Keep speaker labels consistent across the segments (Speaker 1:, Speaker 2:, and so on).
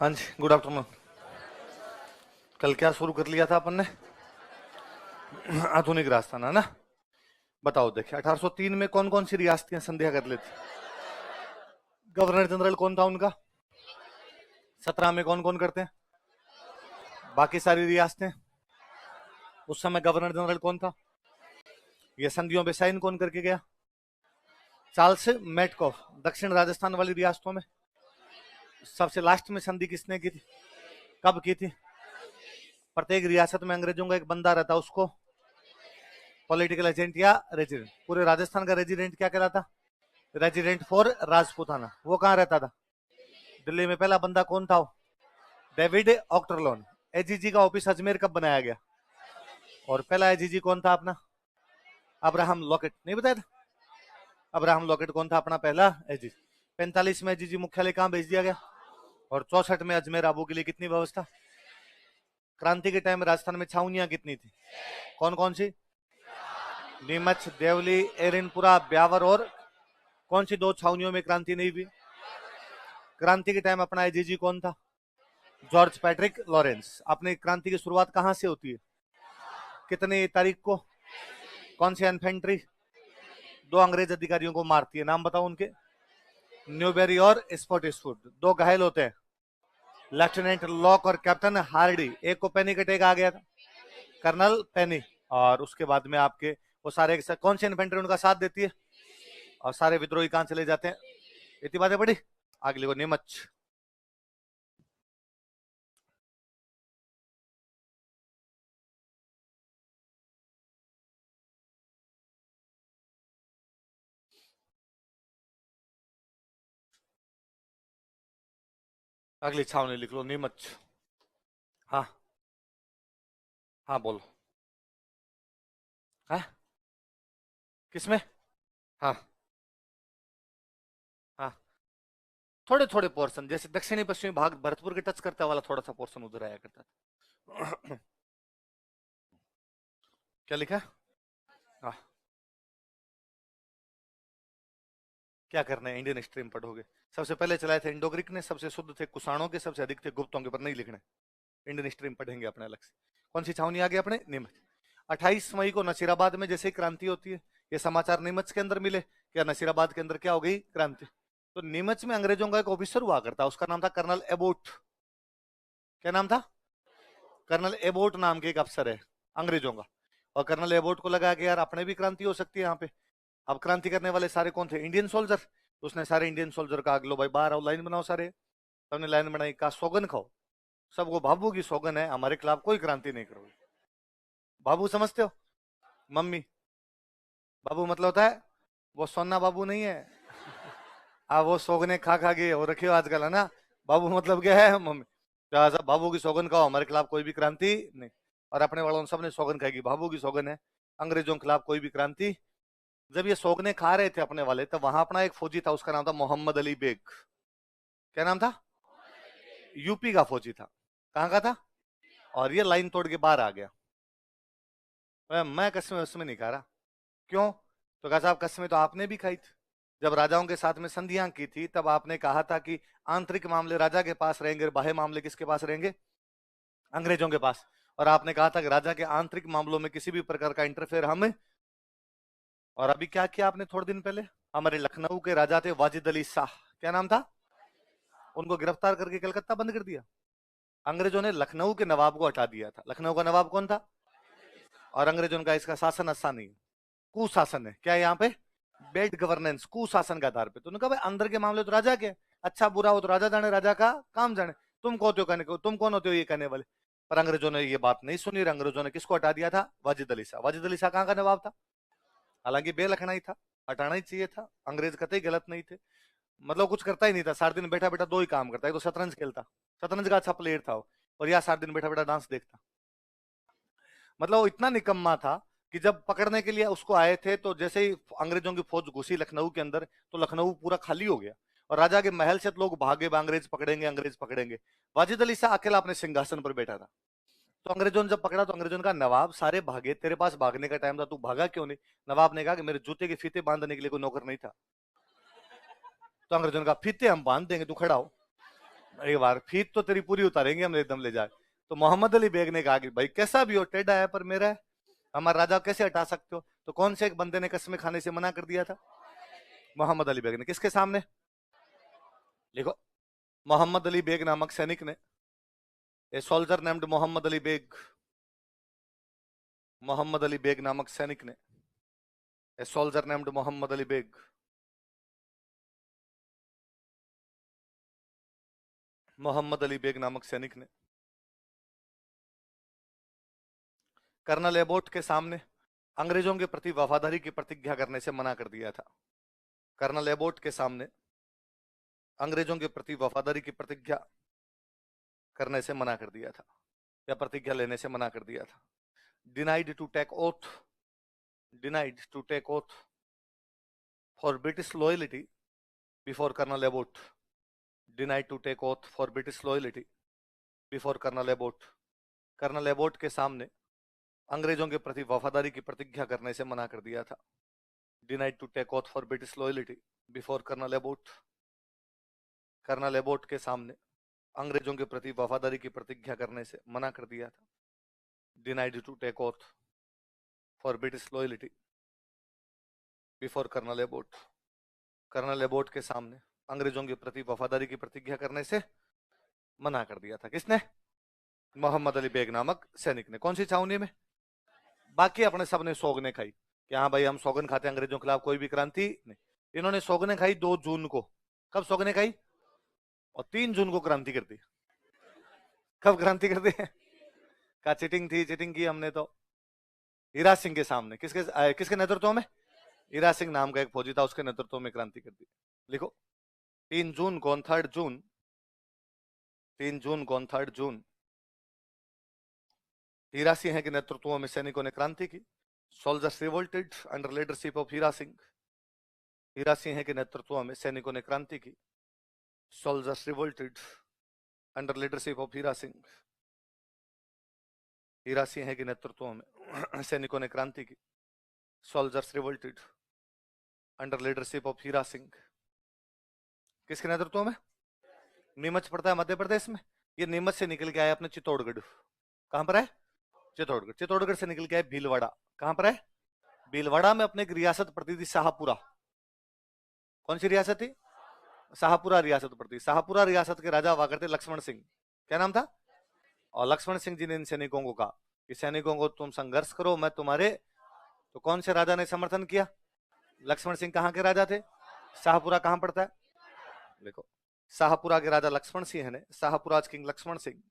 Speaker 1: हाँ जी, good afternoon. कल क्या शुरू कर लिया था अपन ने? आधुनिक राजस्थान, है ना? बताओ, देखिए 1803 में कौन कौन सी रियासतें संधिया कर लेती? गवर्नर जनरल कौन था उनका? 17 में कौन कौन करते हैं? बाकी सारी रियासतें। उस समय गवर्नर जनरल कौन था? ये संधियों पे साइन कौन करके गया? Charles Metcalfe. दक्षिण राजस्थान वाली रियासतों में सबसे लास्ट में संधि किसने की थी? कब की थी? प्रत्येक रियासत में अंग्रेजों का एक बंदा रहता, उसको पॉलिटिकल एजेंट या रेजिडेंट। पूरे राजस्थान का रेजिडेंट क्या कहलाता? Resident for Rajputana. वो कहाँ रहता था? दिल्ली में। पहला बंदा कौन था? डेविड ऑक्टरलोन। एजीजी का ऑफिस अजमेर कब बनाया गया? और पहला एजीजी कौन था अपना? Abraham locket. नहीं बताया था? अब्राहम लॉकेट कौन था अपना पहला एजीजी? 45 में एजीजी मुख्यालय कहां भेज दिया गया? और 64 में अजमेर आबू के लिए कितनी व्यवस्था? क्रांति के टाइम राजस्थान में छावनियां कितनी थी? कौन कौन सी? नीमच, देवली, एरनपुरा, ब्यावर। और कौन सी दो छावनियों में क्रांति नहीं हुई? क्रांति के टाइम अपना एजीजी कौन था? George Patrick Lawrence. अपनी क्रांति की शुरुआत कहां से होती है? कितनी तारीख को? कौन सी इन्फेंट्री दो अंग्रेज अधिकारियों को मारती है? नाम बताओ उनके। न्यूबेरी और स्पॉटिसफुड। दो घायल होते हैं, लेफ्टिनेंट लॉक और कैप्टन हार्डी। एक को पैनिक अटैक आ गया था, कर्नल पेनी। और उसके बाद में आपके वो सारे कौन सी इन्फेंट्री उनका साथ देती है? और सारे विद्रोही कहां चले जाते हैं? इतनी बातें पड़ी। अगली को नीमच। अगली छावनी लिख लो, नीमच। हाँ हाँ, बोलो। हाँ, किसमें? हाँ हाँ, थोड़े थोड़े पोर्शन, जैसे दक्षिणी पश्चिमी भाग भरतपुर के टच करता वाला थोड़ा सा पोर्शन उधर आया करता था। क्या लिखा? हाँ, क्या करना है? इंडियन स्ट्रीम पढ़ोगे। सबसे पहले चलाए थे इंडो ग्रीक ने, सबसे शुद्ध थे कुषाणों के, सबसे अधिक थे गुप्तों के, पर नहीं लिखने। इंडियन स्ट्रीम पढ़ेंगे अपने अलग से। कौन सी छावनी आ गई अपने? नीमच। 28 मई को नसीराबाद में जैसे ही क्रांति होती है, ये समाचार नीमच के अंदर मिले क्या नसीराबाद के अंदर क्या हो गई? क्रांति। तो नीमच में अंग्रेजों का एक ऑफिसर हुआ करता, उसका नाम था कर्नल एबोट। क्या नाम था? कर्नल एबोट नाम के एक अफसर है अंग्रेजों का। और कर्नल एबोट को लगा कि यार अपने भी क्रांति हो सकती है यहाँ पे। अब क्रांति करने वाले सारे कौन थे? Indian soldier. तो उसने सारे इंडियन सोल्जर का अगलो भाई बाहर आओ, लाइन बनाओ सारे। सबने लाइन बनाई, कहा सौगन खाओ, सबको बाबू की सौगन है, हमारे खिलाफ कोई क्रांति नहीं करोगे। बाबू समझते हो? मम्मी। बाबू मतलब होता है वो सोना बाबू नहीं है। वो सौगने खा खा के हो रखे हो आजकल, है ना? बाबू मतलब क्या है? मम्मी। तो सब बाबू की सौगन खाओ, हमारे खिलाफ कोई भी क्रांति नहीं। और अपने वालों ने सबने सौगन खाएगी, बाबू की सौगन है, अंग्रेजों के खिलाफ कोई भी क्रांति। जब ये सौगने खा रहे थे अपने वाले, तब वहां अपना एक फौजी था, उसका नाम था मोहम्मद अली बेग। क्या नाम था? यूपी का फौजी था। कहाँ का था? और ये लाइन तोड़ के बाहर आ गया। मैं कसमें उसमें नहीं खा रहा। क्यों? तो कहा साहब कसमें तो आपने भी खाई थी। जब राजाओं के साथ में संधियां की थी, तब आपने कहा था कि आंतरिक मामले राजा के पास रहेंगे, बाह्य मामले किसके पास रहेंगे? अंग्रेजों के पास। और आपने कहा था कि राजा के आंतरिक मामलों में किसी भी प्रकार का इंटरफेयर हम। और अभी क्या किया आपने थोड़े दिन पहले? हमारे लखनऊ के राजा थे वाजिद अली शाह। क्या नाम था? उनको गिरफ्तार करके कलकत्ता बंद कर दिया। अंग्रेजों ने लखनऊ के नवाब को हटा दिया था। लखनऊ का नवाब कौन था? और अंग्रेजों का इसका शासन अच्छा नहीं, कुशासन है। क्या है यहाँ पे? बेड गवर्नेंस, कुशासन के आधार पे। तो उन्होंने कहा भाई अंदर के मामले तो राजा के, अच्छा बुरा हो तो राजा जाने, राजा का काम जाने। तुम कौन होते हो कहने को? तुम कौन होते हो ये कहने वाले? पर अंग्रेजों ने ये बात नहीं सुनी। अंग्रेजों ने किसको हटा दिया था? वाजिद अली शाह। वाजिद अली शाह कहाँ का नवाब था? हालांकि बेलखना ही था, हटाना ही चाहिए था। अंग्रेज कतई गलत नहीं थे। मतलब कुछ करता ही नहीं था, सारा दिन बैठा बैठा दो ही काम करता है, तो शतरंज खेलता, शतरंज का अच्छा प्लेयर था वो, और या सारा दिन बैठा बैठा डांस देखता। मतलब वो इतना निकम्मा था कि जब पकड़ने के लिए उसको आए थे, तो जैसे ही अंग्रेजों की फौज घुसी लखनऊ के अंदर, तो लखनऊ पूरा खाली हो गया। और राजा के महल से लोग भागे, अंग्रेज पकड़ेंगे, अंग्रेज पकड़ेंगे। वाजिद अली शाह अकेला अपने सिंहासन पर बैठा था। तो अंग्रेजों ने जब पकड़ा, तो अंग्रेजों का नवाब सारे भागे, तेरे पास भागने का टाइम था, तू भागा क्यों नहीं? नवाब ने कहा कि मेरे जूते के फीते बांधने के लिए कोई नौकर नहीं था। तो अंग्रेजों ने कहा फीते हम बांध देंगे, तू खड़ा हो। एक बार फीत तो तेरी पूरी उतारेंगे हम एकदम ले जाए। तो मोहम्मद अली बेग ने कहा कि भाई कैसा भी हो, टेढ़ा है पर मेरा है, हमारा राजा कैसे हटा सकते हो? तो कौन से एक बंदे ने कस्में खाने से मना कर दिया था? मोहम्मद अली बेग ने। किसके सामने? लिखो, मोहम्मद अली बेग नामक सैनिक ने, a soldier named Mohammad Ali Beg, Mohammad Ali Beg नामक सैनिक ने, a soldier named Mohammad Ali Beg, Mohammad Ali Beg नामक सैनिक ने कर्नल एबोट के सामने अंग्रेजों के प्रति वफादारी की प्रतिज्ञा करने से मना कर दिया था। कर्नल एबोट के सामने अंग्रेजों के प्रति वफादारी की प्रतिज्ञा करने से मना कर दिया था, या प्रतिज्ञा लेने से मना कर दिया था। Denied to take oath, denied to take oath for British loyalty before colonel Abbott, denied to take oath for British loyalty before colonel Abbott. Colonel Abbott के सामने अंग्रेजों के प्रति वफादारी की प्रतिज्ञा करने से मना कर दिया था। Denied to take oath for British loyalty before colonel Abbott, colonel Abbott के सामने अंग्रेजों के प्रति वफादारी की प्रतिज्ञा करने से मना कर दिया था। Denied to take oath for British loyalty before colonel Abbott, colonel Abbott के सामने अंग्रेजों के प्रति वफादारी की प्रतिज्ञा करने से मना कर दिया था। किसने? मोहम्मद अली बेग नामक सैनिक ने। कौन सी छावनी में? बाकी अपने सबने सौगने खाई कि हाँ भाई हम सौगन खाते हैं, अंग्रेजों के खिलाफ कोई भी क्रांति नहीं। इन्होंने सौगने खाई 2 जून को। कब सौगने खाई? और 3 जून को क्रांति कर दी। कब क्रांति कर दी? का चिटिंग थी, चिटिंग की हमने तो हीरा सिंह के सामने। किसके नेतृत्व में? हीरा सिंह नाम का एक फौजी था, उसके नेतृत्व में क्रांति कर दी। लिखो, 3 जून को, 3 जून, 3 जून को, 3 जून हीरा सिंह के नेतृत्व में सैनिकों ने क्रांति की। Soldiers revolted under leadership of Hira Singh, Hira Singh के नेतृत्व में सैनिकों ने क्रांति की। Soldiers revolted under leadership of Hira Singh, Hira Singh के नेतृत्व में सैनिकों ने क्रांति की। Soldiers revolted under leadership of Hira Singh. किसके नेतृत्व में? नीमच पड़ता है मध्य प्रदेश में। ये नीमच से निकल के आया अपने चित्तौड़गढ़। कहां पर है? चित्तौड़गढ़। चित्तौड़गढ़ से निकल के आया भीलवाड़ा। कहां पर है? भीलवाड़ा में अपने एक रियासत पड़ती थी शाहपुरा। कौन सी रियासत थी? शाहपुरा रियासत पड़ती। शाहपुरा रियासत के राजा हुआ करते लक्ष्मण सिंह। क्या नाम था? और लक्ष्मण सिंह जी ने इन सैनिकों को कहा कि सैनिकों को तुम संघर्ष करो, मैं तुम्हारे। तो कौन से राजा ने समर्थन किया? लक्ष्मण सिंह। कहां के राजा थे? शाहपुरा कहां पड़ता है? देखो, शाहपुरा के राजा लक्ष्मण सिंह ने, शाहपुराज किंग लक्ष्मण सिंह,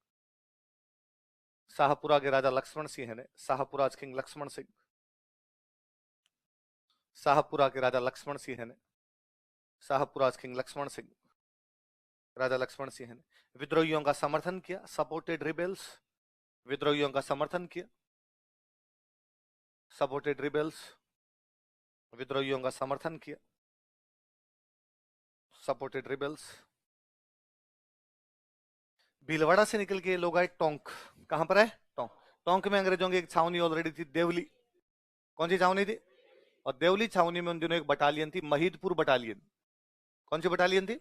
Speaker 1: शाहपुरा के राजा लक्ष्मण सिंह ने, शाहपुराज किंग लक्ष्मण सिंह, शाहपुरा के राजा लक्ष्मण सिंह ने, शाहपुराज किंग लक्ष्मण सिंह, राजा लक्ष्मण सिंह ने विद्रोहियों का समर्थन किया। सपोर्टेड रिबेल्स, विद्रोहियों का समर्थन किया। सपोर्टेड रिबेल्स, विद्रोहियों का समर्थन किया। Supported rebels. भीलवाड़ा से निकल के लोग आए टोंक। कहां पर है? टोंक। टोंक में अंग्रेजों की एक छावनी ऑलरेडी थी, देवली। कौन सी छावनी थी? और देवली छावनी में उन दिनों एक बटालियन थी, महीदपुर बटालियन। कौन सी बटालियन थी?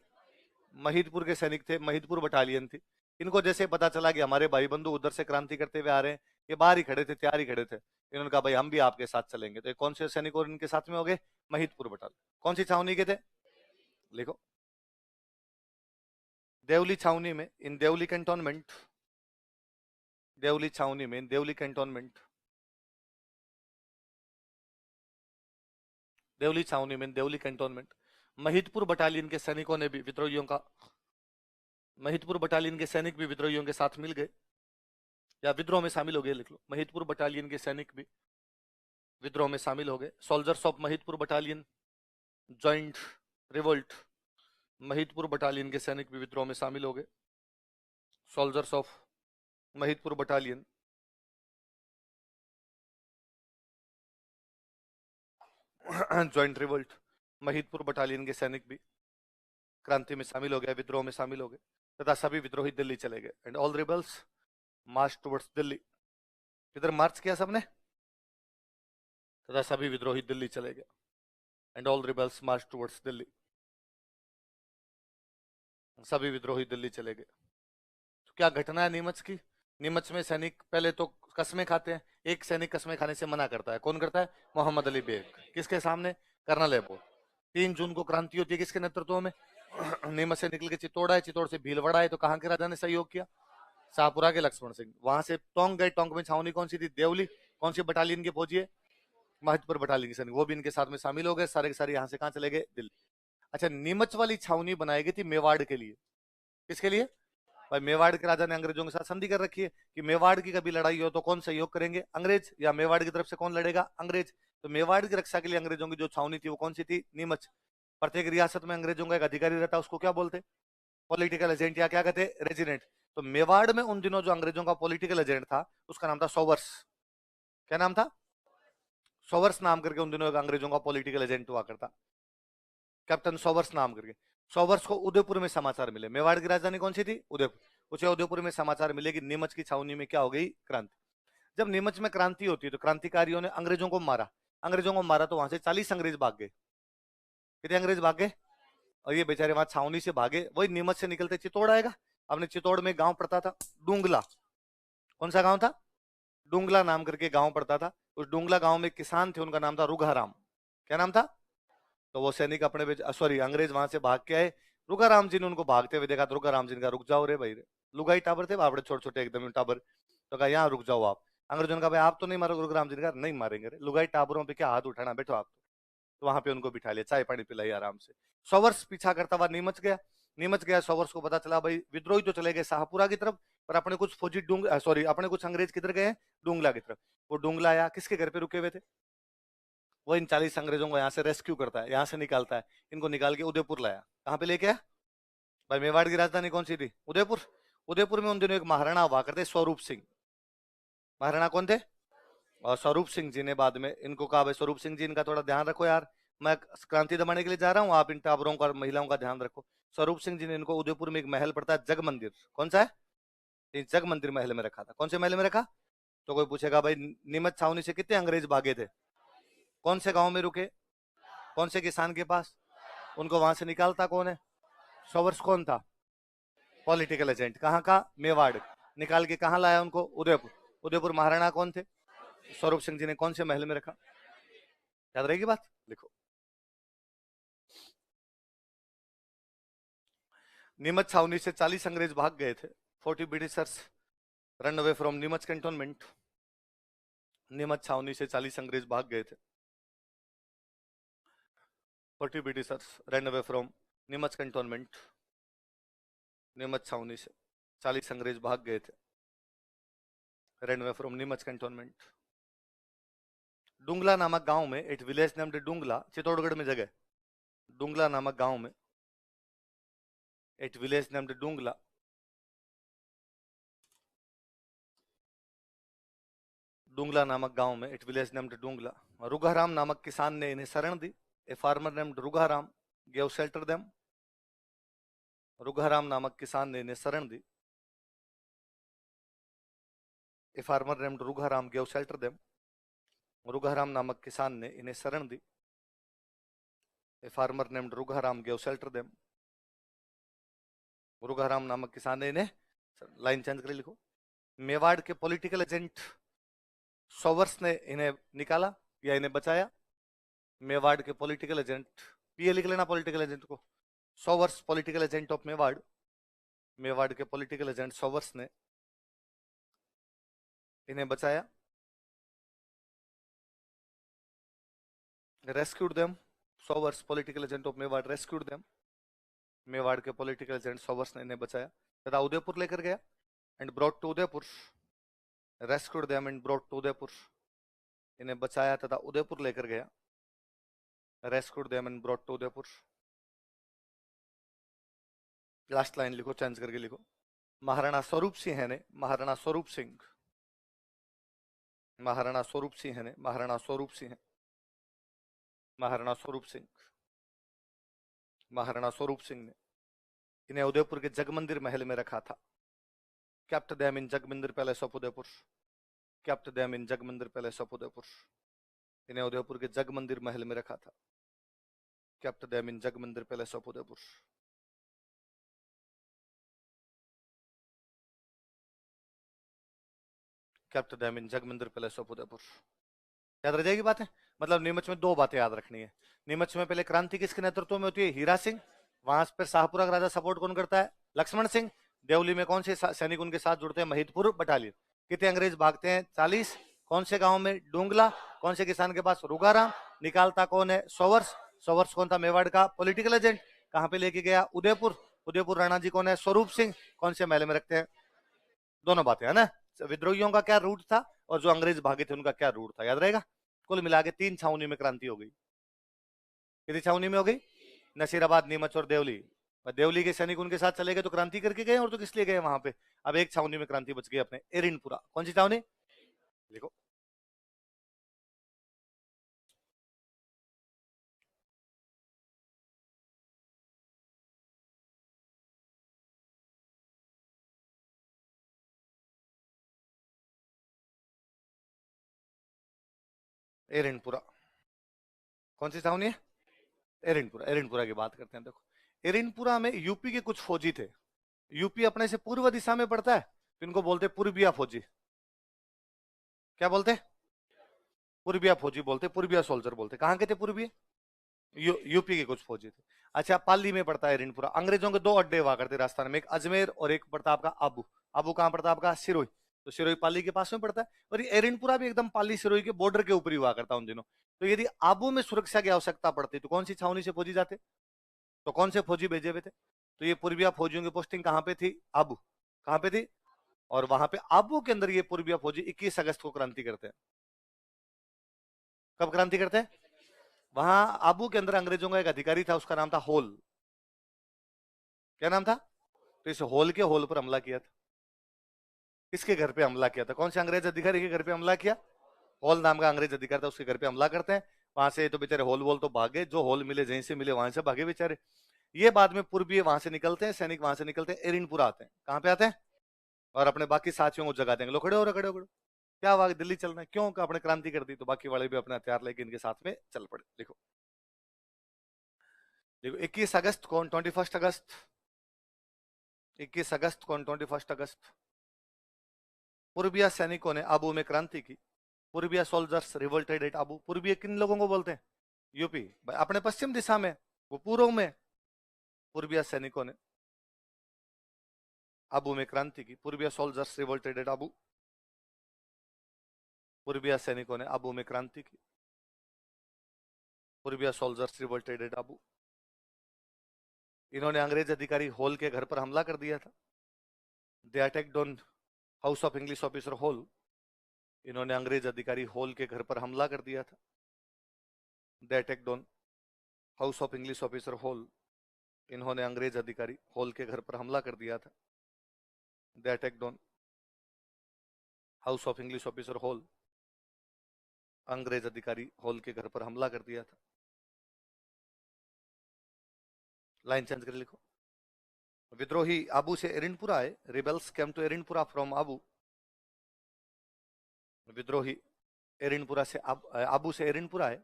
Speaker 1: महीदपुर के सैनिक थे, महीदपुर बटालियन थी। इनको जैसे पता चला कि हमारे भाई बंधु उधर से क्रांति करते हुए आ रहे हैं, ये बाहर ही खड़े थे, तैयार ही खड़े थे। इन्होंने कहा भाई हम भी आपके साथ चलेंगे। तो कौन से सैनिक और इनके साथ में हो गए? महीदपुर बटालियन। कौन सी छावनी के थे? लिखो, देवली छावनी में, इन देवली कैंटोनमेंट, देवली छावनी में, इन देवली कैंटोनमेंट, देवली छावनी में, देवली कैंटोनमेंट महीदपुर बटालियन के सैनिकों ने भी विद्रोहियों का, महीदपुर बटालियन के सैनिक भी विद्रोहियों के साथ मिल गए या विद्रोह में शामिल हो गए। लिख लो, महीदपुर बटालियन के सैनिक भी विद्रोह में शामिल हो गए। Soldiers of Mahidpur battalion joint revolt, Mahidpur battalion के सैनिक भी विद्रोह में शामिल हो गए। Soldiers of Mahidpur battalion joint revolt, Mahidpur battalion के सैनिक भी क्रांति में शामिल हो गए, विद्रोह में शामिल हो गए, तथा सभी विद्रोही दिल्ली चले गए। And all rebels March towards Delhi. किधर मार्च किया सबने? तथा सभी विद्रोही दिल्ली चले गए। And all rebels March towards Delhi. सभी विद्रोही दिल्ली चले गए। तो क्या घटना है नीमच की? नीमच में सैनिक पहले तो कस्में खाते हैं। एक सैनिक कस्में खाने से मना करता है। कौन करता है? मोहम्मद अली बेग। किसके सामने? Colonel Abbott. 3 जून को क्रांति होती है किसके नेतृत्व में? नीमच से निकल के चित्तौड़ आए, चित्तौड़ से भीलवाड़ा आए, तो कहाँ के राजा ने सहयोग किया? शाहपुरा के लक्ष्मण सिंह। वहां से टोंक गए, टोंक में छावनी कौन सी थी? देवली। कौन सी बटालियन के फौजी है? महत्वपुर बटालियन के सैनिक, वो भी इनके साथ में शामिल हो गए। सारे के सारे यहाँ से कहाँ चले गए? दिल्ली। अच्छा, नीमच वाली छावनी बनाई गई थी मेवाड़ के लिए। किसके लिए? भाई मेवाड़ के राजा ने अंग्रेजों के साथ संधि कर रखी है कि मेवाड़ की कभी लड़ाई हो तो कौन सहयोग करेंगे? अंग्रेज। या मेवाड़ की तरफ से कौन लड़ेगा? अंग्रेज। तो मेवाड़ की रक्षा के लिए अंग्रेजों की जो छावनी थी वो कौन सी थी? नीमच। प्रत्येक रियासत में अंग्रेजों का एक अधिकारी रहता, उसको क्या बोलते? पॉलिटिकल एजेंट, या क्या कहते? रेजिडेंट। तो मेवाड़ में उन दिनों जो अंग्रेजों का पॉलिटिकल एजेंट था उसका नाम था सोवर्स। क्या नाम था? सोवर्स नाम करके उन दिनों एक अंग्रेजों का पॉलिटिकल एजेंट हुआ करता, कैप्टन सोवर्स नाम करके। सोवर्स को उदयपुर में समाचार मिले। मेवाड़ की राजधानी कौन सी थी? उदयपुर। उसे उदयपुर में समाचार मिले कि नीमच की छावनी में क्या हो गई? क्रांति। जब नीमच में क्रांति होती है तो क्रांतिकारियों ने अंग्रेजों को मारा। अंग्रेजों को मारा तो वहां से 40 अंग्रेज भाग गए। कितने अंग्रेज भाग गए? और ये बेचारे वहां छावनी से भागे, वही नीमच से निकलते चित्तौड़ आएगा। अपने चित्तौड़ में गांव पड़ता था डूंगला। कौन सा गांव था? डूंगला नाम करके गांव पड़ता था। उस डूंगला गांव में किसान थे, उनका नाम था रुघाराम। क्या नाम था? तो वो सैनिक अपने सॉरी अंग्रेज वहां से भाग के आए। रुघाराम जी ने उनको भागते हुए देखा तो रुघाराम जी ने कहा रुक जाओ रे भाई रे। लुगाई टाबर थे बापड़े, छोटे छोटे एकदम टाबर। तो कहा यहाँ रुक जाओ आप। अंग्रेजों ने कहा भाई आप तो नहीं मारोगे? रुघाराम जी ने कहा नहीं मारेंगे रे, लुगाई टाबरों पे क्या हाथ उठाना, बैठो आप। तो वहां पे उनको बिठा लिया, चाय पानी पिलाई आराम से। 100 वर्ष पीछा करता हुआ नीमच गया। नीमच गया, 100 वर्ष को पता चला भाई विद्रोही तो चले गए शाहपुरा की तरफ, पर अपने कुछ फौजी सॉरी अपने कुछ अंग्रेज किधर गए हैं? डूंगला की तरफ। वो डूंगला आया, किसके घर पे रुके हुए थे? वो इन 40 अंग्रेजों को यहाँ से रेस्क्यू करता है, यहाँ से निकालता है। इनको निकाल के उदयपुर लाया। कहाँ पे लेके आया? भाई मेवाड़ की राजधानी कौन सी थी? उदयपुर। उदयपुर में उन दिनों एक महाराणा हुआ करते, स्वरूप सिंह। महाराणा कौन थे? और स्वरूप सिंह जी ने बाद में इनको कहा भाई स्वरूप सिंह जी इनका थोड़ा ध्यान रखो यार, मैं क्रांति दबाने के लिए जा रहा हूँ, आप इन टाबरों का महिलाओं का ध्यान रखो। स्वरूप सिंह जी ने इनको उदयपुर में एक महल पड़ता है जग मंदिर, कौन सा है? इस जग मंदिर महल में रखा था। कौन से महल में रखा? तो कोई पूछेगा भाई नीमच छावनी से कितने अंग्रेज भागे थे? कौन से गांव में रुके? कौन से किसान के पास? उनको वहां से निकालता कौन है? सोवर्स कौन था? Political agent. कहाँ का? मेवाड़। निकाल के कहाँ लाया उनको? उदयपुर। उदयपुर महाराणा कौन थे? स्वरूप सिंह जी ने कौन से महल में रखा? याद रहेगी बात? लिखो। नीमच छावनी से 40 अंग्रेज भाग गए थे। 40 Britishers run away from Neemuch cantonment. Neemuch छावनी से 40 अंग्रेज भाग गए थे। 40 Britishers run away from Neemuch cantonment. Neemuch छावनी से 40 अंग्रेज भाग गए थे, run away from Neemuch cantonment. डुंगला नामक गांव में एक विलेज नेम्ड डुंगला, चित्तौड़गढ़ में जगह। डुंगला नामक गांव में एक विलेज नेम्ड डुंगला। डुंगला नामक गांव में एक विलेज नेम्ड डुंगला। रुघाराम नामक किसान ने इन्हें शरण दी। A farmer named Rugharam gave shelter them. Rugharam नामक किसान ने इन्हें शरण दी। A farmer named Rugharam gave shelter them. Rugharam नामक किसान ने इन्हें शरण दी। A farmer named Rugharam gave shelter them. Rugharam नामक किसान ने इन्हें, लाइन चेंज कर लिखो। मेवाड़ के पॉलिटिकल एजेंट सोवर्स ने इन्हें निकाला या इन्हें बचाया। मेवाड़ के पॉलिटिकल एजेंट, पीए लिख लेना पॉलिटिकल एजेंट को। Showers political agent of Mewar. Mewar के पॉलिटिकल एजेंट सोवर्स ने इन्हें बचाया। Rescued them. Showers political agent of Mewar rescued them. Mewar के पॉलिटिकल एजेंट सोवर्स ने इन्हें बचाया तथा उदयपुर लेकर गया। And brought to Udaipur. Rescued them and brought to Udaipur. इन्हें बचाया तथा उदयपुर लेकर गया। Rescued them and brought to Udaipur. Last line लिखो, चेंज करके लिखो। महाराणा स्वरूप सिंह ने, महाराणा स्वरूप सिंह, महाराणा स्वरूप सिंह ने, महाराणा स्वरूप सिंह, महाराणा स्वरूप सिंह, महाराणा स्वरूप सिंह ने इन्हें उदयपुर के जगमंदिर महल में रखा था। kept them in Jag Mandir palace of Udaipur. kept them in Jag Mandir palace of Udaipur. इन्हें उदयपुर के जगमंदिर महल में रखा था। kept them in Jag Mandir palace of Udaipur. kept them in Jagmandir Palace of Udaipur. याद रह जाएगी बातें। मतलब नीमच में दो बातें याद रखनी है। नीमच में पहले क्रांति किसके नेतृत्व में होती है? हीरा सिंह। वहां पर शाहपुरा का राजा सपोर्ट कौन करता है? लक्ष्मण सिंह। देवली में कौन से सैनिक उनके साथ जुड़ते हैं? महिदपुर बटालियन। कितने अंग्रेज भागते हैं? 40। कौन से गांव में? डूंगला। कौन से किसान के पास? रुगाराम। निकालता कौन है? सोवर्स। सोवर्स कौन था? मेवाड़ का पॉलिटिकल एजेंट। कहां पे लेके गया? उदयपुर। उदयपुर राणा जी कौन है? स्वरूप सिंह। कौन से महल में रखते हैं? दोनों बातें है ना। विद्रोहियों का क्या रूट था और जो अंग्रेज भागे थे उनका क्या रूट था, याद रहेगा। कुल मिला के 3 छावनी में क्रांति हो गई। कितनी छावनी में हो गई? नसीराबाद, नीमच और देवली। देवली के सैनिक उनके साथ चले गए तो क्रांति करके गए, और तो किस लिए गए वहां पे। अब एक छावनी में क्रांति बच गई अपने, एरिनपुरा। कौन सी छावनी? देखो, एरिनपुरा। कौन सी छावनी है? एरिनपुरा। एरिनपुरा की बात करते हैं। देखो, एरिनपुरा में यूपी के कुछ फौजी थे। यूपी अपने से पूर्व दिशा में पड़ता है, तो इनको बोलते पूर्बिया फौजी। क्या बोलते? पूर्बिया फौजी बोलते, पूर्बिया सोल्जर बोलते। कहां के थे पूर्बिया? यूपी के कुछ फौजी थे। अच्छा, पाली में पड़ता है एरिनपुरा। अंग्रेजों के 2 अड्डे हुआ करते राजस्थान में, एक अजमेर और एक पड़ता आपका आबू। आबू कहां पड़ता आपका? सिरोही। तो सिरोही पाली के पास में पड़ता है, और ये एरिनपुरा भी एकदम पाली सिरोही के बॉर्डर के ऊपर ही हुआ करता उन दिनों। तो यदि आबू में सुरक्षा की आवश्यकता पड़ती तो कौन सी छावनी से फौजी जाते? तो कौन से फौजी भेजे हुए थे? तो ये पूर्बिया फौजियों की पोस्टिंग कहां पे थी? आबू। कहां पे थी? और वहां पे आबू के अंदर ये पूर्बिया फौजी 21 अगस्त को क्रांति करते हैं। कब क्रांति करते हैं? वहां आबू के अंदर अंग्रेजों का एक अधिकारी था, उसका नाम था होल। क्या नाम था? तो इस होल के होल पर हमला किया था। किसके घर पे हमला किया था? कौन से अंग्रेज अधिकारी के घर पे हमला किया? होल नाम का अंग्रेज अधिकारी था, उसके घर पे हमला करते हैं। वहां से तो बेचारे होल बोल तो भागे, जो होल मिले जहीं से मिले वहां से भागे बेचारे। ये बाद में पूर्वी वहां से निकलते हैं, सैनिक वहां से निकलते हैं, एरिनपुरा आते हैं। कहां पे आते हैं? और अपने बाकी साथियों को जगा देंगे, लो खड़े हो रहे, खड़े हो, खड़े हो। क्या हुआ? दिल्ली चलना है? क्यों? आपने क्रांति कर दी। तो बाकी वाले भी अपने हथियार लेके इनके साथ में चल पड़े। देखो देखो, 21 अगस्त कौन? 21 अगस्त। 21 अगस्त कौन? 21 अगस्त। पूर्बिया सैनिकों ने आबू में क्रांति की। Purbia soldiers revolted at Abu. Purbia किन लोगों को बोलते हैं? यूपी। अपने पश्चिम दिशा में, वो पूर्व में। पूर्बिया सैनिकों ने आबू में क्रांति की। Purbia soldiers revolted at Abu. Purbia सैनिकों ने आबू में क्रांति की। Purbia soldiers revolted at Abu. इन्होंने अंग्रेज अधिकारी होल के घर पर हमला कर दिया था। They attacked on house of English officer Hole. इन्होंने अंग्रेज अधिकारी होल के घर पर हमला कर दिया था। They attacked on house of English officer Hole. इन्होंने अंग्रेज अधिकारी होल के घर पर हमला कर दिया था। They attacked on house of English officer Hole. अंग्रेज अधिकारी होल के घर पर हमला कर दिया था। लाइन चेंज कर लिखो। विद्रोही आबू से एरिनपुरा आए। Rebels came to Erinpura from Abu. विद्रोही एरिनपुरा से आबू से एरिनपुरा आए।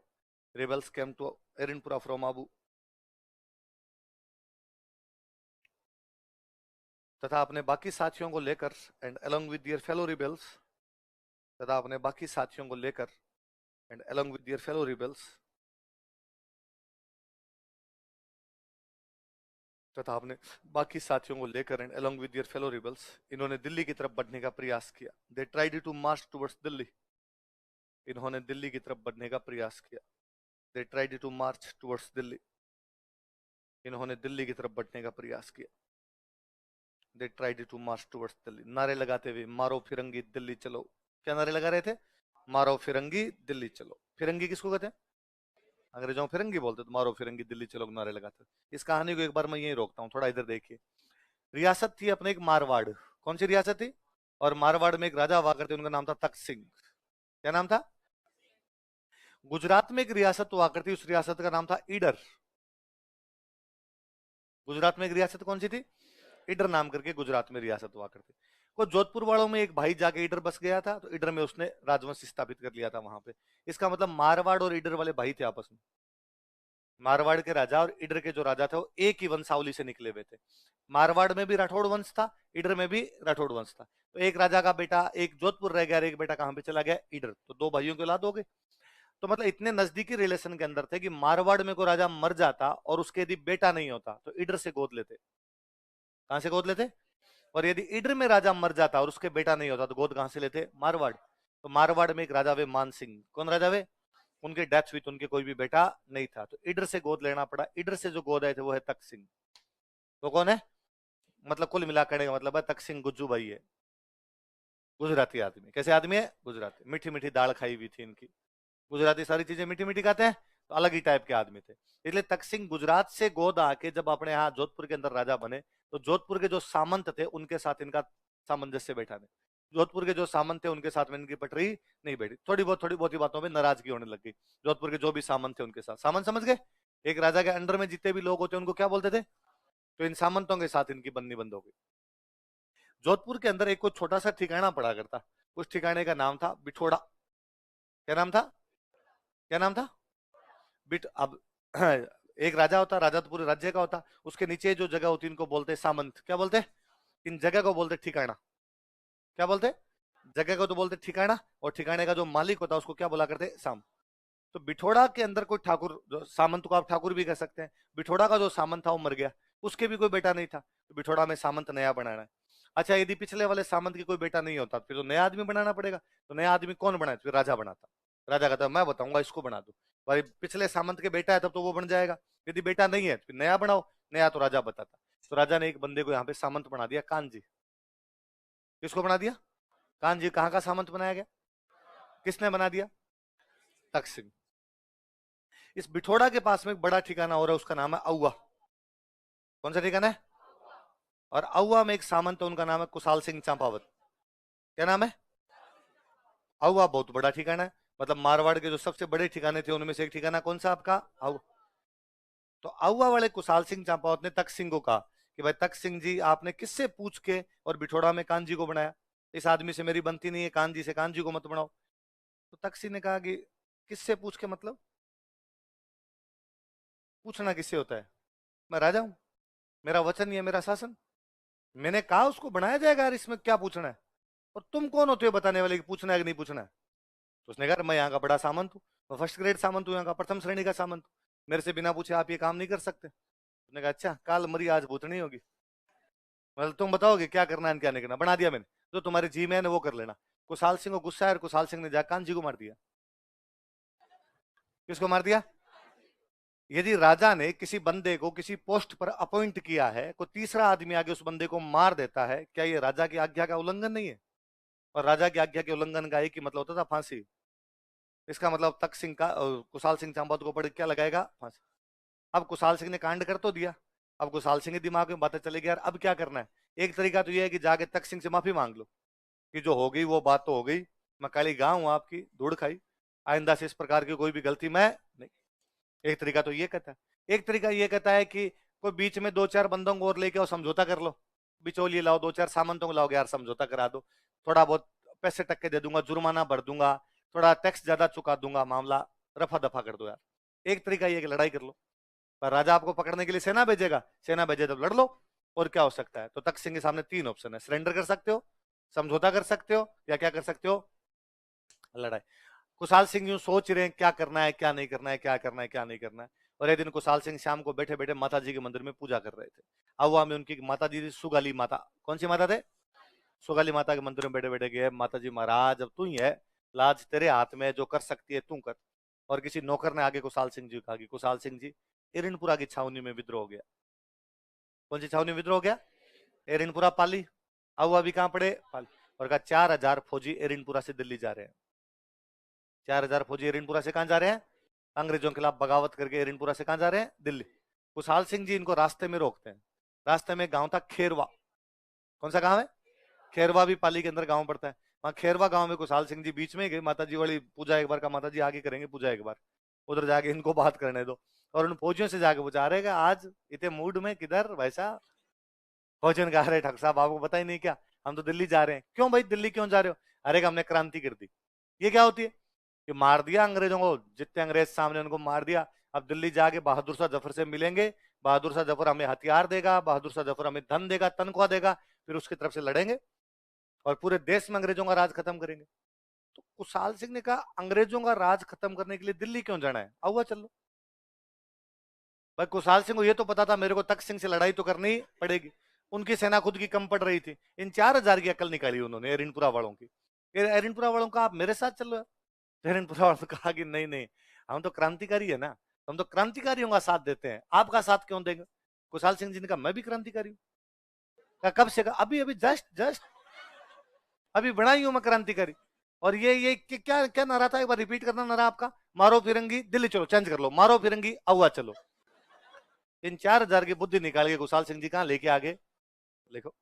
Speaker 1: Rebels came to Erinpura from Abu. तथा अपने बाकी साथियों को लेकर and along with their fellow rebels. तथा अपने बाकी साथियों को लेकर and along with their fellow rebels. तथा अपने बाकी साथियों को लेकर and along with their fellow rebels, इन्होंने दिल्ली की तरफ बढ़ने का प्रयास किया। They tried to march towards Delhi. इन्होंने दिल्ली की तरफ बढ़ने का प्रयास किया। They tried to march towards Delhi. इन्होंने दिल्ली की तरफ बढ़ने का प्रयास किया। They tried to march towards Delhi. नारे लगाते हुए, मारो फिरंगी दिल्ली चलो। क्या नारे लगा रहे थे? मारो फिरंगी दिल्ली चलो। फिरंगी किसको कहते हैं? अंग्रेजों को फिरंगी बोलते, तो मारो फिरंगी दिल्ली चलो नारे लगाते। इस कहानी को एक बार मैं यही रोकता हूँ, थोड़ा इधर देखिए। रियासत थी अपने एक मारवाड़। कौन सी रियासत थी? और मारवाड़ में एक राजा हुआ करते, उनका नाम था तख्त सिंह। क्या नाम था? गुजरात में एक रियासत हुआ करती, उस रियासत का नाम था ईडर। गुजरात में एक रियासत कौन सी थी? ईडर नाम करके गुजरात में रियासत हुआ करती। को जोधपुर वालों में एक भाई जाके ईडर बस गया था, तो ईडर में उसने राजवंश स्थापित कर लिया था वहां पे। इसका मतलब मारवाड़ और ईडर वाले भाई थे आपस में। मारवाड़ के राजा और इडर के जो राजा थे वो एक ही वंशावली से निकले हुए थे। मारवाड़ में भी राठौड़ वंश था, इडर में भी राठौड़ वंश था। तो एक राजा का बेटा एक जोधपुर रह गया और एक बेटा कहां पे चला गया, इडर। तो दो भाइयों की औलाद हो गई। तो मतलब इतने नजदीकी रिलेशन के अंदर थे कि मारवाड़ में कोई राजा मर जाता और उसके यदि बेटा नहीं होता तो इडर से गोद लेते। कहां से गोद लेते? और यदि इडर में राजा मर जाता और उसके बेटा नहीं होता तो गोद कहां से लेते? मारवाड़। तो मारवाड़ में एक राजा वे मान सिंह। कौन राजा वे? उनके डेथ हुई तो उनके कोई भी बेटा नहीं था, तो इडर से गोद लेना पड़ा। इडर से जो गोद आए थे वो है तक सिंह। वो कौन है? मतलब कुल मिलाकर का मतलब है तक सिंह गुज्जू भाई है। गुजराती आदमी। कैसे आदमी है? गुजराती। मीठी मीठी दाल खाई हुई थी इनकी। गुजराती सारी चीजें मीठी मीठी खाते हैं, तो अलग ही टाइप के आदमी थे। इसलिए तक सिंह गुजरात से गोद आके जब अपने यहाँ जोधपुर के अंदर राजा बने, तो जोधपुर के जो सामंत थे उनके साथ इनका सामंजस्य बैठा नहीं। जोधपुर के जो सामंत थे उनके साथ में इनकी पटरी नहीं बैठी। थोड़ी बहुत ही बातों में नाराजगी होने लग गई। जोधपुर के जो भी सामंत थे उनके साथ, सामंत समझ गए? एक राजा के अंडर में जितने भी लोग होते उनको क्या बोलते थे? तो इन सामंतों के साथ इनकी बननी बंद हो गई। जोधपुर के अंदर एक कोई छोटा सा ठिकाना पड़ा करता। उस ठिकाने का नाम था बिठोड़ा। क्या नाम था? क्या नाम था? बिट अब एक राजा होता, राजा तो पूरे राज्य का होता, उसके नीचे जो जगह होती इनको बोलते सामंत। क्या बोलते? इन जगह को बोलते ठिकाना। क्या बोलते? जगह को तो बोलते ठिकाना, और ठिकाने का जो मालिक होता उसको क्या बोला करते? साम। तो बिठोड़ा के अंदर कोई ठाकुर, जो सामंत को आप ठाकुर भी कह सकते हैं, बिठोड़ा का जो सामंत था वो मर गया, उसके भी कोई बेटा नहीं था, तो बिठोड़ा में सामंत नया बनाना है। अच्छा, यदि पिछले वाले सामंत की कोई बेटा नहीं होता फिर तो नया आदमी बनाना पड़ेगा। तो नया आदमी कौन बनाए? फिर राजा बनाता। राजा कहता मैं बताऊंगा इसको बना दो। भाई पिछले सामंत के बेटा है तब तो वो बन जाएगा, यदि बेटा नहीं है फिर नया बनाओ। नया तो राजा बताता। तो राजा ने एक बंदे को यहाँ पे सामंत बना दिया, कानजी। किसको बना दिया? कानजी। कहाँ का सामंत बनाया गया? किसने बना दिया? तक सिंह। इस बिठोड़ा के पास में एक बड़ा ठिकाना हो रहा है, उसका नाम है औवा। कौन सा ठिकाना है? और औवा में एक सामंत है, उनका नाम है कुशाल सिंह चंपावत। क्या नाम है? औवा बहुत बड़ा ठिकाना है। मतलब मारवाड़ के जो सबसे बड़े ठिकाने थे उनमें से एक ठिकाना कौन सा आपका? औ। तो औवा वाले कुशाल सिंह चंपावत ने तक सिंह को कहा कि भाई तक सिंह जी, आपने किससे पूछ के और बिठोड़ा में कानजी को बनाया? इस आदमी से मेरी बनती नहीं है, कानजी से कानजी को मत बनाओ। तो तक सिंह ने कहा कि किससे पूछ के मतलब? पूछना किससे होता है? मैं राजा हूं, मेरा वचन, ये मेरा शासन। मैंने कहा उसको बनाया जाएगा यार, इसमें क्या पूछना है? और तुम कौन होते हो बताने वाले कि पूछना है कि नहीं पूछना है? तो उसने कहा मैं यहाँ का बड़ा सामंत हूँ, मैं फर्स्ट ग्रेड सामंत हूँ, यहाँ का प्रथम श्रेणी का सामंत हूँ, मेरे से बिना पूछे आप ये काम नहीं कर सकते। उसने कहा अच्छा, काल मरी आज भूतनी होगी। मतलब तुम बताओगे क्या करना है क्या नहीं करना, बना दिया मैंने, जो तुम्हारे जी में है ना वो कर लेना। कुशाल सिंह को गुस्सा है और कुशाल सिंह ने जाकर कान जी को मार दिया। किसको मार दिया? यदि राजा ने किसी बंदे को किसी पोस्ट पर अपॉइंट किया है, कोई तीसरा आदमी आगे उस बंदे को मार देता है, क्या ये राजा की आज्ञा का उल्लंघन नहीं है? और राजा की आज्ञा के उल्लंघन का एक ही मतलब होता था, फांसी। इसका मतलब तक सिंह का कुशाल सिंह चांबत को पढ़ के क्या लगाएगा? फांसी। अब कुशाल सिंह ने कांड कर तो दिया। अब कुशाल सिंह के दिमाग में बातें चली गई यार, अब क्या करना है? एक तरीका तो यह है कि जाके तक सिंह से माफी मांग लो कि जो हो गई वो बात तो हो गई, मैं काली गांव हूं आपकी, धूड़ खाई, आइंदा से इस प्रकार की कोई भी गलती मैं नहीं। एक तरीका तो ये कहता है। एक तरीका ये कहता है कि कोई बीच में दो चार बंदों को और लेके और समझौता कर लो, बिचौलिए लाओ, दो चार सामंतों को लाओगे यार, समझौता करा दो, थोड़ा बहुत पैसे टक्के दे दूंगा, जुर्माना भर दूंगा, थोड़ा टैक्स ज्यादा चुका दूंगा, मामला रफा दफा कर दो यार। एक तरीका ये कि लड़ाई कर लो, पर राजा आपको पकड़ने के लिए सेना भेजेगा, सेना भेजे तब लड़ लो। और क्या हो सकता है? तो तख्त सिंह के सामने तीन ऑप्शन है, सरेंडर कर सकते हो, समझौता कर सकते हो, या क्या कर सकते हो? लड़ाई। कुशाल सिंह यूं सोच रहे हैं क्या करना है क्या नहीं करना है, क्या करना है क्या नहीं करना है। और एक दिन कुशाल सिंह शाम को बैठे बैठे माता जी के मंदिर में पूजा कर रहे थे। अहुआ में उनकी माता जी थी, सुगाली माता। कौन सी माता थे? सुगाली माता के मंदिर में बैठे बैठे गए, माता जी महाराज अब तू ही है, लाज तेरे हाथ में है, जो कर सकती है तू कर। और किसी नौकर ने आगे कुशाल सिंह जी को कहा कि कुशाल सिंह जी, एरिनपुरा की छावनी में विद्रोह हो गया। कौन सी छावनी में विद्रोह हो गया? एरिनपुरा पाली। अहुआ भी कहां पड़े? पाली। और कहा 4,000 फौजी एरिनपुरा से दिल्ली जा रहे हैं। 4,000 फौजी एरिनपुरा से कहां जा रहे हैं? अंग्रेजों के खिलाफ बगावत करके एरिनपुरा से कहां जा रहे हैं? दिल्ली। कुशाल सिंह जी इनको रास्ते में रोकते हैं। रास्ते में गांव था खेरवा। कौन सा गांव है? खेरवा भी पाली के अंदर गांव पड़ता है। वहां खेरवा गांव में कुशाल सिंह जी बीच में गए, माता जी वाली पूजा एक बार का, माता जी आगे करेंगे पूजा एक बार, उधर जाके इनको बात करने दो। और उन फौजियों से जाके पूछा, अरे आज इतने मूड में किधर वैसा? फौजन कहा, अरे ठाकुर साहब आपको पता ही नहीं क्या, हम तो दिल्ली जा रहे हैं। क्यों भाई दिल्ली क्यों जा रहे हो? अरे हमने क्रांति कर दी। ये क्या होती है? कि मार दिया अंग्रेजों को, जितने अंग्रेज सामने उनको मार दिया। अब दिल्ली जाके बहादुर शाह जफर से मिलेंगे, बहादुर शाह जफर हमें हथियार देगा, बहादुर शाह जफर हमें धन देगा, तनख्वाह देगा, फिर उसकी तरफ से लड़ेंगे और पूरे देश में अंग्रेजों का राज खत्म करेंगे। तो कुशाल सिंह ने कहा अंग्रेजों का राज खत्म करने के लिए दिल्ली क्यों जाना है, आउआ चल लो। भाई कुशाल सिंह को ये तो पता था मेरे को तख्त सिंह से लड़ाई तो करनी ही पड़ेगी, उनकी सेना खुद की कम पड़ रही थी। इन 4,000 की अकल निकाली उन्होंने एरिनपुरा वालों की, एरिनपुरा वालों का आप मेरे साथ चलो। एरिनपुरा वालों ने कहा कि नहीं नहीं, हम तो क्रांतिकारी है ना, हम तो क्रांतिकारियों का साथ देते हैं, आपका साथ क्यों देंगे। कुशाल सिंह जी ने कहा मैं भी क्रांतिकारी हूँ। कहा कब से, कहा अभी अभी जस्ट जस्ट अभी बनाई हूं मैं क्रांतिकारी। और ये क्या क्या नारा था, एक बार रिपीट करना नारा आपका, मारो फिरंगी दिल्ली चलो, चेंज कर लो, मारो फिरंगी अहुआ चलो। इन 4,000 की बुद्धि निकाल के कुशाल सिंह जी कहां लेके आगे, देखो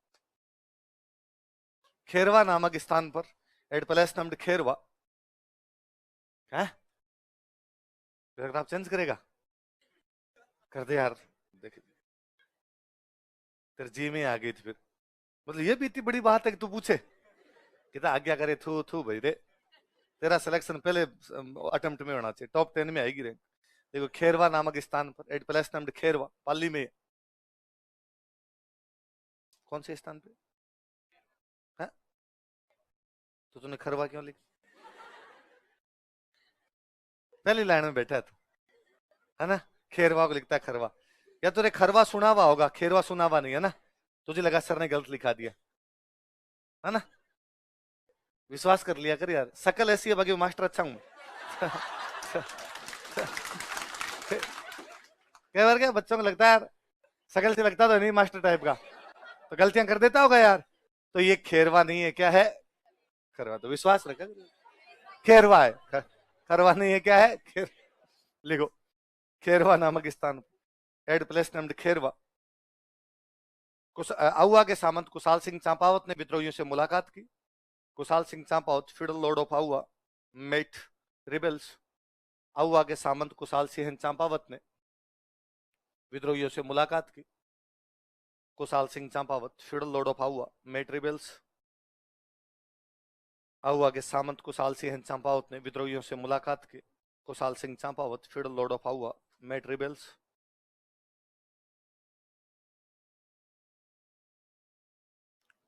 Speaker 1: खेरवा नामक स्थान पर, एट प्लेस नाम खेरवा है, आप चेंज करेगा, कर दे यार, देख तेरे जी में आ गई थी फिर, मतलब ये भी इतनी बड़ी बात है कि तू पूछे, कितना आज्ञा करे, थू थू भाई रे, तेरा सिलेक्शन पहले अटेम्प्ट में होना चाहिए, टॉप 10 में आएगी रैंक। देखो खेरवा नामक स्थान पर, एट प्लेस नाम खेरवा, पाली में, कौन से स्थान पे है, तो तूने खरवा क्यों लिखा, पहली लाइन में बैठा है तू, है ना, खेरवा को लिखता है खरवा, या तूने खरवा सुना हुआ होगा, खेरवा सुना हुआ नहीं है ना, तुझे लगा सर ने गलत लिखा दिया, है ना, विश्वास कर लिया कर यार, शकल ऐसी है बाकी मास्टर अच्छा हूं। कई बार क्या बच्चों को लगता है यार, शकल से लगता तो नहीं मास्टर टाइप का, तो गलतियां कर देता होगा यार, तो ये खेरवा नहीं है, क्या है, खरवा, तो विश्वास रखा, खेरवा है, खरवा नहीं है, क्या है, लिखो खेरवा नामक स्थान, एड प्लेस नेम्ड खेरवा। आउआ के सामंत कुशाल सिंह चांपावत ने विद्रोहियों से मुलाकात की। Kushal Singh Champawat feudal lord of Auwa met rebels. Auwa के सामंत कुशाल सिंह चांपावत ने विद्रोहियों से मुलाकात की। Kushal Singh Champawat feudal lord of Auwa met rebels. Auwa के सामंत कुशाल सिंह चांपावत ने विद्रोहियों से मुलाकात की। Kushal Singh Champawat feudal lord of Auwa met rebels.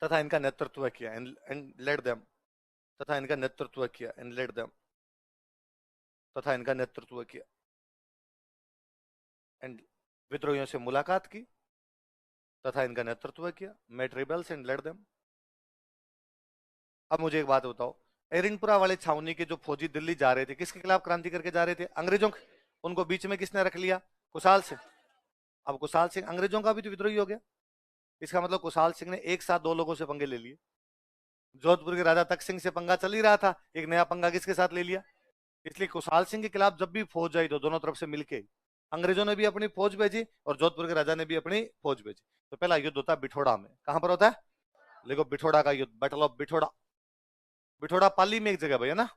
Speaker 1: तथा इनका नेतृत्व किया, एंड लेड देम, तथा इनका नेतृत्व किया, एंड लेड देम, तथा इनका नेतृत्व किया, एंड विद्रोहियों से मुलाकात की, तथा इनका नेतृत्व किया, met rebels and led them. अब मुझे एक बात बताओ, एरिनपुरा वाले छावनी के जो फौजी दिल्ली जा रहे थे, किसके खिलाफ क्रांति करके जा रहे थे, अंग्रेजों के, उनको बीच में किसने रख लिया, कुशाल सिंह। अब कुशाल सिंह अंग्रेजों का भी तो विद्रोही हो गया, इसका मतलब कुशाल सिंह ने एक साथ दो लोगों से पंगे ले लिए। जोधपुर के राजा तख्त सिंह से पंगा चल ही रहा था, एक नया पंगा किसके साथ ले लिया। इसलिए कुशाल सिंह के खिलाफ जब भी फौज आई तो दोनों तरफ से मिलके, अंग्रेजों ने भी अपनी फौज भेजी और जोधपुर के राजा ने भी अपनी फौज भेजी। तो पहला युद्ध होता है बिठोड़ा में, कहां पर होता है, देखो बिठोड़ा का युद्ध, बैटल ऑफ बिठोड़ा। बिठोड़ा पाली में एक जगह भैया ना,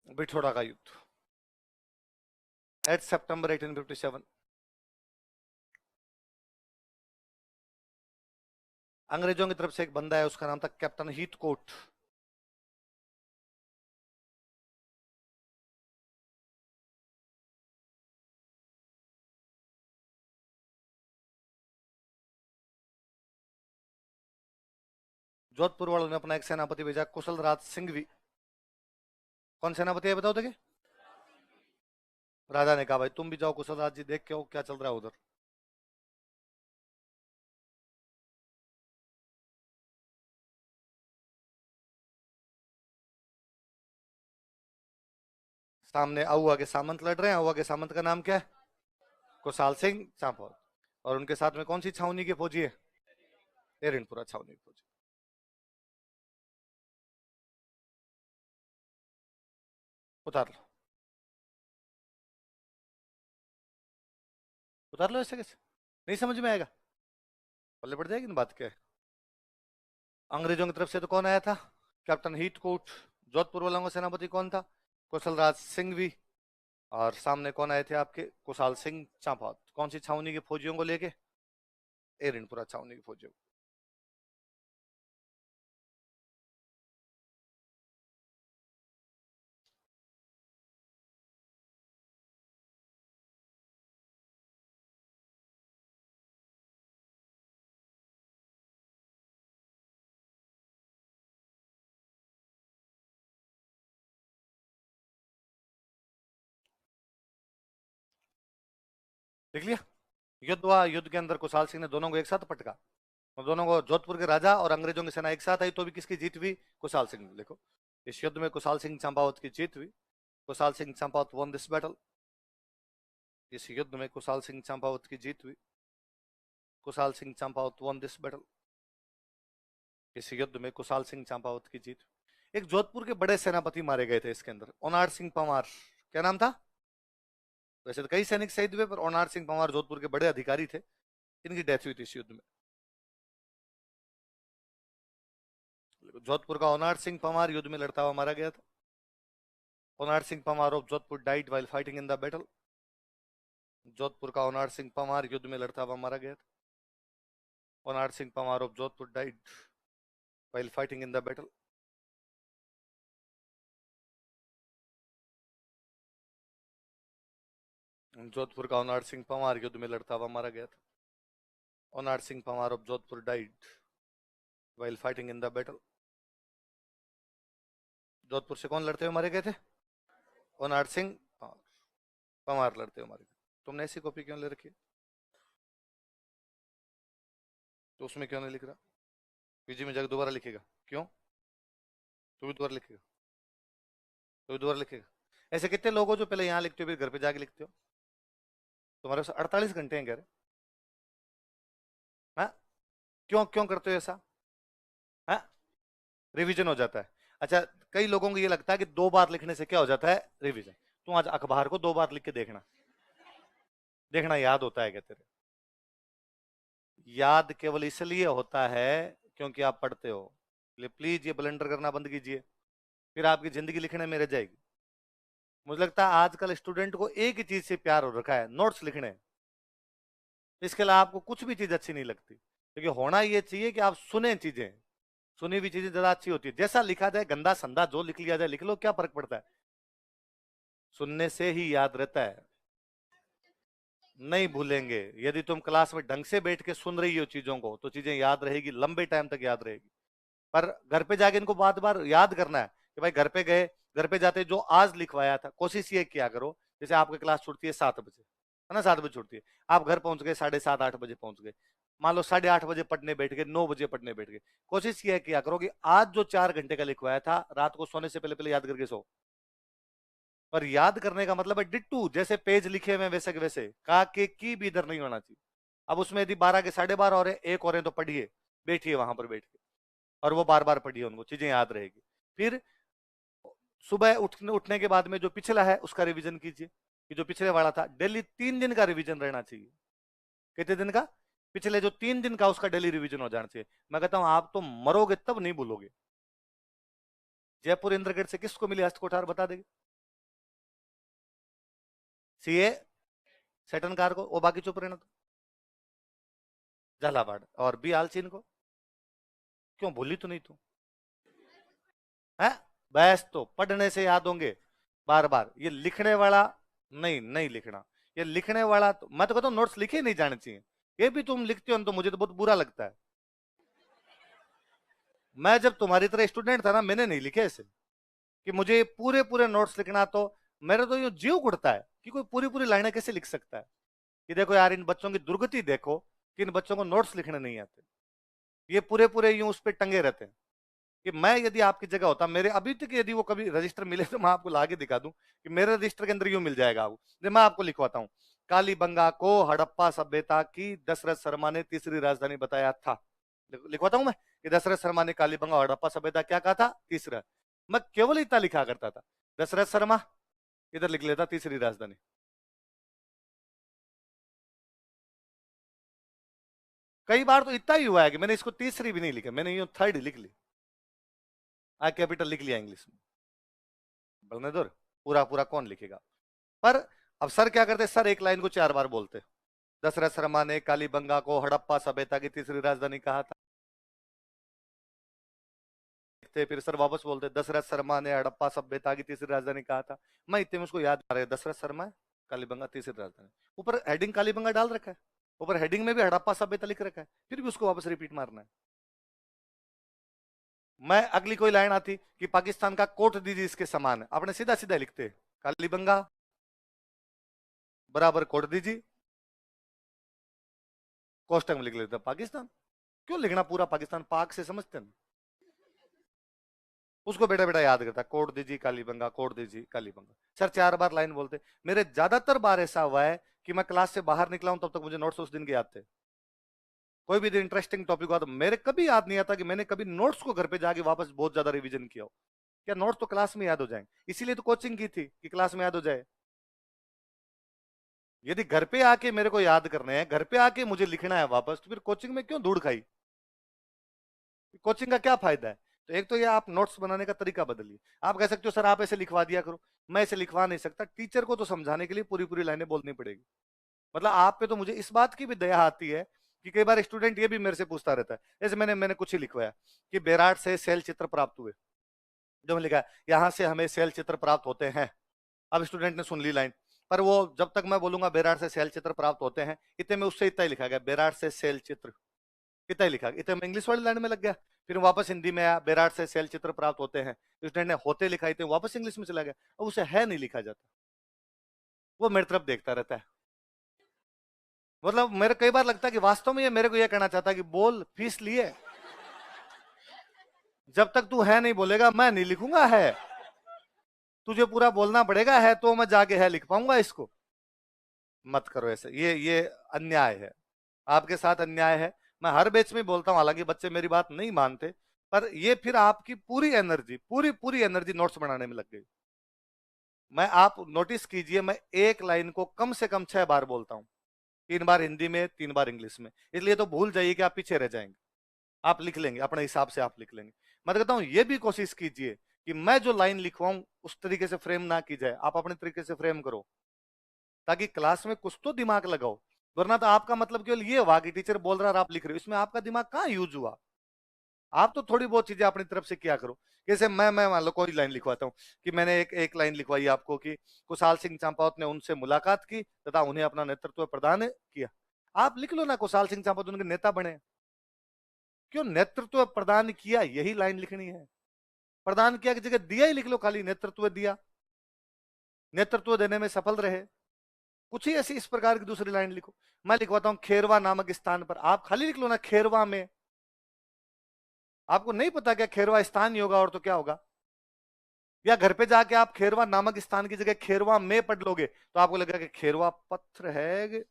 Speaker 1: बिठोड़ा का युद्ध 8 सितंबर 1857। अंग्रेजों की तरफ से एक बंदा है, उसका नाम था कैप्टन हीथकोट। जोधपुर वालों ने अपना एक सेनापति भेजा, कुशल राज सिंघवी। कौन सेनापति है बताओ, देखिए। राजा ने कहा भाई तुम भी जाओ कुशल राज जी, देख के आओ क्या चल रहा है उधर। सामने आउआ के सामंत लड़ रहे हैं, आउआ के सामंत का नाम क्या है, कुशाल सिंह चांपावत, और उनके साथ में कौन सी छावनी के फौजी है, एरिनपुरा छावनी के फौजी। उतार लो, उतार लो, ऐसे कैसे, नहीं समझ में आएगा, पल्ले पड़ जाएगी ना बात क्या है। अंग्रेजों की तरफ से तो कौन आया था, कैप्टन हीथकोट। जोधपुर वालों का सेनापति कौन था, कुशल राज सिंघवी। और सामने कौन आए थे आपके? कुशाल सिंह चांपावत। कौन सी छावनी के फौजियों को लेके? एरनपुरा छावनी के फौजियों को। देख लिया? युद्ध हुआ, युद्ध के अंदर कुशाल सिंह ने दोनों को एक साथ पटका, और दोनों को, जोधपुर के राजा और अंग्रेजों की सेना एक साथ आई तो भी किसकी जीत हुई? कुशाल सिंह। देखो, इस युद्ध में कुशाल सिंह चंपावत की जीत हुई। Kushal Singh Champawat won this battle. इस युद्ध में कुशाल सिंह चंपावत की जीत हुई। Kushal Singh Champawat won this battle. इस युद्ध में कुशाल सिंह चंपावत की जीत हुई। एक जोधपुर के बड़े सेनापति मारे गए थे इसके अंदर, ओनार सिंह पंवार। क्या नाम था? वैसे तो कई सैनिक शहीद हुए, पर ओनार सिंह पंवार जोधपुर के बड़े अधिकारी थे, इनकी डेथ हुई थी इस युद्ध में। जोधपुर का ओनार सिंह पंवार युद्ध में लड़ता हुआ मारा गया था। Onar Singh Panwar of Jodhpur died while fighting in the battle. Jodhpur का ओनार सिंह पंवार युद्ध में लड़ता हुआ मारा गया था। Onar Singh Panwar of Jodhpur died while fighting in the battle. Jodhpur का ओनार सिंह पंवार युद्ध में लड़ता हुआ मारा गया था। Onar Singh Panwar of Jodhpur died while fighting in the battle. Jodhpur से कौन लड़ते हुए मारे गए थे? ओनार सिंह पंवार। पंवार लड़ते हुए मारे गए। तुमने ऐसी कॉपी क्यों ले रखी है? तो उसमें क्यों नहीं लिख रहा? पीजी में जाकर दोबारा लिखेगा? क्यों? तू भी दोबारा लिखेगा? तू भी दोबारा लिखेगा? ऐसे कितने लोग हो जो पहले यहाँ लिखते हो फिर घर पे जाके लिखते हो? तुम्हारे पास 48 घंटे हैं, कह रहे? हाँ? क्यों क्यों करते हो ऐसा? हाँ? रिवीजन हो जाता है। अच्छा, कई लोगों को ये लगता है कि 2 बार लिखने से क्या हो जाता है? रिवीजन। तुम आज अखबार को 2 बार लिख के देखना, देखना याद होता है क्या तेरे? याद केवल इसलिए होता है क्योंकि आप पढ़ते हो। प्लीज ये ब्लंडर करना बंद कीजिए, फिर आपकी जिंदगी लिखने में रह जाएगी। मुझे लगता है आजकल स्टूडेंट को एक ही चीज से प्यार हो रखा है, नोट्स लिखने। इसके अलावा आपको कुछ भी चीज अच्छी नहीं लगती, क्योंकि होना ये चाहिए कि आप सुने चीजें। सुनी हुई चीजें ज्यादा अच्छी होती है। जैसा लिखा जाए, गंदा संदा जो लिख लिया जाए लिख लो, क्या फर्क पड़ता है? सुनने से ही याद रहता है। नहीं भूलेंगे। यदि तुम क्लास में ढंग से बैठ के सुन रही हो चीजों को तो चीजें याद रहेगी, लंबे टाइम तक याद रहेगी। पर घर पे जाके इनको बार बार याद करना है कि भाई घर पे गए, घर पे जाते जो आज लिखवाया था, कोशिश ये किया करो। जैसे आपकी क्लास छुटती है 7 बजे, है ना? 7 बजे छुटती है, आप घर पहुंच गए 7:30 8 बजे पहुंच गए। मान लो 8:30 बजे पढ़ने बैठ गए, 9 बजे पढ़ने बैठ गए। कोशिश ये किया करो कि आज जो 4 घंटे का लिखवाया था, रात को सोने से पहले पहले याद करके सो। पर याद करने का मतलब है डिट्टू, जैसे पेज लिखे हुए वैसे के वैसे, का के की भी इधर नहीं होना चाहिए। अब उसमें यदि 12 के 12:30 और है, एक और है, तो पढ़िए, बैठिए वहां पर बैठ के, और वो बार बार पढ़िए, उनको चीजें याद रहेगी। फिर सुबह उठने के बाद में जो पिछला है उसका रिवीजन कीजिए, कि जो पिछले वाला था। डेली 3 दिन का रिवीजन रहना चाहिए। कितने दिन का? पिछले जो 3 दिन का उसका डेली रिवीजन हो जाना चाहिए। मैं कहता हूं आप तो मरोगे तब नहीं भूलोगे। जयपुर इंद्रगढ़ से किसको मिली हस्त कोठार, बता देंगे? सीए सेटन कार को, वो बाकी चुप रहना। तो झालावाड़ और बी आलचीन को क्यों भूली तो नहीं तू? है? बस तो पढ़ने से याद होंगे बार बार। ये लिखने वाला नहीं, नहीं लिखना। ये लिखने वाला तो मैं तो कहता हूँ नोट्स लिखे नहीं जाने चाहिए। ये भी तुम लिखते हो ना, तो मुझे तो बहुत बुरा लगता है। मैं जब तुम्हारी तरह स्टूडेंट था ना, मैंने नहीं लिखे ऐसे कि मुझे पूरे पूरे नोट्स लिखना। तो मेरा तो यूं जीव उड़ता है कि कोई पूरी पूरी लाइनें कैसे लिख सकता है। कि देखो यार, इन बच्चों की दुर्गति देखो कि इन बच्चों को नोट्स लिखने नहीं आते। ये पूरे पूरे यूं उस पर टंगे रहते हैं। कि मैं यदि आपकी जगह होता, मेरे अभी तक यदि वो कभी रजिस्टर मिले तो मैं आपको लाके दिखा दूं कि मेरे रजिस्टर के अंदर यूं मिल जाएगा आपको। मैं आपको लिखवाता हूँ, कालीबंगा को हड़प्पा सभ्यता की दशरथ शर्मा ने तीसरी राजधानी बताया था। लिखवाता हूं मैं कि दशरथ शर्मा ने कालीबंगा हड़प्पा सभ्यता क्या कहा था? तीसरा। मैं केवल इतना लिखा करता था, दशरथ शर्मा, इधर लिख लेता तीसरी राजधानी। कई बार तो इतना ही हुआ है कि मैंने इसको तीसरी भी नहीं लिखा, मैंने यूं थर्ड लिख ली। कैपिटल लिख लिया इंग्लिश में। बलनेदुर पूरा पूरा कौन लिखेगा? पर अब सर क्या करते, सर एक लाइन को 4 बार बोलते। दशरथ शर्मा ने कालीबंगा को हड़प्पा सभ्यता की तीसरी राजधानी कहा था। फिर सर वापस बोलते, दशरथ शर्मा ने हड़प्पा सभ्यता की तीसरी राजधानी कहा था। मैं इतने में उसको याद आ रहा है, दशरथ शर्मा है, कालीबंगा तीसरी राजधानी, ऊपर हेडिंग कालीबंगा डाल रखा है, ऊपर हेडिंग में भी हड़प्पा सभ्यता लिख रखा है, फिर भी उसको वापस रिपीट मारना है। मैं अगली कोई लाइन आती कि पाकिस्तान का कोट दीजिए इसके समान है, आपने सीधा सीधा लिखते कालीबंगा बराबर कोट दीजिए, कोष्टक में लिख लेते पाकिस्तान। क्यों लिखना पूरा पाकिस्तान, पाक से समझते हैं। उसको बेटा बेटा याद करता, कोट दीजिए कालीबंगा, कोट दीजिए कालीबंगा। सर 4 बार लाइन बोलते। मेरे ज्यादातर बार ऐसा हुआ है कि मैं क्लास से बाहर निकला हूं तब तक मुझे नोट्स उस दिन के याद थे। कोई भी इंटरेस्टिंग टॉपिक हुआ तो मेरे कभी याद नहीं आता कि मैंने कभी नोट्स को घर पे जाके वापस बहुत ज्यादा रिवीजन किया हो। क्या नोट्स तो क्लास में याद हो जाएंगे, इसीलिए तो कोचिंग की थी कि क्लास में याद हो जाए। यदि घर पे आके मेरे को याद करने हैं, घर पे आके मुझे लिखना है वापस, तो फिर कोचिंग में क्यों धूड़ खाई, कोचिंग का क्या फायदा है। तो एक तो ये आप नोट्स बनाने का तरीका बदलिए। आप कह सकते हो सर आप ऐसे लिखवा दिया करो, मैं ऐसे लिखवा नहीं सकता, टीचर को तो समझाने के लिए पूरी पूरी लाइनें बोलनी पड़ेगी। मतलब आप पे तो मुझे इस बात की भी दया आती है कि कई बार स्टूडेंट ये भी मेरे से पूछता रहता है, जैसे मैंने मैंने कुछ ही लिखवाया कि बेराट से सेल चित्र प्राप्त हुए, जो मैंने लिखा है यहां से हमें सेल चित्र प्राप्त होते हैं। अब स्टूडेंट ने सुन ली लाइन, पर वो जब तक मैं बोलूंगा बेराट से सेल चित्र प्राप्त होते हैं, इतने में उससे इतना ही लिखा गया, बेराट से सेल चित्र, इतना ही लिखा, इतने में इंग्लिश वाली लाइन में लग गया। फिर वापस हिंदी में आया, बेराट से सेल चित्र प्राप्त होते हैं, स्टूडेंट ने होते लिखा, इतने वापस इंग्लिश में चला गया। अब उसे है नहीं लिखा जाता, वो मेरी तरफ देखता रहता है। मतलब मेरे कई बार लगता है कि वास्तव में ये मेरे को ये कहना चाहता है कि बोल, फीस लिए, जब तक तू है नहीं बोलेगा मैं नहीं लिखूंगा है, तुझे पूरा बोलना पड़ेगा है तो मैं जाके है लिख पाऊंगा इसको। मत करो ऐसे, ये अन्याय है, आपके साथ अन्याय है। मैं हर बैच में बोलता हूं, हालांकि बच्चे मेरी बात नहीं मानते, पर ये फिर आपकी पूरी एनर्जी, पूरी पूरी एनर्जी नोट्स बनाने में लग गई। मैं, आप नोटिस कीजिए, मैं एक लाइन को कम से कम 6 बार बोलता हूं, 3 बार हिंदी में, 3 बार इंग्लिश में, इसलिए तो भूल जाइए कि आप पीछे रह जाएंगे। आप लिख लेंगे अपने हिसाब से, आप लिख लेंगे। मैं तो कहता हूं ये भी कोशिश कीजिए कि मैं जो लाइन लिखवाऊं उस तरीके से फ्रेम ना की जाए, आप अपने तरीके से फ्रेम करो, ताकि क्लास में कुछ तो दिमाग लगाओ। वरना तो आपका मतलब केवल ये हुआ कि टीचर बोल रहा है और आप लिख रहे हो, इसमें आपका दिमाग कहाँ यूज हुआ। आप तो थोड़ी बहुत चीजें अपनी तरफ से किया करो। जैसे मैं मान लो कोई लाइन लिखवाता हूँ कि मैंने एक एक लाइन लिखवाई आपको कि कुशाल सिंह चंपावत ने उनसे मुलाकात की तथा उन्हें अपना नेतृत्व प्रदान किया। आप लिख लो ना, कुशाल सिंह चंपावत उनके नेता बने। क्यों नेतृत्व प्रदान किया, यही लाइन लिखनी है। प्रदान किया की जगह दिया ही लिख लो, खाली नेतृत्व दिया, नेतृत्व देने में सफल रहे, कुछ ही ऐसी इस प्रकार की दूसरी लाइन लिखो। मैं लिखवाता हूं खेरवा नामक स्थान पर, आप खाली लिख लो ना खेरवा में। आपको नहीं पता क्या खेरवा स्थान ही होगा और तो क्या होगा। या घर पे जाके आप खेरवा नामक स्थान की जगह खेरवा में पढ़ लोगे तो आपको लगेगा कि खेरवा पत्थर है,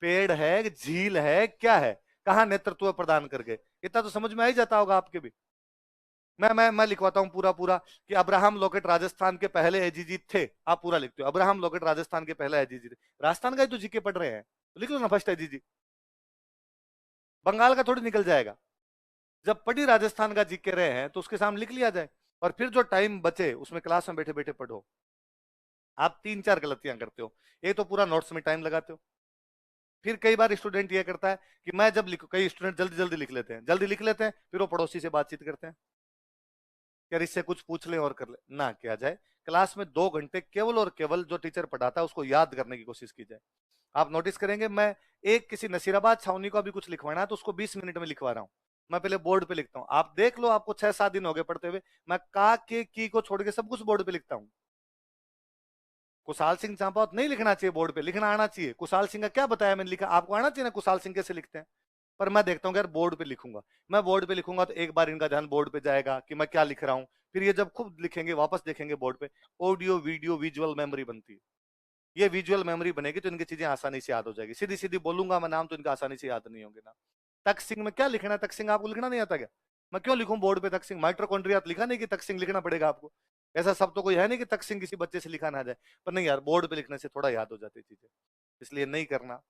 Speaker 1: पेड़ है, झील है, क्या है, कहां नेतृत्व प्रदान करके, इतना तो समझ में आ ही जाता होगा आपके भी। मैं लिखवाता हूं पूरा पूरा कि अब्राहम लोकेट राजस्थान के पहले एजीजी थे। आप पूरा लिखते हो अब्राहम लोकेट राजस्थान के पहले एजीजी थे, राजस्थान का ही तो जीके पढ़ रहे हैं, तो लिख लो ना फर्स्ट एजीजी, बंगाल का थोड़ी निकल जाएगा। जब पढ़ी राजस्थान का जीके रहे हैं तो उसके सामने लिख लिया जाए, और फिर जो टाइम बचे उसमें क्लास में बैठे बैठे पढ़ो। आप 3-4 गलतियां करते हो, एक तो पूरा नोट्स में टाइम लगाते हो। फिर कई बार स्टूडेंट ये करता है कि मैं जब लिखू, कई स्टूडेंट जल्दी जल्दी लिख लेते हैं, जल्दी लिख लेते हैं, फिर वो पड़ोसी से बातचीत करते हैं, यार इससे कुछ पूछ लें और कर ले, ना किया जाए। क्लास में 2 घंटे केवल और केवल जो टीचर पढ़ाता है उसको याद करने की कोशिश की जाए। आप नोटिस करेंगे, मैं एक किसी नसीराबाद छावनी को अभी कुछ लिखवाना है तो उसको 20 मिनट में लिखवा रहा हूँ। मैं पहले बोर्ड पे लिखता हूँ, आप देख लो, आपको 6-7 दिन हो गए पढ़ते हुए, मैं का के की को छोड़ के सब कुछ बोर्ड पे लिखता हूँ। कुशाल सिंह चांपावत नहीं लिखना चाहिए बोर्ड पे, लिखना आना चाहिए। कुशाल सिंह का क्या बताया मैंने, लिखा आपको आना चाहिए ना कुशाल सिंह कैसे लिखते हैं। पर मैं देखता हूँ यार बोर्ड पे लिखूंगा, मैं बोर्ड पे लिखूंगा तो एक बार इनका ध्यान बोर्ड पे जाएगा कि मैं क्या लिख रहा हूँ, फिर ये जब खुद लिखेंगे वापस देखेंगे बोर्ड पे, ऑडियो वीडियो विजुअल मेमोरी बनती है। ये विजुअल मेमोरी बनेगी तो इनकी चीजें आसानी से याद हो जाएगी। सीधी सीधी बोलूंगा मैं नाम तो इनका आसानी से याद नहीं होंगे ना। तक सिंह में क्या लिखना है, तक सिंह आपको लिखना नहीं आता क्या, मैं क्यों लिखूं बोर्ड पे तक सिंह, माइट्रोकॉन्ड्रिया लिखा नहीं कि तक सिंह लिखना पड़ेगा आपको। ऐसा सब तो कोई है नहीं कि तक सिंह किसी बच्चे से लिखा ना जाए, पर नहीं यार बोर्ड पे लिखने से थोड़ा याद हो जाती चीजें, इसलिए नहीं करना।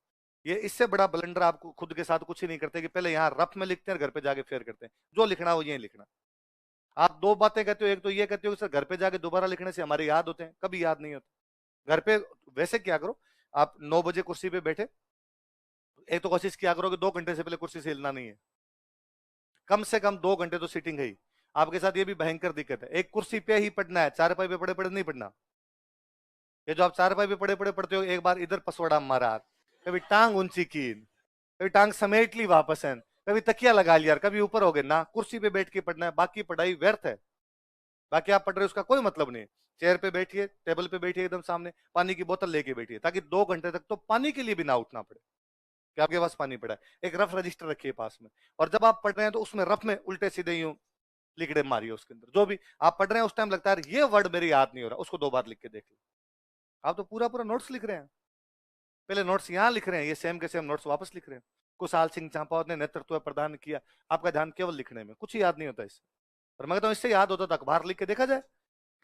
Speaker 1: ये इससे बड़ा ब्लंडर आपको खुद के साथ कुछ ही नहीं करते कि पहले यहाँ रफ में लिखते हैं घर पे जाके फेयर करते हैं, जो लिखना हो ये लिखना। आप दो बातें कहते हो, एक तो ये कहते हो कि सर घर पे जाके दोबारा लिखने से हमारे याद होते हैं, कभी याद नहीं होते। घर पे वैसे क्या करो, आप 9 बजे कुर्सी पे बैठे, एक तो कोशिश किया करो कि 2 घंटे से पहले कुर्सी से हिलना नहीं है, कम से कम 2 घंटे तो सीटिंग है ही। आपके साथ ये भी भयंकर दिक्कत है, एक कुर्सी पे ही पढ़ना है, चारपाई पे पड़े पड़े नहीं पढ़ना। ये जो आप चारपाई पे पड़े पड़े पढ़ते हो, एक बार इधर पसवड़ा मारा, कभी टांग ऊंची की, कभी टांग समेट ली वापस है, कभी तकिया लगा लिया, कभी ऊपर हो गए ना। कुर्सी पे बैठ के पढ़ना है, बाकी पढ़ाई व्यर्थ है। बाकी आप पढ़ रहे हो उसका कोई मतलब नहीं। चेयर पे बैठिए, टेबल पे बैठिए, एकदम सामने पानी की बोतल लेके बैठिए, ताकि 2 घंटे तक तो पानी के लिए भी ना उठना पड़े कि आपके पास पानी पड़ा है। एक रफ रजिस्टर रखिए पास में, और जब आप पढ़ रहे हैं तो उसमें रफ में उल्टे सीधे यूं लिखड़े मारिए उसके अंदर। जो भी आप पढ़ रहे हैं उस टाइम लगता है ये वर्ड मेरी याद नहीं हो रहा, उसको 2 बार लिख के देख लो। आप तो पूरा पूरा नोट्स लिख रहे हैं, पहले नोट्स यहाँ लिख रहे हैं, ये सेम के सेम नोट्स वापस लिख रहे हैं। कुशाल सिंह चांपावत ने नेतृत्व प्रदान किया, आपका ध्यान केवल लिखने में, कुछ याद नहीं होता इससे। और मैं कहता हूँ इससे याद होता था अखबार लिख के देखा जाए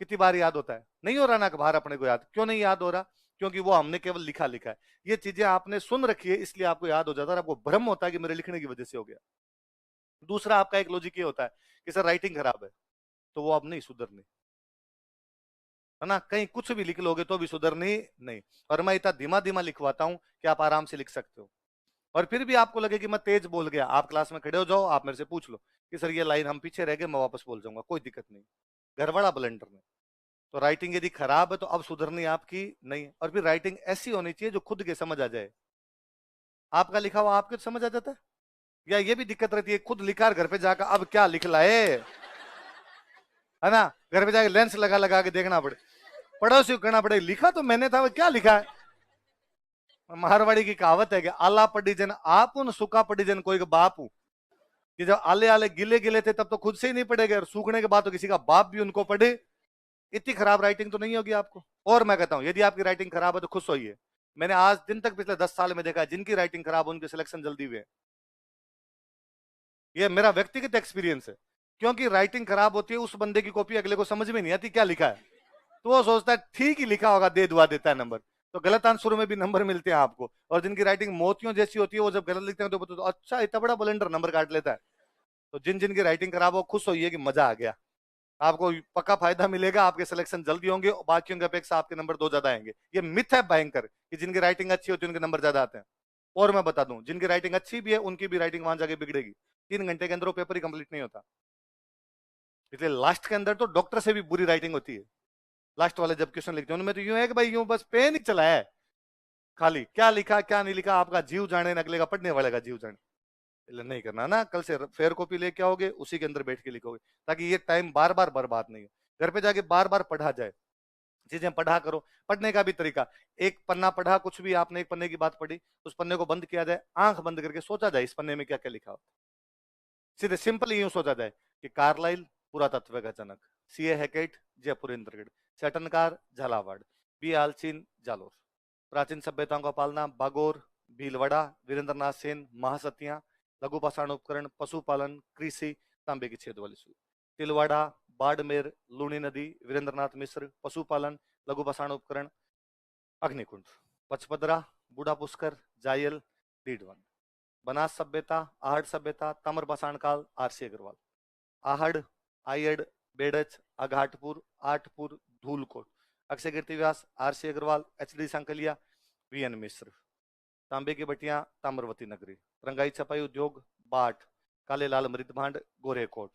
Speaker 1: कितनी बार याद होता है। नहीं हो रहा ना अखबार अपने को याद, क्यों नहीं याद हो रहा? क्योंकि वो हमने केवल लिखा लिखा है। ये चीजें आपने सुन रखी है इसलिए आपको याद हो जाता है, आपको भ्रम होता है कि मेरे लिखने की वजह से हो गया। दूसरा आपका एक लॉजिक ये होता है कि सर राइटिंग खराब है, तो वो अब नहीं सुधरनी है ना, कहीं कुछ भी लिख लोगे तो भी सुधरनी नहीं। और मैं इतना धीमा धीमा लिखवाता हूं कि आप आराम से लिख सकते हो। और फिर भी आपको लगे कि मैं तेज बोल गया, आप क्लास में खड़े हो जाओ, आप मेरे से पूछ लो कि सर ये लाइन हम पीछे रह गए, मैं वापस बोल जाऊंगा, कोई दिक्कत नहीं। गड़बड़ा ब्लेंडर में। तो राइटिंग यदि खराब है तो अब सुधरनी आपकी नहीं। और फिर राइटिंग ऐसी होनी चाहिए जो खुद के समझ आ जाए। आपका लिखा हुआ आपके समझ आ जाता है, या ये भी दिक्कत रहती है खुद लिखा घर पे जाकर अब क्या लिख लाए, है ना, घर पे जाके लेंस लगा लगा के देखना पड़े, पड़ोसी को कहना पड़े लिखा तो मैंने था, वो क्या लिखा है। मारवाड़ी की कहावत है कि आला पड़ीजन आप उन सूखा पड़ीजन कोई का बाप हूं, कि जब आले आले गिले गिले थे तब तो खुद से ही नहीं पड़ेगा, और सूखने के बाद तो किसी का बाप भी उनको पढ़े। इतनी खराब राइटिंग तो नहीं होगी आपको। और मैं कहता हूं यदि आपकी राइटिंग खराब है तो खुश होइए। मैंने आज दिन तक पिछले 10 साल में देखा है जिनकी राइटिंग खराब उनके सिलेक्शन जल्दी हुए। ये मेरा व्यक्तिगत एक्सपीरियंस है। क्योंकि राइटिंग खराब होती है, उस बंदे की कॉपी अगले को समझ में नहीं आती क्या लिखा है, तो वो सोचता है ठीक ही लिखा होगा, दे दुआ देता है नंबर। तो गलत आंसरों में भी नंबर मिलते हैं आपको। और जिनकी राइटिंग मोतियों जैसी होती है वो जब गलत लिखते हैं तो अच्छा इतना बड़ा ब्लेंडर नंबर काट लेता है। तो जिन जिन की राइटिंग खराब हो खुश होइए कि मजा आ गया, आपको पक्का फायदा मिलेगा, आपके सिलेक्शन जल्दी होंगे और बाकियों की अपेक्षा आपके नंबर 2 ज्यादा आएंगे। ये मिथ है भयंकर कि जिनकी राइटिंग अच्छी होती है उनके नंबर ज्यादा आते हैं। और मैं बता दूं जिनकी राइटिंग अच्छी भी है उनकी भी राइटिंग वहां जाके बिगड़ेगी। 3 घंटे के अंदर वो पेपर ही कंप्लीट नहीं होता। इसलिए लास्ट के अंदर तो डॉक्टर से भी बुरी राइटिंग होती है। लास्ट वाले जब क्वेश्चन लिखते हैं उनमें तो यूं है कि भाई यूं बस पेन ही चला है, खाली क्या लिखा क्या नहीं लिखा आपका जीव जाने, अगले का पढ़ने वाले का जीव जाने। इसलिए नहीं करना ना, कल से फेयर कॉपी लेके आओगे उसी के अंदर बैठ के लिखोगे, ताकि ये टाइम बार बार बर्बाद नहीं हो। घर पे जाके बार बार पढ़ा जाए, चीजें पढ़ा करो। पढ़ने का भी तरीका, एक पन्ना पढ़ा, कुछ भी आपने एक पन्ने की बात पढ़ी, उस पन्ने को बंद किया जाए, आंख बंद करके सोचा जाए इस पन्ने में क्या क्या लिखा हो। सीधे सिंपल यूं सोचा जाए कि कार्लाइल पुरातत्व का जनक, C A Hackett Jaipur Indragarh, Seton Karr Jhalawar, B Allchin Jalore, प्राचीन सभ्यताओं का पालना बागोर भीलवाड़ा, वीरेंद्रनाथ सेन महासतियां, लघु पाषाण उपकरण पशुपालन कृषि, तांबे की छेद वाली सुई, तिलवाड़ा बाड़मेर लूणी नदी वीरेंद्रनाथ मिश्र पशुपालन लघु पाषाण उपकरण अग्निकुंड, पचपदरा बूढ़ा पुष्कर जायल डीडवन, बनास सभ्यता आहड़ सभ्यता ताम्र पाषाण काल R C Agrawal, Ahar Ayad Berach Aghatpur Athpur Dhulkot, Akshay Kirti Vyas R C Agrawal H D Sankalia V N Mishra, तांबे की बटियां ताम्रवती नगरी, रंगाई छपाई उद्योग बाट काले लाल मृदभांड गोरेकोट,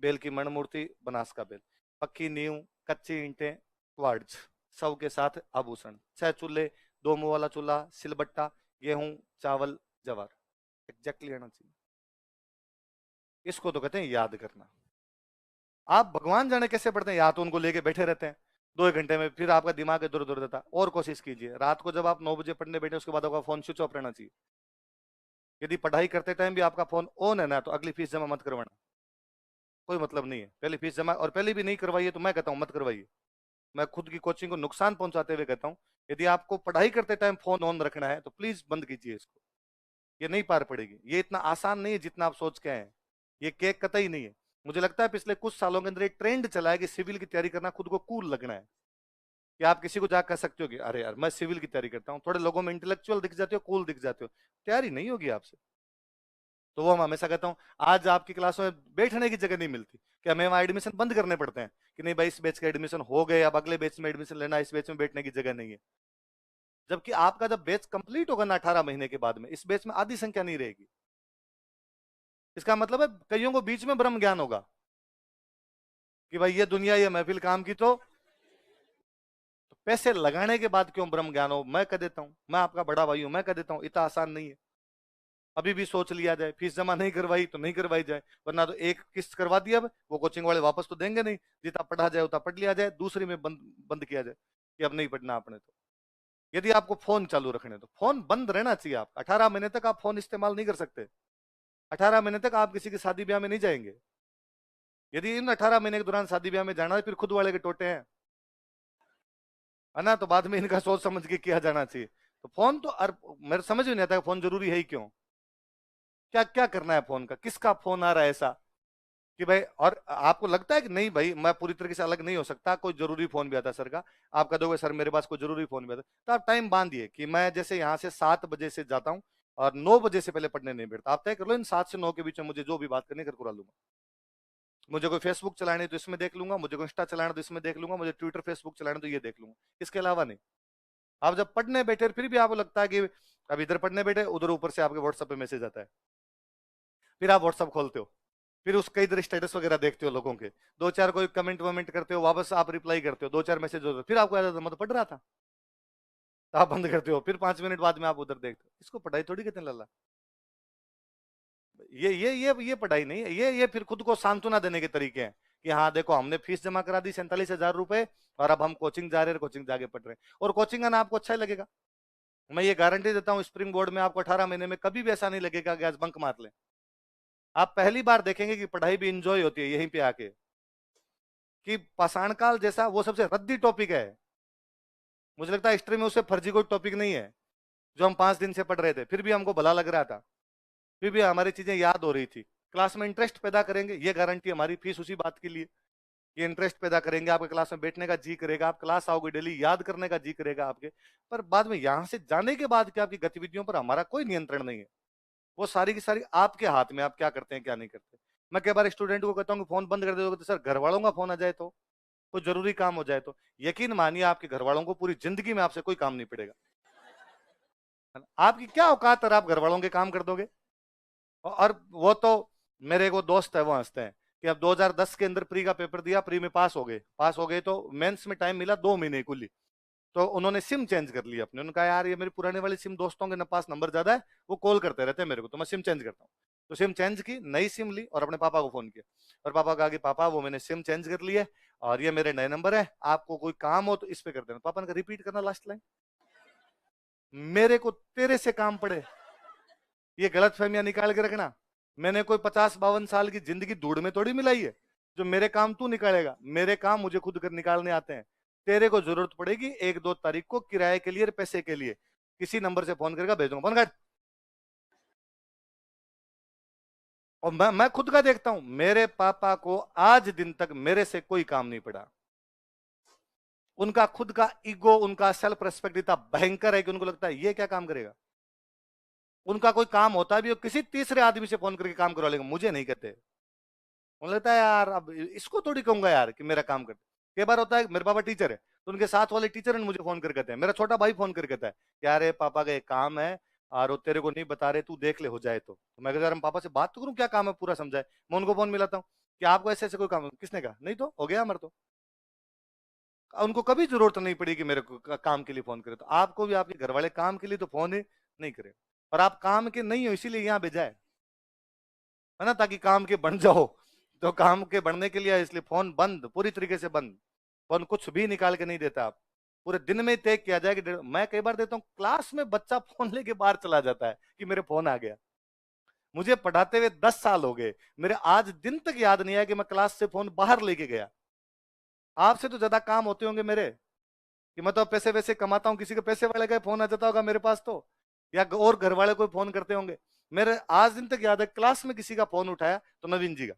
Speaker 1: बेल की मणमूर्ति बनास का बेल, पक्की नींव कच्ची ईंटें क्वार्ट्ज सब के साथ आभूषण, 6 चूल्हे 2 मुंह वाला चूल्हा सिलबट्टा गेहूं चावल जवार, एग्जैक्टली आना चाहिए। इसको तो कहते हैं याद करना। आप भगवान जाने कैसे पढ़ते हैं, या तो उनको लेके बैठे रहते हैं 2 घंटे में, फिर आपका दिमाग इधर उधर रहता है। और कोशिश कीजिए रात को जब आप 9 बजे पढ़ने बैठे उसके बाद आपका फोन स्विच ऑफ रहना चाहिए। यदि पढ़ाई करते टाइम भी आपका फोन ऑन है ना तो अगली फीस जमा मत करवाना, कोई मतलब नहीं है। पहली फीस जमा, और पहले भी नहीं करवाइए तो मैं कहता हूं मत करवाइए। मैं खुद की कोचिंग को नुकसान पहुंचाते हुए कहता हूं यदि आपको पढ़ाई करते टाइम फोन ऑन रखना है तो प्लीज बंद कीजिए इसको। ये नहीं पार पड़ेगी, ये इतना आसान नहीं है जितना आप सोच के आए हैं। ये केक कतई नहीं है। मुझे लगता है पिछले कुछ सालों के अंदर एक ट्रेंड चला है कि सिविल की तैयारी करना खुद को कूल लगना है, कि आप किसी को जाकर कह सकते हो कि अरे यार मैं सिविल की तैयारी करता हूं, थोड़े लोगों में इंटेलेक्चुअल दिख जाते हो कूल दिख जाते हो, तैयारी नहीं होगी आपसे। तो वो हम हमेशा कहता हूं आज आपकी क्लासों में बैठने की जगह नहीं मिलती, कि हमें वहां एडमिशन बंद करने पड़ते हैं कि नहीं भाई इस बैच का एडमिशन हो गए, अब अगले बैच में एडमिशन लेना, इस बैच में बैठने की जगह नहीं है। जबकि आपका जब बैच कंप्लीट होगा ना 18 महीने के बाद में, इस बैच में आधी संख्या नहीं रहेगी। इसका मतलब है कईयों को बीच में ब्रह्म ज्ञान होगा कि भाई ये दुनिया, ये महफिल काम की, तो पैसे लगाने के बाद क्यों ब्रह्म ज्ञान हो। मैं कह देता हूं, मैं आपका बड़ा भाई हूं, मैं कह देता हूं इतना आसान नहीं है। अभी भी सोच लिया जाए, फीस जमा नहीं करवाई तो नहीं करवाई जाए, वरना तो एक किस्त करवा दिया, अब वो कोचिंग वाले वापस तो देंगे नहीं, जितना पढ़ा जाए उतना पढ़ लिया जाए, दूसरी में बंद बंद किया जाए कि अब नहीं पढ़ना आपने। तो यदि आपको फोन चालू रखने तो फोन बंद रहना चाहिए। आप 18 महीने तक आप फोन इस्तेमाल नहीं कर सकते। 18 महीने तक आप किसी की शादी ब्याह में नहीं जाएंगे। यदि इन 18 महीने के दौरान शादी ब्याह में जाना है, फिर खुद वाले के टोटे हैं, है ना। तो बाद में इनका सोच समझ के किया जाना चाहिए। तो फोन तो मेरे समझ में नहीं आता फोन जरूरी है ही क्यों, क्या क्या करना है फोन का, किसका फोन आ रहा है ऐसा कि भाई। और आपको लगता है कि नहीं भाई मैं पूरी तरीके से अलग नहीं हो सकता, कोई जरूरी फोन भी आता है सर का, आप कह दोगे सर मेरे पास कोई जरूरी फोन भी आता है, तो आप टाइम बांधिए कि मैं जैसे यहाँ से 7 बजे से जाता हूँ और 9 बजे से पहले पढ़ने नहीं बैठता। आप तय कर लो इन 7 से 9 के बीच में मुझे जो भी बात करनी कर करा लूंगा। मुझे कोई फेसबुक चलानी तो इसमें देख लूंगा, मुझे कोई इंस्टा चलाना तो इसमें देख लूंगा, मुझे ट्विटर फेसबुक चलाना तो ये देख लूंगा, इसके अलावा नहीं। आप जब पढ़ने बैठे फिर भी आपको लगता है कि अब इधर पढ़ने बैठे, उधर ऊपर से आपके व्हाट्सएप पे मैसेज आता है, फिर आप व्हाट्सएप खोलते हो, फिर उसका इधर स्टेटस वगैरह देखते हो लोगों के, दो चार कोई कमेंट वमेंट करते हो, वापस आप रिप्लाई करते हो, दो चार मैसेज होते हो, फिर आपको याद आता है मैं तो पढ़ रहा था, तो आप बंद करते हो, फिर 5 मिनट बाद में आप उधर देखते हो। इसको पढ़ाई थोड़ी कहते हैं लाला। ये पढ़ाई नहीं है, ये फिर खुद को सांत्वना देने के तरीके हैं कि हाँ देखो हमने फीस जमा करा दी 47,000 रुपए और अब हम कोचिंग जा रहे हैं, कोचिंग जाके पढ़ रहे हैं, और कोचिंग का ना आपको अच्छा ही लगेगा। मैं ये गारंटी देता हूँ स्प्रिंग बोर्ड में आपको 18 महीने में कभी भी ऐसा नहीं लगेगा कि आज बंक मार लें। आप पहली बार देखेंगे कि पढ़ाई भी इंजॉय होती है यहीं पे आके, कि पाषाण काल जैसा वो सबसे रद्दी टॉपिक है। मुझे लगता है हिस्ट्री में उससे फर्जी कोई टॉपिक नहीं है जो हम 5 दिन से पढ़ रहे थे, फिर भी हमको भला लग रहा था, फिर भी हमारी चीजें याद हो रही थी। क्लास में इंटरेस्ट पैदा करेंगे, ये गारंटी हमारी फीस उसी बात के लिए। ये इंटरेस्ट पैदा करेंगे, आपके क्लास में बैठने का जी करेगा, आप क्लास आओगे डेली, याद करने का जी करेगा आपके। पर बाद में यहां से जाने के बाद क्या आपकी गतिविधियों पर हमारा कोई नियंत्रण नहीं है, वो सारी की सारी आपके हाथ में, आप क्या करते हैं क्या नहीं करते। मैं कई बार स्टूडेंट को कहता हूँ फोन बंद कर दोगे तो सर घर वालों का फोन आ जाए तो, कोई जरूरी काम हो जाए तो, यकीन मानिए आपके घर वालों को पूरी जिंदगी में आपसे कोई काम नहीं पड़ेगा। है ना? आपकी क्या औकात है आप घर वालों के काम कर दोगे। और वो तो मेरे एक वो दोस्त है वो हंसते हैं कि अब 2010 के अंदर प्री का पेपर दिया, प्री में पास हो गए तो मेंस में टाइम मिला 2 महीने कुल ही। तो उन्होंने सिम चेंज कर लिया अपने, उन्होंने कहा यार ये मेरी पुराने वाली सिम, दोस्तों के पास नंबर ज्यादा है, वो कॉल करते रहते हैं मेरे को, तो मैं सिम चेंज करता हूँ। तो सिम चेंज की, नई सिम ली और अपने पापा को फोन किया, और पापा कहा कि पापा वो मैंने सिम चेंज कर ली है और ये मेरे नए नंबर है, आपको कोई काम हो तो इस पे कर देना। पापा ने कहा रिपीट करना लास्ट लाइन, मेरे को तेरे से काम पड़े, ये गलत फहमियां निकाल के रखना। मैंने कोई 50-52 साल की जिंदगी धूड़ में थोड़ी मिलाई है जो मेरे काम तू निकालेगा, मेरे काम मुझे खुद कर निकालने आते हैं। तेरे को जरूरत पड़ेगी 1-2 तारीख को किराए के लिए, पैसे के लिए, किसी नंबर से फोन करेगा, भेजूंगा, फोन कर। और मैं खुद का देखता हूं, मेरे पापा को आज दिन तक मेरे से कोई काम नहीं पड़ा। उनका खुद का ईगो, उनका सेल्फ रेस्पेक्ट इतना भयंकर है कि उनको लगता है ये क्या काम करेगा। उनका कोई काम होता भी हो किसी तीसरे आदमी से फोन करके काम करवा लेंगे, मुझे नहीं कहते। उन्हें लगता है यार अब इसको थोड़ी कहूंगा यार कि मेरा काम कर। कई बार होता है मेरे पापा टीचर है तो उनके साथ वाले टीचर ने मुझे फोन कर कहते हैं, मेरा छोटा भाई फोन कर कहता है यार ये पापा का एक काम है और वो तेरे को नहीं बता रहे, तू देख ले हो जाए तो मैं कहता यार हम पापा से बात तो करूं क्या काम है पूरा समझाए। मैं उनको फोन मिलाता हूँ कि आपको ऐसे ऐसे कोई काम है? किसने कहा? नहीं तो हो गया हमारे तो। उनको कभी जरूरत नहीं पड़ी कि मेरे को काम के लिए फोन करे। तो आपको भी आपके घर वाले काम के लिए तो फोन ही नहीं करे, और आप काम के नहीं हो इसीलिए यहाँ भेजा है ना, ताकि काम के बन जाओ। तो काम के बनने के लिए इसलिए फोन बंद, पूरी तरीके से बंद। फोन कुछ भी निकाल के नहीं देता आप, पूरे दिन में तय किया जाए कि मैं कई बार देता हूँ क्लास में बच्चा फोन लेके बाहर चला जाता है कि मेरे फोन आ गया। मुझे पढ़ाते हुए 10 साल हो गए, मेरे आज दिन तक याद नहीं आया कि मैं क्लास से फोन बाहर लेके गया। आपसे तो ज्यादा काम होते होंगे मेरे, कि मैं तो पैसे वैसे कमाता हूँ, किसी के पैसे वाले का फोन आ जाता होगा मेरे पास तो, या और घर वाले कोई फोन करते होंगे। मेरे आज दिन तक याद है क्लास में किसी का फोन उठाया तो नवीन जी का,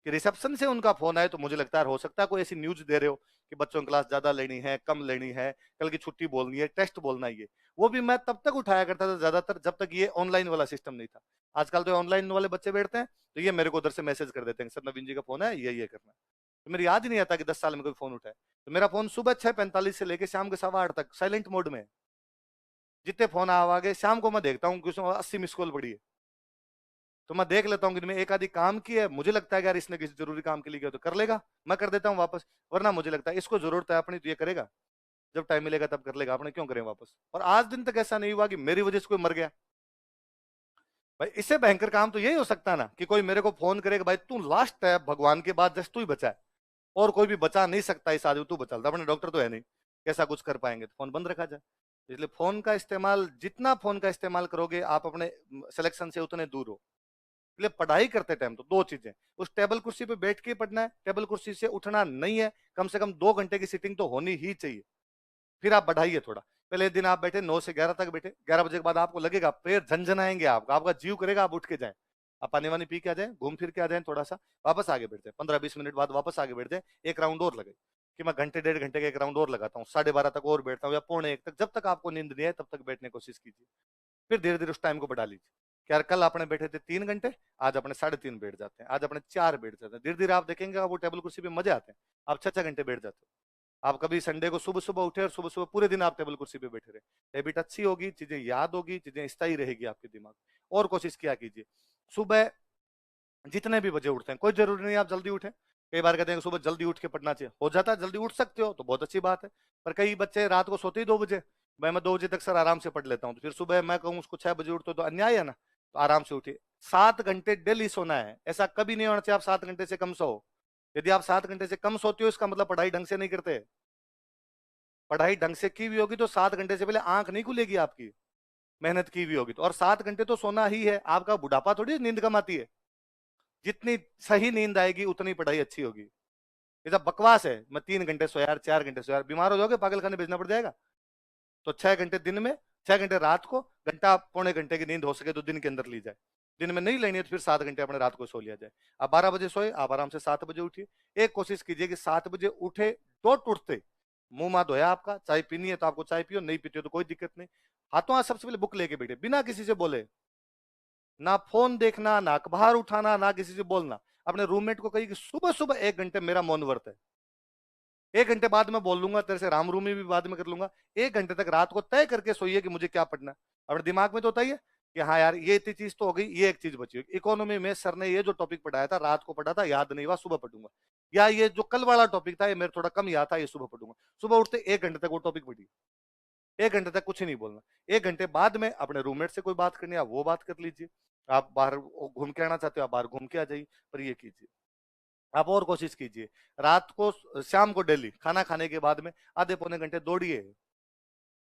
Speaker 1: कि रिसेप्शन से उनका फोन आए तो मुझे लगता है हो सकता है कोई ऐसी न्यूज दे रहे हो कि बच्चों की क्लास ज्यादा लेनी है, कम लेनी है, कल की छुट्टी बोलनी है, टेस्ट बोलना है। ये वो भी मैं तब तक उठाया करता था ज्यादातर जब तक ये ऑनलाइन वाला सिस्टम नहीं था। आजकल तो ऑनलाइन वाले बच्चे बैठते हैं तो ये मेरे को उधर से मैसेज कर देते हैं, सर नवीन जी का फोन है, ये करना है। तो मेरी याद ही नहीं आता कि 10 साल में कोई फोन उठाए। तो मेरा फोन सुबह 6:45 से लेके शाम के 8:15 तक साइलेंट मोड में है। जितने फोन आ गए शाम को मैं देखता हूँ कि उसमें 80 मिस कॉल पड़ी है, तो मैं देख लेता हूँ कि मैं एक आधी काम की है, मुझे लगता है कि यार इसने किसी जरूरी काम के लिए किया तो कर लेगा, मैं कर देता हूँ वापस। वरना मुझे लगता है इसको जरूरत है अपनी तो ये करेगा, जब टाइम मिलेगा तब कर लेगा, अपने क्यों करें वापस। और आज दिन तक ऐसा नहीं हुआ कि मेरी वजह से कोई मर गया। भाई इससे भयंकर काम तो यही हो सकता है ना कि कोई मेरे को फोन करेगा, भाई तू लास्ट है भगवान के बाद, जस्ट तू ही बचा है और कोई भी बचा नहीं सकता इस आदमी, तू बचा, अपने डॉक्टर तो है नहीं कैसा कुछ कर पाएंगे, तो फोन बंद रखा जाए। इसलिए फोन का इस्तेमाल, जितना फोन का इस्तेमाल करोगे आप अपने सिलेक्शन से उतने दूर हो। इसलिए पढ़ाई करते टाइम तो दो चीजें, उस टेबल कुर्सी पे बैठ के ही पढ़ना है, टेबल कुर्सी से उठना नहीं है, कम से कम 2 घंटे की सिटिंग तो होनी ही चाहिए। फिर आप बढ़ाइए थोड़ा। पहले दिन आप बैठे 9 से 11 तक बैठे, 11 बजे के बाद आपको लगेगा पैर झंझनाएंगे, आपका जीव करेगा आप उठ के जाएं, आप पानी वानी पी के आ जाए, घूम फिर के आ जाए, थोड़ा सा वापस आगे बैठ जाए, 15-20 मिनट बाद वापस आगे बैठ जाए, एक राउंड और लगे कि मैं घंटे 1.5 घंटे का एक राउंड और लगाता हूँ, 12:30 तक और बैठता हूँ या 12:45 तक, जब तक आपको नींद नहीं है तब तक बैठने की कोशिश कीजिए। फिर धीरे धीरे उस टाइम को बढ़ा लीजिए कि यार कल आपने बैठे थे 3 घंटे, आज अपने 3.5 बैठ जाते हैं, आज अपने 4 बैठ जाते हैं। धीरे धीरे आप देखेंगे वो टेबल कुर्सी पे मजे आते हैं, आप 6-6 घंटे बैठ जाते हो। आप कभी संडे को सुबह सुबह उठे और सुबह सुबह पूरे दिन आप टेबल कुर्सी पे बैठे रहे, हैबिट अच्छी होगी, चीजें याद होगी, चीजें स्थायी रहेगी आपके दिमाग में। और कोशिश किया कीजिए सुबह जितने भी बजे उठते हैं, कोई जरूरी नहीं आप जल्दी उठे, कई बार कहते हैं कि सुबह जल्दी उठ के पढ़ना चाहिए, हो जाता है जल्दी उठ सकते हो तो बहुत अच्छी बात है। पर कई बच्चे रात को सोते ही 2 बजे, मैं 2 बजे तक सर आराम से पढ़ लेता हूँ, तो फिर सुबह मैं कहूँ उसको 6 बजे उठते तो अन्याय है ना। तो आराम से उठिए, 7 घंटे डेली सोना है, ऐसा कभी नहीं होना चाहिए आप 7 घंटे से कम सो। यदि आप 7 घंटे से कम सोते हो इसका मतलब पढ़ाई ढंग से नहीं करते। पढ़ाई ढंग से की भी होगी तो 7 घंटे से पहले आंख नहीं खुलेगी आपकी, मेहनत की भी होगी तो। और 7 घंटे तो सोना ही है, आपका बुढ़ापा थोड़ी नींद कम आती है। जितनी सही नींद आएगी उतनी पढ़ाई अच्छी होगी। ये सब बकवास है, मैं 3 घंटे सो यार, 4 घंटे सो यार, बीमार हो जाओगे, पागल खाने भेजना पड़ जाएगा। तो 6 घंटे दिन में, 6 घंटे रात को, घंटा पौने घंटे की नींद हो सके तो दिन के अंदर ली जाए। दिन में नहीं लेनी है तो फिर 7 घंटे अपने रात को सो लिया जाए। आप 12 बजे सोए, आप आराम से 7 बजे उठिए। एक कोशिश कीजिए कि 7 बजे उठे, डोट उठते मुंह माँ धोया, आपका चाय पीनी है तो आपको चाय पियो, नहीं पीते हो तो कोई दिक्कत नहीं। हाथों हाथ सबसे पहले बुक लेके बैठे, बिना किसी से बोले, ना फोन देखना, ना अखबार उठाना, ना किसी से बोलना। अपने रूममेट को कहिए कि सुबह सुबह 1 घंटे मेरा मौन व्रत है, 1 घंटे बाद मैं बोल लूंगा तेरे से, राम रूमी भी बाद में कर लूंगा। 1 घंटे तक रात को तय करके सोइए कि मुझे क्या पढ़ना है। अपने दिमाग में तो होता ही है कि हाँ यार ये इतनी चीज तो हो गई, ये एक चीज बची है। इकोनॉमी में सर ने ये जो टॉपिक पढ़ाया था रात को पढ़ा था, याद नहीं हुआ, सुबह पढ़ूंगा। या ये जो कल वाला टॉपिक था ये मेरे थोड़ा कम याद था, ये सुबह पढ़ूंगा। सुबह उठते 1 घंटे तक वो टॉपिक पढ़िए, 1 घंटे तक कुछ नहीं बोलना। 1 घंटे बाद में अपने रूममेट से कोई बात करनी है आप वो बात कर लीजिए, आप बाहर घूम के आना चाहते हो आप बाहर घूम के आ जाइए, पर ये कीजिए। आप और कोशिश कीजिए रात को, शाम को डेली खाना खाने के बाद में आधे पौने घंटे दौड़िए,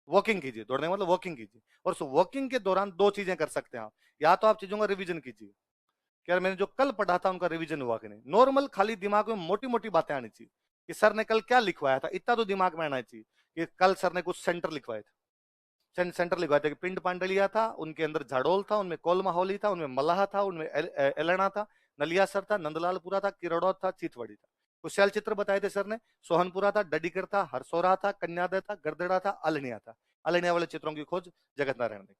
Speaker 1: वॉकिंग कीजिए, दौड़ने का मतलब वॉकिंग कीजिए। और उस वॉकिंग के दौरान दो चीजें कर सकते हैं आप, या तो आप चीजों का रिवीजन कीजिए कि यार मैंने जो कल पढ़ा था उनका रिवीजन हुआ कि नहीं। नॉर्मल खाली दिमाग में मोटी मोटी बातें आनी चाहिए कि सर ने कल क्या लिखवाया था, इतना तो दिमाग में आना चाहिए कि कल सर ने कुछ सेंटर लिखवाए थे। सेंटर लिखवाया था कि पिंड पांडलिया था, उनके अंदर झाड़ोल था, उनमें कोल माहौली था, उनमें मलाह था, उनमें एलना था, नलियासर था, नंदलालपुरा था, किरड़ौत था, चितवड़ी था। कुछ शैल चित्र बताए थे सर ने, सोहनपुरा था, डडीकर था, हरसोरा था, कन्यादय था, गरदड़ा था, अलनिया था। अलनिया वाले चित्रों की खोज जगत नारायण ने।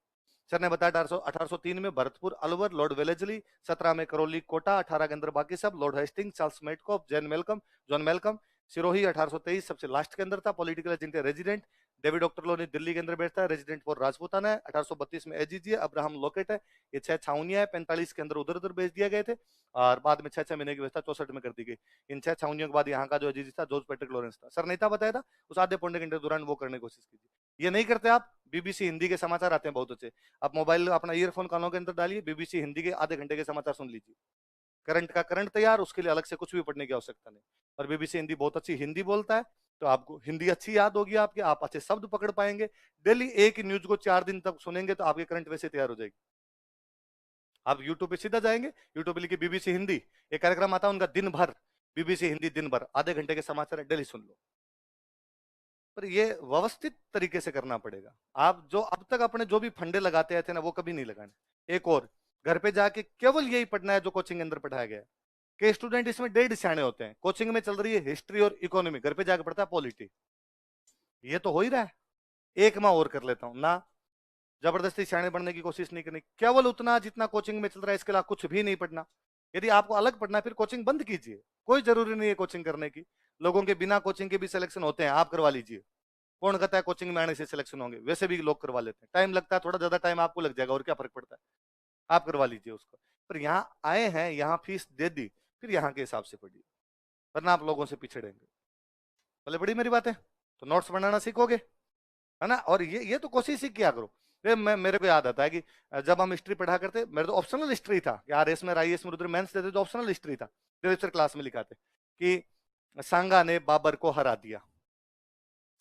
Speaker 1: सर ने बताया 1803 में भरतपुर अलवर, लॉर्ड वेलेजली, 17 में करौली कोटा, 18 के अंदर बाकी सब, lord Hastings, Charles Metcalfe, John Malcolm. Sirohi 1823 सबसे लास्ट के अंदर था, political agent resident. David Ochterlony ने दिल्ली के अंदर बैठता है, रेजिडेंट फॉर राजपूताना है। 1832 में एजीजी है, अब्राहम लोकेट है। ये 6 छावनियां है, 45 के अंदर उधर उधर भेज दिए गए थे और बाद में 6-6 महीने की व्यवस्था 64 में कर दी गई। इन 6 छावनियों के बाद यहाँ का जो एजीजी था जॉर्ज पैट्रिक लॉरेंस था। सर नहीं था बताया था, उस आधे पौने घंटे के दौरान वो करने की कोशिश कीजिए। ये नहीं करते आप, बीबीसी हिंदी के समाचार आते हैं बहुत अच्छे, आप मोबाइल अपना ईयरफोन कानों के अंदर डालिए, बीबीसी हिंदी के आधे घंटे के समाचार सुन लीजिए। करंट का करंट तैयार, उसके लिए अलग से कुछ भी पढ़ने की आवश्यकता नहीं। और बीबीसी हिंदी बहुत अच्छी हिंदी बोलता है, तो आपको हिंदी अच्छी याद होगी आपके, आप अच्छे शब्द पकड़ पाएंगे। डेली एक ही न्यूज को 4 दिन तक सुनेंगे तो आपके करंट वैसे तैयार हो जाएगी। आप यूट्यूब पे सीधा जाएंगे, यूट्यूब पे लिखिए बीबीसी हिंदी, एक कार्यक्रम आता है उनका दिन भर, बीबीसी हिंदी दिन भर, आधे घंटे के समाचार डेली सुन लो। पर ये व्यवस्थित तरीके से करना पड़ेगा। आप जो अब तक अपने जो भी फंडे लगाते आए थे ना वो कभी नहीं लगाने। एक और, घर पे जाके केवल यही पढ़ना है जो कोचिंग के अंदर पढ़ाया गया है, कि स्टूडेंट इसमें 1.5 सियाने होते हैं। कोचिंग में चल रही है हिस्ट्री और इकोनॉमी, घर पे जाकर पढ़ता है पॉलिटी। ये तो हो ही रहा है, एक माह और कर लेता हूं ना। जबरदस्ती सियाने बनने की कोशिश नहीं करनी, केवल उतना जितना कोचिंग में चल रहा है, इसके अलावा कुछ भी नहीं पढ़ना। यदि आपको अलग पढ़ना है फिर कोचिंग बंद कीजिए, कोई जरूरी नहीं है कोचिंग करने की। लोगों के बिना कोचिंग के भी सिलेक्शन होते हैं, आप करवा लीजिए। कौन कहता है कोचिंग में आने से सिलेक्शन होंगे, वैसे भी लोग करवा लेते हैं। टाइम लगता है, थोड़ा ज्यादा टाइम आपको लग जाएगा, और क्या फर्क पड़ता है, आप करवा लीजिए उसको। पर यहाँ आए हैं, यहाँ फीस दे दी, फिर यहाँ के हिसाब से पढ़िए, वरना आप लोगों से पिछड़ेंगे। भले बड़ी मेरी बात है, तो नोट्स बनाना सीखोगे, है ना। और ये तो कोशिश ही किया करो। मेरे को याद आता है कि जब हम हिस्ट्री पढ़ा करते, मेरे तो ऑप्शनल हिस्ट्री था, आरएस में, आईएएस में, रुद्र मेंस देते तो ऑप्शनल हिस्ट्री था। लिटरेचर क्लास में लिखा थे कि सांगा ने बाबर को हरा दिया,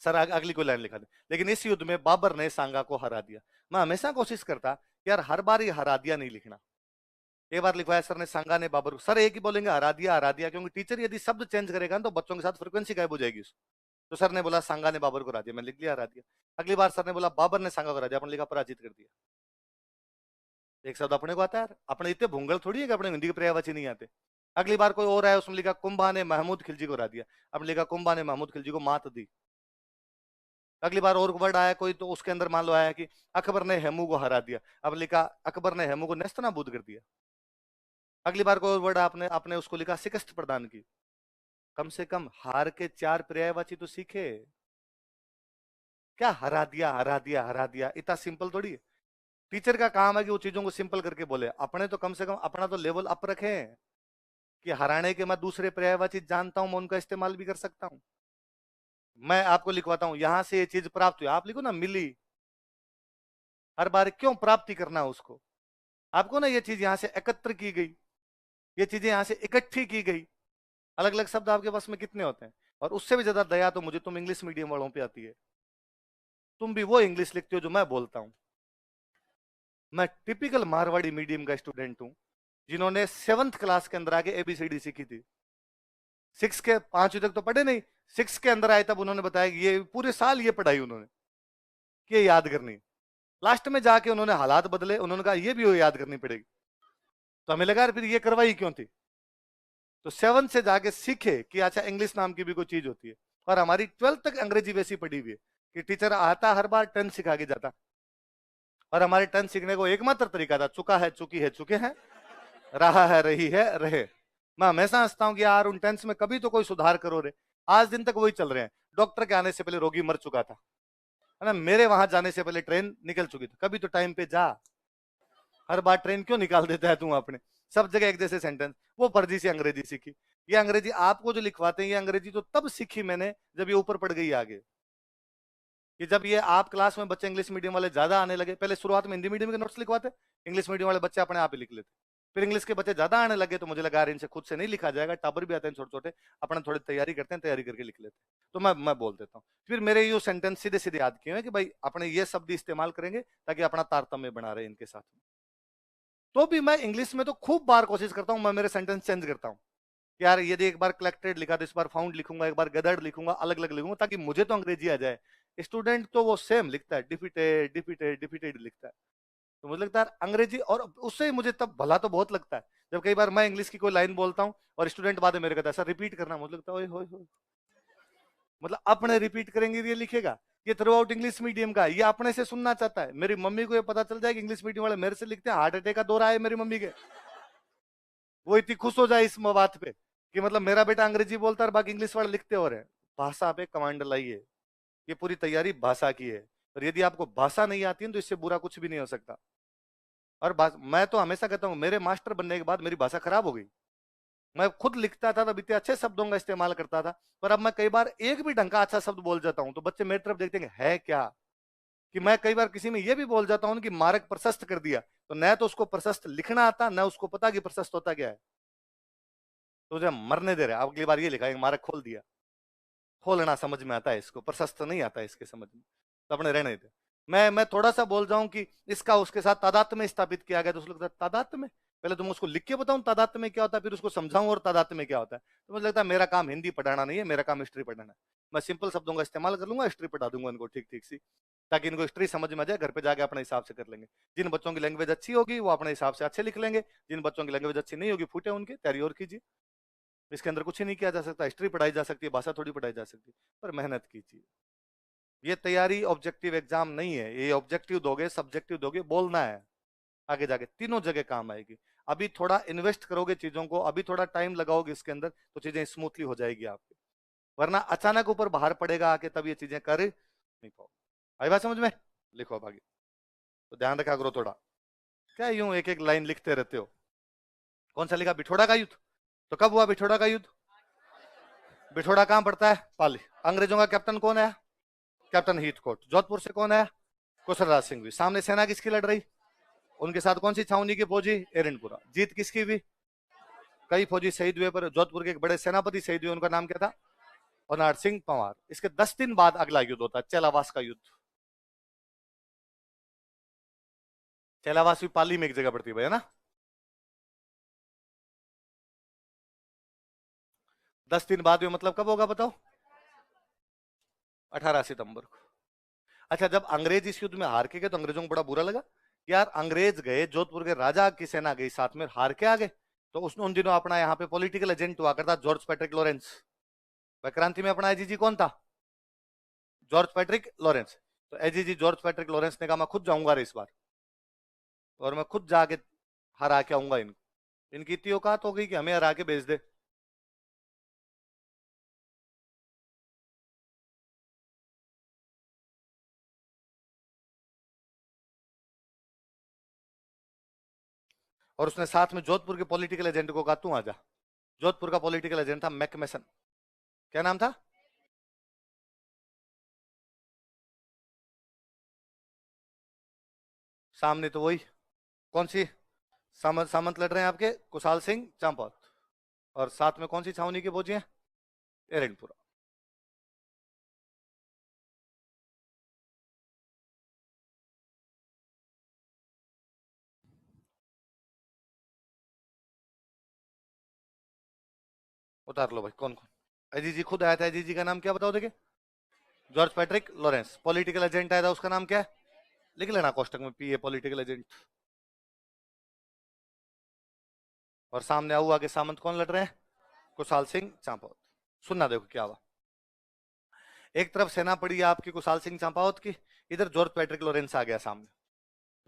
Speaker 1: सर अगली कोई लाइन लिखा दे, लेकिन इस युद्ध में बाबर ने सांगा को हरा दिया। मैं हमेशा कोशिश करता यार हर बार ये हरा दिया नहीं लिखना। एक बार लिखवाया सर ने, सांगा ने बाबर को, सर एक ही बोलेंगे हरा दिया, क्योंकि टीचर यदि शब्द चेंज करेगा ना तो बच्चों के साथ फ्रिक्वेंसी गायब हो जाएगी। तो सर ने बोला सांगा ने बाबर को हरा दिया, मैं लिख लिया हरा दिया। अगली बार सर ने बोला बाबर ने सांगा को हरा दिया, अपन लिखा पराजित कर दिया। एक शब्द अपने को आता है, अपने इतने भूंगल थोड़ी है कि अपने हिंदी के पर्यायवाची नहीं आते। अगली बार कोई और आया, उसने लिखा कुंभा ने महमूद खिलजी को हरा दिया, अब लिखा कुंभा ने महमूद खिलजी को मात दी। अगली बार और वर्ड आया कोई, तो उसके अंदर मान लो आया कि अकबर ने हेमू को हरा दिया, अब लिखा अकबर ने हेमू को नेस्तनाबूद कर दिया। अगली बार कोई वर्ड आपने आपने उसको लिखा शिकस्त प्रदान की। कम से कम हार के 4 पर्यायवाची तो सीखे। क्या हरा दिया हरा दिया हरा दिया, इतना सिंपल थोड़ी है। टीचर का काम है कि वो चीजों को सिंपल करके बोले। अपने तो कम से कम अपना तो लेवल अप रखें कि हराने के मैं दूसरे पर्यायवाची जानता हूं, मैं उनका इस्तेमाल भी कर सकता हूं। मैं आपको लिखवाता हूं, यहां से ये चीज प्राप्त हुई, आप लिखो ना मिली। हर बार क्यों प्राप्ति करना उसको, आपको ना ये चीज यहां से एकत्र की गई, ये चीजें यहां से इकट्ठी की गई। अलग अलग शब्द आपके पास में कितने होते हैं। और उससे भी ज्यादा दया तो मुझे तुम इंग्लिश मीडियम वालों पे आती है। तुम भी वो इंग्लिश लिखते हो जो मैं बोलता हूं। मैं टिपिकल मारवाड़ी मीडियम का स्टूडेंट हूं, जिन्होंने 7th क्लास के अंदर आके एबीसीडी सीखी थी। 6 के 5वीं तक तो पढ़े नहीं, 6 के अंदर आए तब उन्होंने बताया कि ये पूरे साल ये पढ़ाई उन्होंने कि ये याद करनी। लास्ट में जाके उन्होंने हालात बदले, उन्होंने कहा ये भी वो याद करनी पड़ेगी। तो हमें लगा फिर ये करवाई क्यों थी। तो 7 से जाके सीखे कि अच्छा इंग्लिश नाम की भी कोई चीज होती है। और हमारी 12th तक अंग्रेजी वैसी पढ़ी हुई है कि टीचर आता हर बार 10 सिखा के जाता। और हमारे 10 सीखने को एकमात्र तरीका था, चुका है चुकी है चुके हैं, रहा है रही है रहे। मैं हमेशा हंसता हूं कि यार उन 10 में कभी तो कोई सुधार करो रे। आज दिन तक वही चल रहे हैं। डॉक्टर के आने से पहले रोगी मर चुका था, है ना। मेरे वहां जाने से पहले ट्रेन निकल चुकी थी, कभी तो टाइम पे जा। हर बार ट्रेन क्यों निकाल देता है तू अपने, सब जगह एक जैसे सेंटेंस। वो फर्जी से अंग्रेजी सीखी। ये अंग्रेजी आपको जो लिखवाते हैं, ये अंग्रेजी तो तब सीखी मैंने जब ये ऊपर पड़ गई आगे। कि जब ये आप क्लास में बच्चे इंग्लिश मीडियम वाले ज्यादा आने लगे, पहले शुरुआत में हिंदी मीडियम के नोट्स लिखवाते, इंग्लिश मीडियम वाले बच्चे अपने आप ही लिख लेते। फिर इंग्लिश के बच्चे ज्यादा आने लगे तो मुझे लगा यार इनसे खुद से नहीं लिखा जाएगा, टाबर भी आते हैं छोटे छोटे, अपना थोड़ी तैयारी करते हैं, तैयारी करके लिख लेते हैं। तो मैं बोल देता हूँ। फिर मेरे ये सेंटेंस सीधे सीधे याद किए हैं कि भाई अपने ये शब्द इस्तेमाल करेंगे ताकि अपना तारतम्य बना रहे इनके साथ में। तो भी मैं इंग्लिश में तो खूब बार कोशिश करता हूं, मैं मेरे सेंटेंस चेंज करता हूं। यार यदि एक बार कलेक्टेड लिखा तो इस बार फाउंड लिखूंगा, एक बार गदर्ड लिखूंगा, अलग अलग लिखूंगा ताकि मुझे तो अंग्रेजी आ जाए। स्टूडेंट तो वो सेम लिखता है, डिफीटेड डिफीटेड डिफीटेड लिखता है। तो मुझे लगता है अंग्रेजी, और उससे मुझे तब भला तो बहुत लगता है जब कई बार मैं इंग्लिश की कोई लाइन बोलता हूँ और स्टूडेंट बाद में मेरे कहता है सर रिपीट करना। मुझे लगता है ओए होए होए, मतलब अपने रिपीट करेंगे ये लिखेगा। ये थ्रू आउट इंग्लिश मीडियम का, ये अपने से सुनना चाहता है। मेरी मम्मी को ये पता चल जाए कि इंग्लिश मीडियम वाले मेरे से लिखते हैं, हार्ट अटैक का दौरा है मेरी मम्मी के। वो इतनी खुश हो जाए इस बात पे कि मतलब मेरा बेटा अंग्रेजी बोलता है और बाकी इंग्लिश वाले लिखते हो रहे हैं। भाषा पे कमांड लाइए, ये पूरी तैयारी भाषा की है। और यदि आपको भाषा नहीं आती है तो इससे बुरा कुछ भी नहीं हो सकता। और मैं तो हमेशा कहता हूँ, मेरे मास्टर बनने के बाद मेरी भाषा खराब हो गई। मैं खुद लिखता था तब इतने अच्छे शब्दों का इस्तेमाल करता था, पर अब मैं कई बार एक भी ढंग का अच्छा शब्द बोल जाता हूं तो बच्चे मेरी तरफ देखते हैं है क्या। कि मैं कई बार किसी में ये भी बोल जाता हूं कि मार्ग प्रशस्त कर दिया, तो न तो उसको प्रशस्त लिखना आता, न उसको पता कि प्रशस्त होता क्या है। तो जब मरने दे रहे, अब अगली बार ये लिखा मार्ग खोल दिया। खोलना समझ में आता है इसको, प्रशस्त नहीं आता इसके समझ में, तो अपने रहने दे। मैं थोड़ा सा बोल जाऊं कि इसका उसके साथ तादात्म्य में स्थापित किया गया, तो उसको लगता है तादात्म्य में, पहले तुम उसको लिख के बताऊं तादात्म्य में क्या होता है, फिर उसको समझाऊं और तादात्म्य में क्या होता है। तो मुझे लगता है मेरा काम हिंदी पढ़ाना नहीं है, मेरा काम हिस्ट्री पढ़ाना है। मैं सिंपल शब्दों का इस्तेमाल कर लूंगा, हिस्ट्री पढ़ा दूंगा इनको ठीक ठीक सी, ताकि इनको हिस्ट्री समझ में आ जाए। घर पे जाके अपने हिसाब से कर लेंगे। जिन बच्चों की लैंग्वेज अच्छी होगी वो अपने हिसाब से अच्छे लिख लेंगे, जिन बच्चों की लैंग्वेज अच्छी नहीं होगी फूटे उनके, तैयारी और कीजिए। इसके अंदर कुछ ही नहीं किया जा सकता, हिस्ट्री पढ़ाई जा सकती है, भाषा थोड़ी पढ़ाई जा सकती है, पर मेहनत कीजिए। ये तैयारी ऑब्जेक्टिव एग्जाम नहीं है, ये ऑब्जेक्टिव दोगे सब्जेक्टिव दोगे, बोलना है, आगे जाके तीनों जगह काम आएगी। अभी थोड़ा इन्वेस्ट करोगे चीजों को, अभी थोड़ा टाइम लगाओगे इसके अंदर, तो चीजें स्मूथली हो जाएगी आपकी, वरना अचानक ऊपर बाहर पड़ेगा आके, तब ये चीजें कर नहीं पाओ। आई बात समझ में? लिखो अब आगे, तो ध्यान रखा करो थोड़ा, क्या यूं एक एक लाइन लिखते रहते हो। कौन सा लिखा? बिठोड़ा का युद्ध। तो कब हुआ बिठोड़ा का युद्ध? बिठोड़ा कहां पड़ता है? पाली। अंग्रेजों का कैप्टन कौन है? Captain Heathcote. जोधपुर से कौन है? कुशलराज सिंह भी। सामने सेना किसकी लड़ रही? उनके साथ कौन सी छावनी की फौजी? एरनपुरा। जीत किसकी हुई? कई फौजी शहीद हुए, पर जोधपुर के एक बड़े सेनापति शहीद हुए, उनका नाम क्या था? होनार सिंह पंवार। इसके 10 दिन बाद अगला युद्ध होता है, चेलावास का युद्ध। चेलावास भी पाली में एक जगह पड़ती है, है ना? 10 दिन बाद में मतलब कब होगा बताओ? 18 सितंबर को। अच्छा, जब अंग्रेज इस युद्ध में हार के गए तो अंग्रेजों को बड़ा बुरा लगा, यार अंग्रेज गए, जोधपुर के राजा की सेना गई साथ में, हार के आ गए। तो उसने उन दिनों अपना यहाँ पे पॉलिटिकल एजेंट हुआ करता जॉर्ज पैट्रिक लॉरेंस। वह क्रांति में अपना एजीजी कौन था? George Patrick Lawrence. तो एजीजी जॉर्ज पैट्रिक लॉरेंस ने कहा मैं खुद जाऊंगा रे इस बार, और मैं खुद जाके हरा के आऊंगा इनको। इनकी इतनी औकात हो गई कि हमें हरा के भेज दे। और उसने साथ में जोधपुर के पॉलिटिकल एजेंट को कहा तू आजा। जोधपुर का पॉलिटिकल एजेंट था मैकमेसन। क्या नाम था? सामने तो वही, कौन सी सामंत सामंत लड़ रहे हैं आपके? कुशाल सिंह चंपावत। और साथ में कौन सी छावनी की फौजी हैं? एरनपुरा। उतार लो भाई, कौन कौन? एजीजी खुद आया था, एजीजी का नाम क्या बताओ देखिए? George Patrick Lawrence. Political agent आया था, उसका नाम क्या है? लिख लेना कोष्टक में, पीए पॉलिटिकल एजेंट। और सामने हुआ के सामंत कौन लड़ रहे हैं? कुशाल सिंह चंपावत। सुनना देखो क्या हुआ। एक तरफ सेना पड़ी है आपकी कुशाल सिंह चंपावत की, इधर जॉर्ज पैट्रिक लॉरेंस आ गया सामने।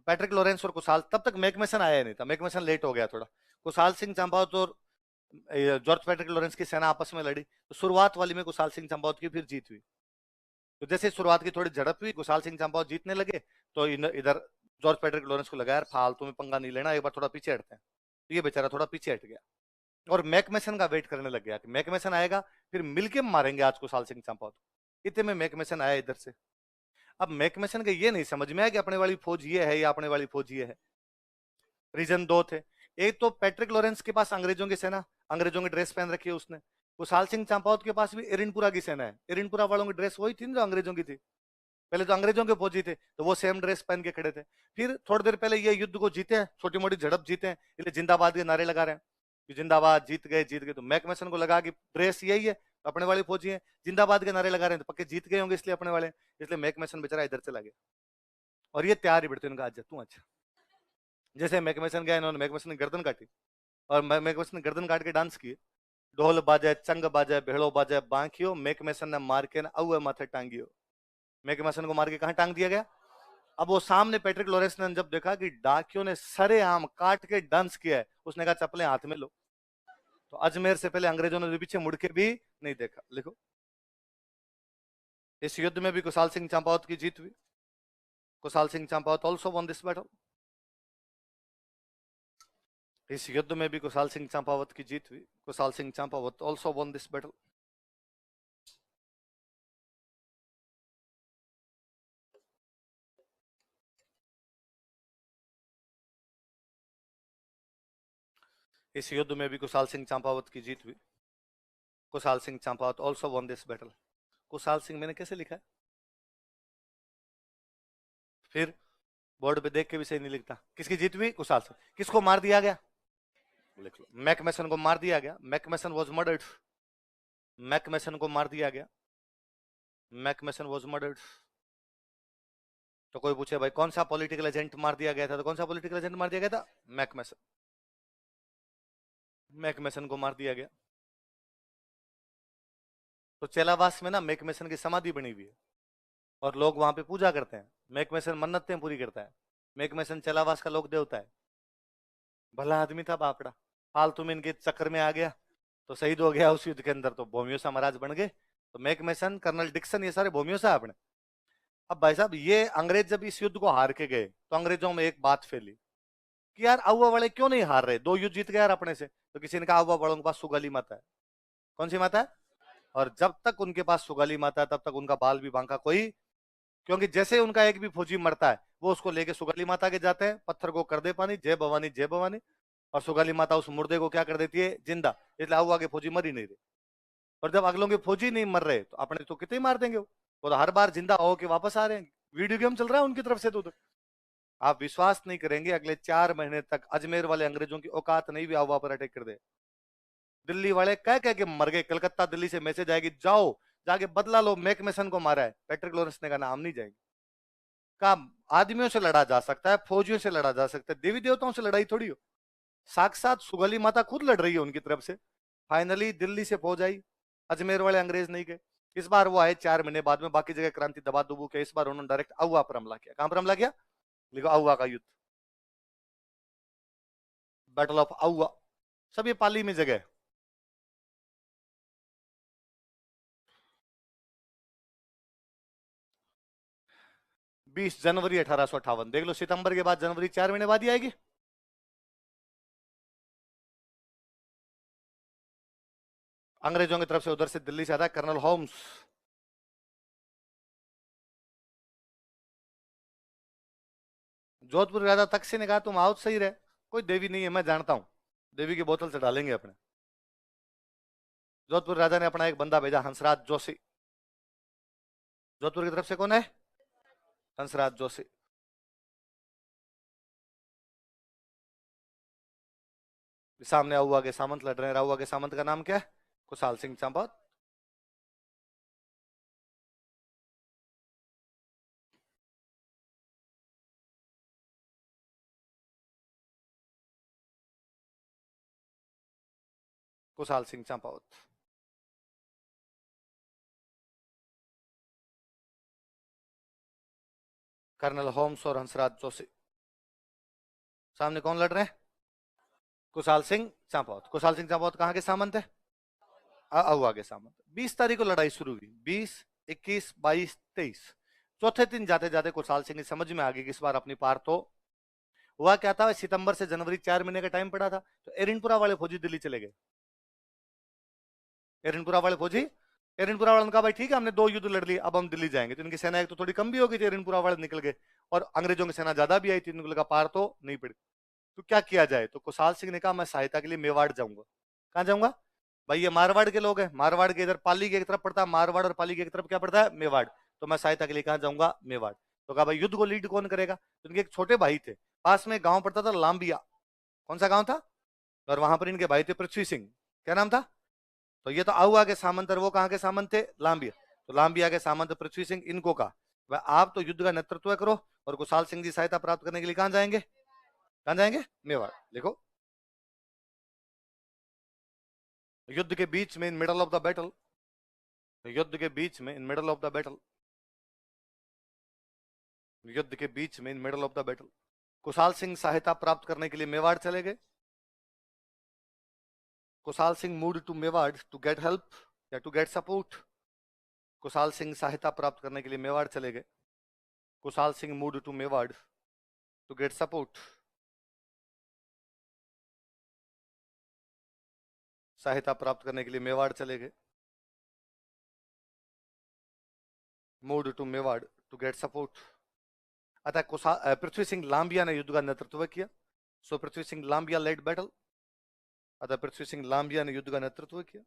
Speaker 1: पैट्रिक लॉरेंस और कुशाल, तब तक मैकमेसन आया नहीं था, मैकमेसन लेट हो गया थोड़ा। कुशाल सिंह चंपावत और जॉर्ज पैट्रिक लॉरेंस की सेना आपस में लड़ी, तो शुरुआत वाली में कुशाल सिंह चंपावत की फिर जीत हुई। तो जैसे शुरुआत की थोड़ी झड़प हुई, कुशाल सिंह चंपावत जीतने लगे, तो इधर जॉर्ज पैट्रिक लॉरेंस को लगा यार फालतू में पंगा नहीं लेना, एक बार थोड़ा पीछे हटते हैं। तो ये बेचारा थोड़ा पीछे हट गया, और मैकमेसन का वेट करने लग गया कि मैकमेसन आएगा फिर मिलके मारेंगे आज कुशाल सिंह चंपावत। इतने में मैकमेसन आया इधर से। अब मैकमेसन के ये नहीं समझ में आया कि अपने वाली फौज ये है या अपने वाली फौज ये है। रीजन दो थे। एक तो पैट्रिक लॉरेंस के पास अंग्रेजों की सेना, अंग्रेजों की ड्रेस पहन रखी है उसने। कुशाल सिंह चंपावत के पास भी एरिनपुरा की सेना है, एरिनपुरा वालों की ड्रेस वही थी ना जो अंग्रेजों की थी। पहले तो अंग्रेजों के फौजी थे तो वो सेम ड्रेस पहन के खड़े थे। फिर थोड़ी देर पहले ये युद्ध को जीते हैं, छोटी मोटी झड़प जीते हैं, इसलिए जिंदाबाद के नारे लगा रहे हैं कि जिंदाबाद, जीत गए जीत गए। तो मैकमेसन को लगा कि ड्रेस यही है, अपने वाली फौजी है, जिंदाबाद के नारे लगा रहे हैं, तो पक्के जीत गए होंगे इसलिए अपने वाले, इसलिए मैकमेसन बेचारा इधर चला गया। और ये तैयार ही बैठते उनका, आज तू अच्छा। जैसे मैकमेसन गया, इन्होंने मैकमेसन ने गर्दन काटी, और मैकमेसन ने गर्दन काट के डांस किए। ढोल बाजे, चंग बाजे, भेड़ो बाजे, बांखियो, मैकमेसन ने मार के ना माथे टांगियो। मैकमेसन को मार के कहां टांग दिया गया? अब वो सामने पैट्रिक लॉरेंस ने जब देखा कि डाकियों ने सरेआम काट के डांस किया है, उसने कहा चप्पलें हाथ में लो। तो अजमेर से पहले अंग्रेजों ने पीछे मुड़ के भी नहीं देखा। लिखो, इस युद्ध में भी कुशाल सिंह चंपावत की जीत हुई। Kushal Singh Champawat also won this battle. इस युद्ध में भी कुशाल सिंह चंपावत की जीत हुई। Kushal Singh Champawat also won this battle. इस युद्ध में भी कुशाल सिंह चंपावत की जीत हुई। Kushal Singh Champawat also won this battle. Kushal Singh मैंने कैसे लिखा है? फिर बोर्ड पे देख के भी सही नहीं लिखता। किसकी जीत हुई? कुशाल सिंह। किसको मार दिया गया? लिख लो, मैकमेसन को मार दिया गया। मैकमेसन वॉज मर्डर्ड। मैकमेसन को मार दिया गया। मैकमेसन वॉज मर्डर्ड। तो कोई पूछे भाई कौन सा पॉलिटिकल एजेंट मार दिया गया था, तो कौन सा पॉलिटिकल एजेंट मार दिया गया था? मैकमेसन। मैकमेसन को मार दिया गया। तो चेलावास में ना मैकमेसन की समाधि बनी हुई है और लोग वहां पे पूजा करते हैं। मैकमेसन मन्नतें पूरी करता है। मैकमेसन चेलावास का लोक देवता है। भला आदमी था बापड़ा, फालतू में इनके चक्कर में आ गया तो शहीद हो गया उस युद्ध के अंदर, तो भोमियोसा महाराज बन गए। तो मैकमेसन, कर्नल डिक्सन, ये सारे भोमियोसा अपने। अब भाई साहब, ये अंग्रेज जब इस युद्ध को हार के गए तो अंग्रेजों में एक बात फैली कि यार अव्वा वाले क्यों नहीं हार रहे, दो युद्ध जीत गए यार अपने से। तो किसी ने कहा अव्वा वालों के पास सुगाली माता है। कौन सी माता है? और जब तक उनके पास सुगाली माता है तब तक उनका बाल भी बांका कोई, क्योंकि जैसे उनका एक भी फौजी मरता है वो उसको लेके सुगाली माता के जाते हैं, पत्थर को कर दे पानी, जय भवानी जय भवानी। और सुगाली माता उस मुर्दे को क्या कर देती है, जिंदा। इसलिए अव्वा के फौजी मर ही नहीं रहे। और जब अगलों के फौजी नहीं मर रहे तो अपने तो कितने ही मार देंगे वो तो हर बार जिंदा हो के वापस आ रहे हैं। वीडियो गेम चल रहा है उनकी तरफ से तो उधर। आप विश्वास नहीं करेंगे, अगले 4 महीने तक अजमेर वाले अंग्रेजों की औकात नहीं भी अफवाह पर अटैक कर दे। दिल्ली वाले कह कह के मर गए। कलकत्ता दिल्ली से मैसेज आएगी, जाओ जाके बदला लो, मैकमेसन को मारा है। पैट्रिक लॉरेंस ने कहा नाम नहीं जाएंगे। कहा आदमियों से लड़ा जा सकता है, फौजियों से लड़ा जा सकता है, देवी देवताओं से लड़ाई थोड़ी हो। साक्षात सुगली माता खुद लड़ रही है उनकी तरफ से। फाइनली दिल्ली से फौज आई, अजमेर वाले अंग्रेज नहीं गए। इस बार वो आए 4 महीने बाद में, बाकी जगह क्रांति दबा दुबू के इस बार उन्होंने डायरेक्ट अहुआ पर हमला किया। कहां पर हमला किया? लिखो अहुआ का युद्ध, बैटल ऑफ अहुआ। सब ये पाली में जगह है। 20 जनवरी 1858, देख लो, सितंबर के बाद जनवरी 4 महीने बाद ही आएगी। अंग्रेजों की तरफ से उधर से दिल्ली से आता है कर्नल होम्स। जोधपुर राजा तक्षी ने कहा तुम आओ सही रहे, कोई देवी नहीं है मैं जानता हूं, देवी की बोतल से डालेंगे अपने। जोधपुर राजा ने अपना एक बंदा भेजा, हंसराज जोशी। जोधपुर की तरफ से कौन है? हंसराज जोशी। सामने अहुआ के सामंत लड़ रहे हैं। अहुआ के सामंत का नाम क्या है? कुशाल सिंह चंपत। कुशाल सिंह चंपावत। कर्नल होम्स और हंसराज जोशी। सामने कौन लड़ रहे हैं? कुशाल सिंह चंपावत। कुशाल सिंह चंपावत कहाँ के सामंत है? अहुआ के सामंत। 20 तारीख को लड़ाई शुरू हुई, 20, 21, 22, 23। चौथे दिन जाते जाते कुशाल सिंह की समझ में आ गई कि इस बार अपनी पार तो। हुआ क्या था, सितंबर से जनवरी 4 महीने का टाइम पड़ा था, तो एरिनपुरा वाले फौजी दिल्ली चले गए। एरिनपुरा वाले फौजी, एरिनपुरा वाले ने कहा भाई ठीक है हमने 2 युद्ध लड़ लिए, अब हम दिल्ली जाएंगे। तो इनकी सेना एक तो थोड़ी कम भी हो गई थी, एरिनपुरा वाले निकल गए, और अंग्रेजों की सेना ज्यादा भी आई थी। इनको लगा पार तो नहीं पड़ी, तो क्या किया जाए। तो कुशाल सिंह ने कहा मैं सहायता के लिए मेवाड़ जाऊंगा। कहाँ जाऊंगा? भाई ये मारवाड़ के लोग हैं, मारवाड़ के इधर पाली के एक तरफ पड़ता है मारवाड़, और पाली के एक तरफ क्या पड़ता है? मेवाड़। तो मैं सहायता के लिए कहाँ जाऊंगा? मेवाड़। तो कहा भाई युद्ध को लीड कौन करेगा? तो इनके एक छोटे भाई थे, पास में गांव पड़ता था लांबिया। कौन सा गांव था? और वहां पर इनके भाई थे पृथ्वी सिंह। क्या नाम था? तो ये तो अहुआ के सामंत, और वो कहाँ के सामंत थे? लांबिया। तो लांबिया के सामंत पृथ्वी सिंह इनको कहा भाई आप तो युद्ध का नेतृत्व करो, और कुशाल सिंह जी सहायता प्राप्त करने के लिए कहाँ जाएंगे? कहाँ जाएंगे? मेवाड़। लिखो, युद्ध के बीच में, in middle of the battle, युद्ध के बीच में, in middle of the battle, युद्ध के बीच में, in middle of the battle, Kushal Singh सहायता प्राप्त करने के लिए मेवाड़ चले गए। Kushal Singh moved to Mewar to get help या to get support. Kushal Singh सहायता प्राप्त करने के लिए मेवाड़ चले गए। Kushal Singh moved to Mewar to get support. सहायता प्राप्त करने के लिए मेवाड़ चले गए। Moved to Mewar to get support. अतः पृथ्वी सिंह लांबिया ने युद्ध का नेतृत्व किया। So Prithvi Singh Lambia led battle. अतः पृथ्वी सिंह लांबिया ने युद्ध का नेतृत्व किया।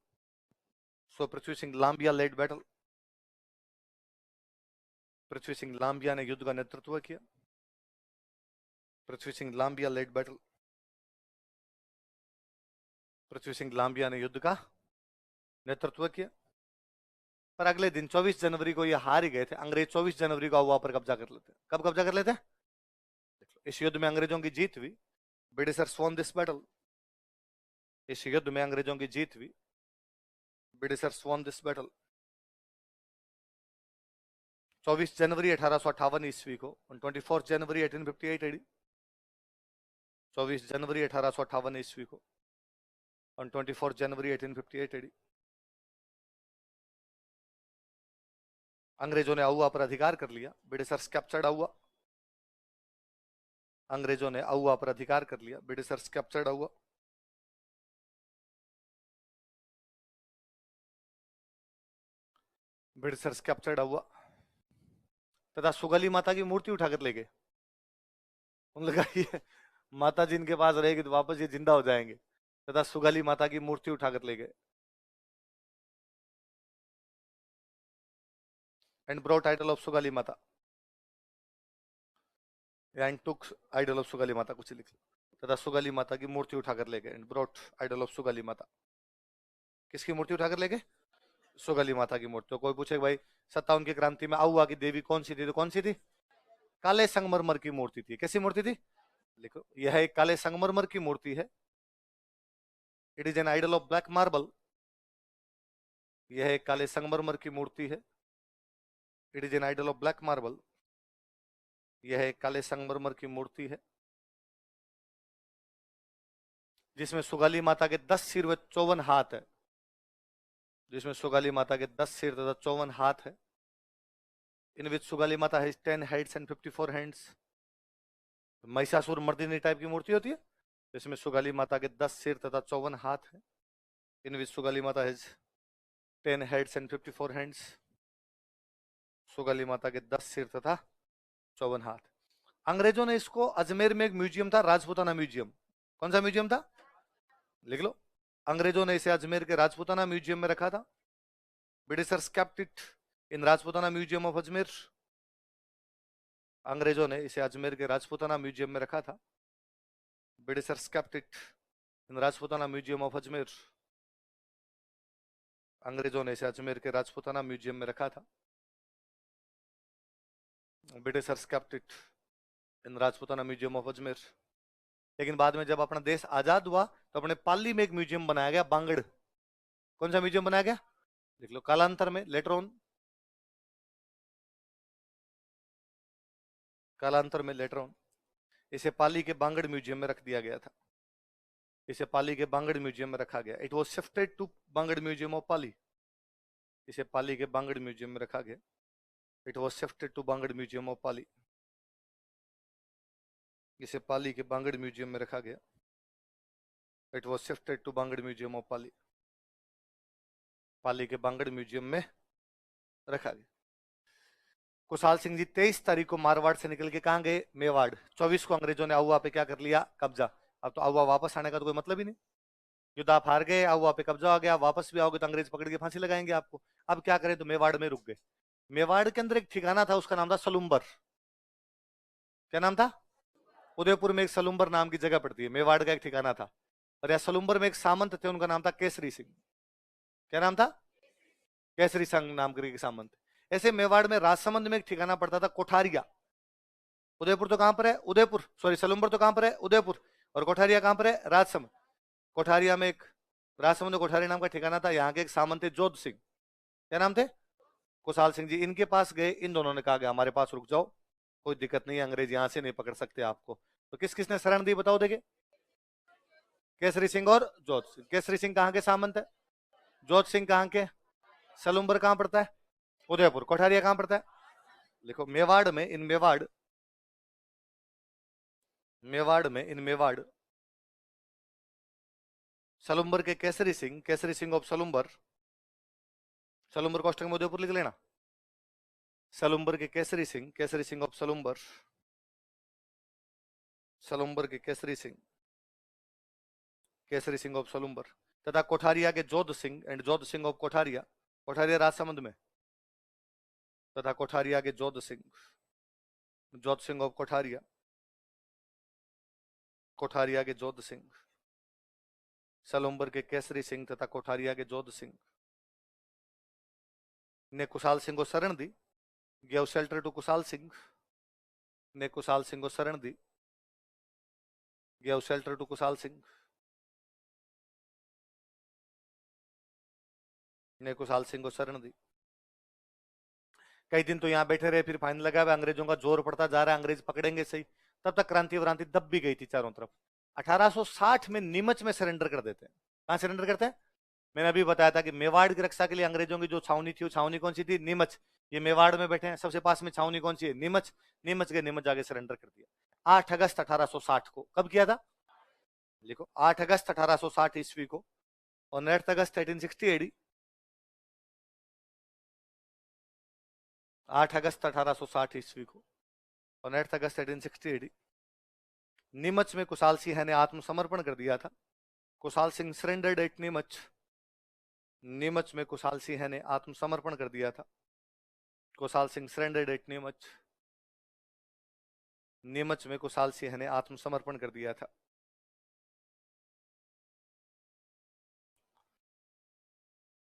Speaker 1: So Prithvi Singh Lambia led battle. Prithvi Singh Lambia ने युद्ध का नेतृत्व किया। Prithvi Singh Lambia led battle. पृथ्वी सिंह लांबिया ने युद्ध का नेतृत्व किया। पर अगले दिन 24 जनवरी को ये हार ही गए थे अंग्रेज। 24 जनवरी को अहुआ पर कब्जा कर लेते। कब कब्जा कर लेते? इस युद्ध में अंग्रेजों की जीत हुई। Britishers von this battle. इस युद्ध में अंग्रेजों की जीत हुई। Britishers von this battle. 24 जनवरी 1858 ईस्वी को, on 24 जनवरी 1858 AD, 24 जनवरी 1858 ईस्वी को, on 24 जनवरी 1858 AD, अंग्रेजों ने आउवा पर अधिकार कर लिया। ब्रिटिशर्स कैप्चर्ड आउवा, अंग्रेजों ने आउवा पर अधिकार कर लिया। Britishers captured Auwa. Britishers captured Auwa तथा सुगली माता की मूर्ति उठाकर ले गए। उन लगा ये माता जी इनके पास रहेगी तो वापस ये जिंदा हो जाएंगे, तथा सुगली माता की मूर्ति उठाकर ले गए। एंड ब्रॉट आइडल ऑफ सुगली माता, एंड टुक आइडल ऑफ सुगली माता, कुछ लिख तथा सुगली माता की मूर्ति उठाकर ले गए। एंड ब्रॉट आइडल ऑफ सुगली माता, किसकी मूर्ति उठाकर ले गए? सुगली माता की मूर्ति। तो कोई पूछे भाई 57 की क्रांति में आउवा की देवी कौन सी थी, तो कौन सी थी? काले संगमरमर की मूर्ति थी। कैसी मूर्ति थी? लिखो, यह एक काले संगमरमर की मूर्ति है। It is an idol of black marble. यह एक काले संगमरमर की मूर्ति है। It is an idol of black marble. यह एक काले संगमरमर की मूर्ति है जिसमें सुगाली माता के 10 सिर व 54 हाथ है। जिसमें सुगाली माता के 10 सिर तथा 54 हाथ है। इन which Sugali Mata has 10 heads and 54 hands. Mahishasura Mardini type की मूर्ति होती है, इसमें सुगाली माता के 10 सिर तथा 54 हाथ है। इन which Sugali Mata has 10 heads and 54 hands. Sugali माता के 10 सिर तथा 54 हाथ। अंग्रेजों ने इसको, अजमेर में एक म्यूजियम था, राजपूताना म्यूजियम। कौन सा म्यूजियम था? लिख लो। अंग्रेजों ने इसे अजमेर के राजपूताना म्यूजियम में रखा था। Britishers kept it in Rajputana museum of Ajmer. अंग्रेजों ने इसे अजमेर के राजपूताना म्यूजियम में रखा था। Britishers kept it in Rajputana museum of Ajmer. अंग्रेजों ने इसे अजमेर के राजपूताना म्यूजियम में रखा था। Britishers kept it in Rajputana museum of Ajmer. लेकिन बाद में जब अपना देश आजाद हुआ तो अपने पाली में एक म्यूजियम बनाया गया, बांगड़। कौन सा म्यूजियम बनाया गया? देख लो, कालांतर में, लेटर ऑन, कालांतर में, लेटर ऑन, इसे पाली के बांगड़ म्यूजियम में रख दिया गया था। इसे पाली के बांगड़ म्यूजियम में रखा गया। It was shifted to Bangur museum of Pali. इसे पाली के बांगड़ म्यूजियम में रखा गया। It was shifted to Bangur museum of Pali. इसे पाली के बांगड़ म्यूजियम में रखा गया। It was shifted to Bangur museum of Pali. Pali के बांगड़ म्यूजियम में रखा गया। कुशाल सिंह जी 23 तारीख को मारवाड़ से निकल के कहां गए? मेवाड़। 24 को अंग्रेजों ने आउवा पे क्या कर लिया? कब्जा। अब तो आउवा वापस आने का तो कोई मतलब ही नहीं। युद्ध आप हार गए, आउवा पे कब्जा हो गया, वापस भी आओगे तो अंग्रेज पकड़ के फांसी लगाएंगे आपको। अब क्या करें? तो मेवाड़ में रुक गए। मेवाड़ के अंदर एक ठिकाना था, उसका नाम था सलुम्बर। क्या नाम था? उदयपुर में एक सलुम्बर नाम की जगह पड़ती है, मेवाड़ का एक ठिकाना था। और यह सलुम्बर में एक सामंत थे, उनका नाम था केसरी सिंह। क्या नाम था? केसरी सिंह नाम करके सामंत। ऐसे मेवाड़ में राजसमंद में एक ठिकाना पड़ता था, कोठारिया। उदयपुर तो कहां पर है? उदयपुर, सॉरी, सलुम्बर तो कहां पर है? उदयपुर। और कोठारिया कहां पर है? राजसमंद। कोठारिया में एक राजसमंद कोठारी नाम का ठिकाना था। यहाँ के एक सामंत थे जोध सिंह। क्या नाम थे? कुशाल सिंह जी। इनके पास गए, इन दोनों ने कहा कि हमारे पास रुक जाओ, कोई दिक्कत नहीं है, अंग्रेज यहां से नहीं पकड़ सकते आपको। तो किस किसने शरण दी बताओ? देखे, केसरी सिंह और जोध सिंह। केसरी सिंह कहां के सामंत है? जोध सिंह कहां के? सलुम्बर कहां पड़ता है? उदयपुर। कोठारिया कहां पड़ता है? लिखो, मेवाड़ में, इन मेवाड़, मेवाड़ में, इन मेवाड़, सलुम्बर के केसरी सिंह, केसरी सिंह ऑफ सलुम्बर, सलुम्बर कोष्टक में उदयपुर लिख लेना। सलुम्बर के केसरी सिंह, केसरी सिंह ऑफ सलुम्बर, सलुम्बर के केसरी सिंह, केसरी सिंह ऑफ सलुम्बर, तथा कोठारिया के जोध सिंह एंड जोध सिंह ऑफ कोठारिया, कोठारिया राजसमंद में, तथा कोठारिया के जोध सिंह, जोध सिंह ऑफ कोठारिया, कोठारिया के जोध सिंह, सलुम्बर के केसरी सिंह तथा कोठारिया के जोध सिंह ने कुशाल सिंह को शरण दी। Give shelter to Kushal Singh, ने कुशाल सिंह को शरण दी। Give shelter to Kushal Singh, ने कुशाल सिंह को शरण दी। कई दिन तो यहाँ बैठे रहे, फिर फाइन लगा हुआ, अंग्रेजों का जोर पड़ता जा रहा है, अंग्रेज पकड़ेंगे सही। तब तक क्रांति व्रांति दब भी गई थी चारों तरफ। 1860 में नीमच में सरेंडर कर देते हैं। कहां सरेंडर करते हैं? मैंने अभी बताया था कि मेवाड़ की रक्षा के लिए अंग्रेजों की जो छावनी थी, वो छावनी कौन सी थी? नीमच। ये मेवाड़ में बैठे हैं, सबसे पास में छावनी कौन सी है? नीमच। नीमच के नीमच जाके सरेंडर कर दिया 8 अगस्त 1860 को। कब किया था? लिखो, 8 अगस्त 1860 ईस्वी को। और 9 अगस्त 1860 एडी। 8 अगस्त 1860 ईस्वी को और 9 अगस्त 1860 एडी। नीमच में कुशाल सिंह ने आत्मसमर्पण कर दिया था। Kushal Singh surrendered at Neemuch. नीमच में कुशाल सिंह ने आत्मसमर्पण कर दिया था। Kushal Singh surrendered at Neemuch. नीमच में कुशाल सिंह ने आत्मसमर्पण कर दिया था।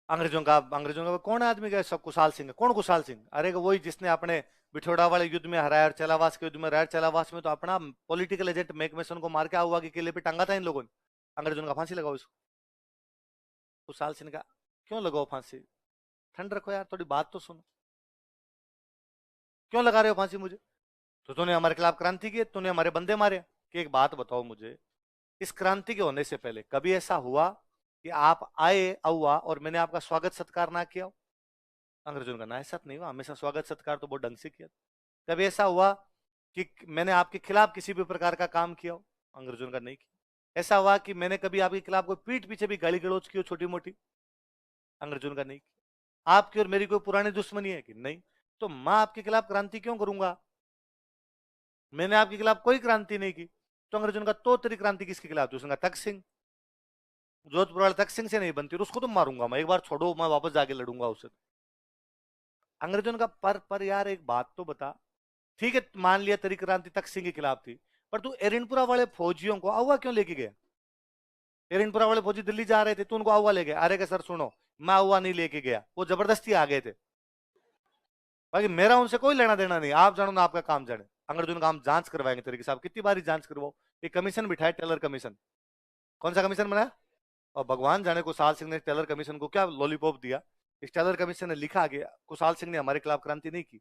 Speaker 1: अंग्रेजों का कौन आदमी गया? सब कुशाल सिंह। कौन कुशाल सिंह? अरे वही जिसने अपने बिठोड़ा वाले युद्ध में हराया, और चेलावास के युद्ध में हराया। चेलावास में तो अपना पॉलिटिकल एजेंट मैकमेसन को मार के हुआ के किले पे टांगा था इन लोगों ने। अंग्रेजों का फांसी लगाओ इसको। कुशाल सिंह का क्यों लगाओ फांसी? ठंड रखो यार, थोड़ी बात तो सुनो। क्यों लगा रहे हो फांसी मुझे? तो तूने हमारे खिलाफ क्रांति की, तूने हमारे बंदे मारे कि? एक बात बताओ मुझे, इस क्रांति के होने से पहले कभी ऐसा हुआ कि आप आए अव्वा और मैंने आपका स्वागत सत्कार ना किया हो? अंग्रेजों का ना ऐसा नहीं हुआ, हमेशा स्वागत सत्कार तो बहुत ढंग से किया। कभी ऐसा हुआ कि मैंने आपके खिलाफ किसी भी प्रकार का काम किया हो? अंग्रेजों का नहीं किया। ऐसा हुआ कि मैंने कभी आपके खिलाफ कोई पीठ पीछे भी गाली गलौज की हो छोटी मोटी? अंग्रेजों का नहीं किया। आपकी और मेरी कोई पुरानी दुश्मनी है कि नहीं? तो मैं आपके खिलाफ क्रांति क्यों करूंगा? मैंने आपके खिलाफ कोई क्रांति नहीं की। तो अंग्रेजों का तो तेरी क्रांति किसके खिलाफ थी? उसने कहा तख्त सिंह। जोधपुर वाले तख्त सिंह से नहीं बनती, उसको तो मारूंगा मैं, एक बार छोड़ो, मैं वापस जाके लड़ूंगा उससे। अंग्रेजों का पर यार एक बात तो बता। ठीक है, मान लिया तेरी क्रांति तख्त सिंह के खिलाफ थी, पर तू एरनपुरा वाले फौजियों को आवा क्यों लेके गया? एरनपुरा वाले फौजी दिल्ली जा रहे थे, तू उनको आवा ले गया। अरे सर सुनो, मैं आवा नहीं लेके गया, वो जबरदस्ती आ गए थे। बाकी मेरा उनसे कोई लेना देना नहीं, आप जानो ना आपका काम जाने। अंग्रेजों का हम जांच करवाएंगे तेरे के साथ, कितनी बारी जांच करवाओ। एक कमीशन बिठाए, टेलर कमीशन। कौन सा कमीशन बनाया? और भगवान जाने कुशाल सिंह ने टेलर कमीशन को क्या लॉलीपॉप दिया। इस टेलर कमीशन ने लिखा गया कुशाल सिंह ने हमारे खिलाफ क्रांति नहीं की,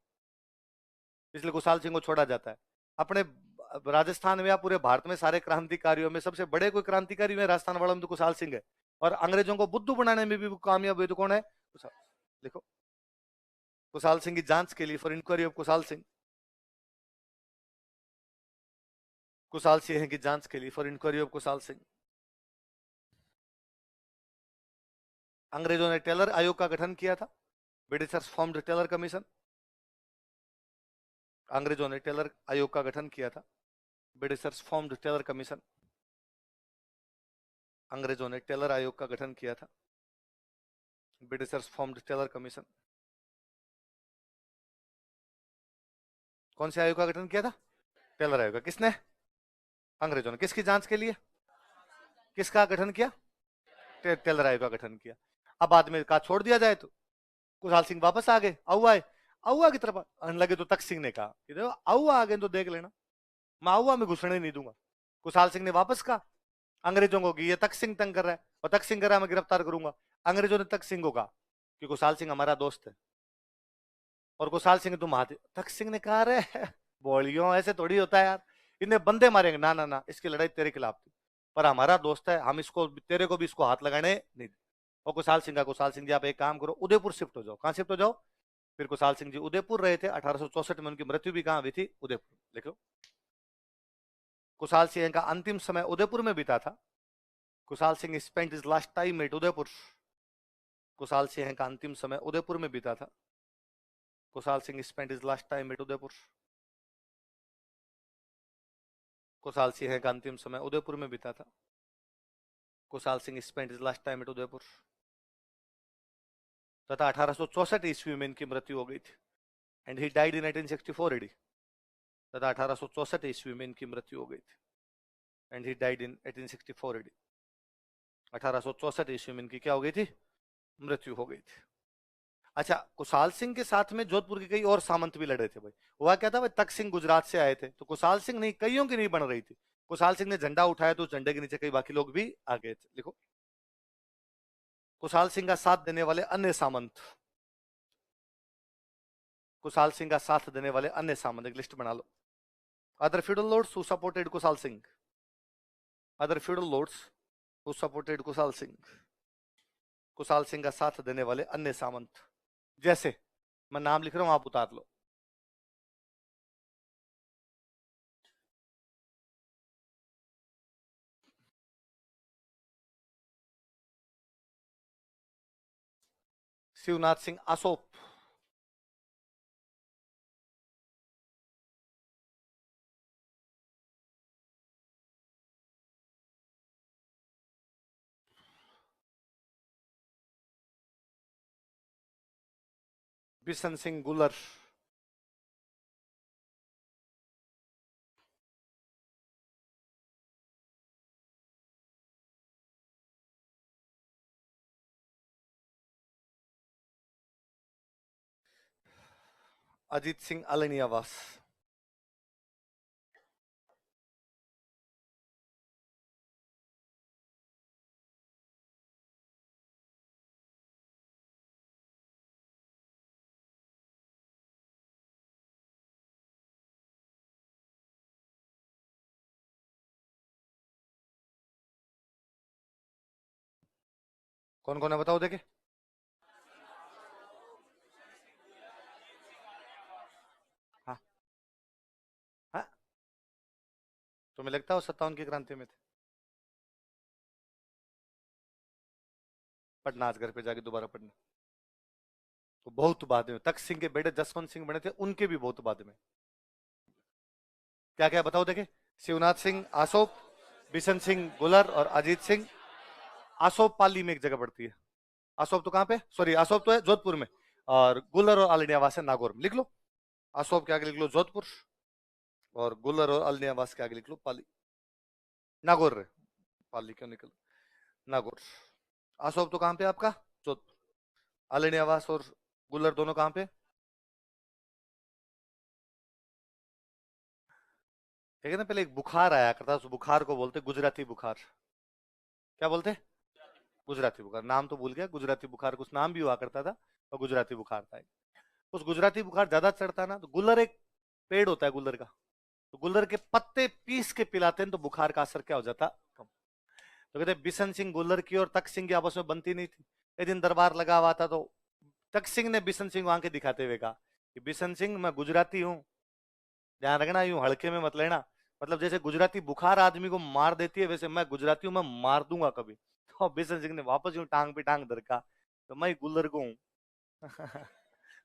Speaker 1: इसलिए कुशाल सिंह को छोड़ा जाता है। अपने राजस्थान में या पूरे भारत में सारे क्रांतिकारियों में सबसे बड़े कोई क्रांतिकारी में राजस्थान वालों में तो कुशाल सिंह है। और अंग्रेजों को बुद्धू बनाने में भी कामयाब हुए तो कौन है? कुशाल। देखो, कुशाल सिंह की जांच के लिए, for inquiry of Kushal Singh. Kushal Singh की जांच के लिए, for inquiry of Kushal Singh. अंग्रेजों ने टेलर आयोग का गठन किया था। Britishers formed Taylor commission. अंग्रेजों ने टेलर आयोग का गठन किया था। Britishers formed Taylor commission. अंग्रेजों ने टेलर आयोग का गठन किया था। Britishers formed Taylor commission. कौन से आयोग का गठन किया था? टेलर आयोग का। किसने? अंग्रेजों ने। किसकी जांच के लिए? किसका गठन किया? टेलर आयोग का गठन किया। अब बाद में कहा छोड़ दिया जाए, तो कुशाल सिंह वापस आ गए, अहुआ अहुआ की तरफ आने लगे। तो तख्त सिंह ने कहा कि देखो अहुआ आ गए तो देख लेना, मैं अहुआ में घुसने नहीं दूंगा। कुशाल सिंह ने वापस कहा अंग्रेजों को कि ये तख्त सिंह तंग कर रहा है, और तख्त सिंह कर रहा है, मैं गिरफ्तार करूंगा। अंग्रेजों ने तख्त सिंह को कहा कि कुशाल सिंह हमारा दोस्त है और कुशाल सिंह तुम हाथ। तख्त सिंह ने कहा रे बोलियो ऐसे थोड़ी होता है यार, इन्हें बंदे मारेंगे। ना ना ना, इसकी लड़ाई तेरे खिलाफ थी, पर हमारा दोस्त है, हम इसको तेरे को भी इसको हाथ लगाने नहीं। और कुशाल सिंह का, कुशाल सिंह जी आप एक काम करो, उदयपुर शिफ्ट हो जाओ। कहां शिफ्ट हो जाओ? फिर कुशाल सिंह जी उदयपुर रहे थे। 1864 में उनकी मृत्यु भी कहां हुई थी? उदयपुर। लिखो, कुशाल सिंह का अंतिम समय उदयपुर में बीता था। Kushal Singh spent his last time at Udaipur. Kushal Singh का अंतिम समय उदयपुर में बीता था। Kushal Singh spent his last time at Udaipur. Kushal Singh का अंतिम समय उदयपुर में बीता था। Kushal Singh spent his last time at Udaipur. तथा 1864 ईस्वी में इनकी मृत्यु हो गई थी, and he died in 1864 AD. तथा 1864 ईस्वी में इनकी मृत्यु हो गई थी, and he died in 1864 AD. 1864 ईस्वी में इनकी क्या हो गई थी? मृत्यु हो गई थी। अच्छा, कुशाल सिंह के साथ में जोधपुर के कई और सामंत भी लड़े थे भाई। हुआ क्या था भाई, तख्त सिंह गुजरात से आए थे, तो कुशाल सिंह नहीं, कईयों की नहीं बन रही थी। कुशाल सिंह ने झंडा उठाया तो झंडे के नीचे कई बाकी लोग भी आ गए थे। लिखो, कुशाल सिंह का साथ देने वाले अन्य सामंत। कुशाल सिंह का साथ देने वाले अन्य सामंत, एक लिस्ट बना लो। Other feudal lords who supported Kushal Singh, other feudal lords who supported Kushal Singh का साथ देने वाले अन्य सामंत, जैसे मैं नाम लिख रहा हूं, आप उतार लो। शिवनाथ सिंह आसोप, बिशन सिंह गुलर, अजीत सिंह अलनियावास, कौन कौन है बताओ देखे। हाँ हाँ, तुम्हें लगता है वो 57 की क्रांति में थे? पढ़ना आज घर पे जाके दोबारा पढ़ना, तो बहुत बाद में तख्त सिंह के बेटे जसवंत सिंह बने थे, उनके भी बहुत बाद में। क्या क्या बताओ देखे। शिवनाथ सिंह आसोप, बिशन सिंह गुलर और अजीत सिंह। आसोप पाली में एक जगह पड़ती है। आसोप तो कहां पे, सॉरी आसोप तो है जोधपुर में, और गुलर और अलनियावास है नागौर में। लिख लो, आसोप के आगे लिख लो जोधपुर, और गुलर और अलनियावास के आगे लिख लो पाली, नागौर रे, पाली क्यों निकल, नागौर। आसोप तो कहां पे आपका, जोधपुर। अलनियावास और गुलर दोनों कहां पे, ठीक है ना। पहले एक बुखार आया करता, उस बुखार को बोलते गुजराती बुखार। क्या बोलते, गुजराती बुखार। नाम तो भूल गया, गुजराती बुखार कुछ नाम भी हुआ करता था, और गुजराती बुखार था। उस गुजराती बुखार ज्यादा चढ़ता ना, तो गुलर एक पेड़ होता है गुलर का, तो गुलर के पत्ते पीस के पिलाते हैं, तो बुखार का असर क्या हो जाता कम। तो कहते बिशन सिंह गुलर की और तख्त सिंह की आपस में बनती नहीं थी। एक दिन दरबार लगा हुआ था, तो तख्त सिंह ने बिशन सिंह को आंखें दिखाते हुए कहा कि बिशन सिंह मैं गुजराती हूँ, ध्यान रखना, यूं हल्के में मत लेना। मतलब जैसे गुजराती बुखार आदमी को मार देती है, वैसे मैं गुजराती हूँ, मैं मार दूंगा कभी। तो बिशन सिंह ने वापस यूं टांग पे टांग धरका, तो मैं गुल्लर को हूँ।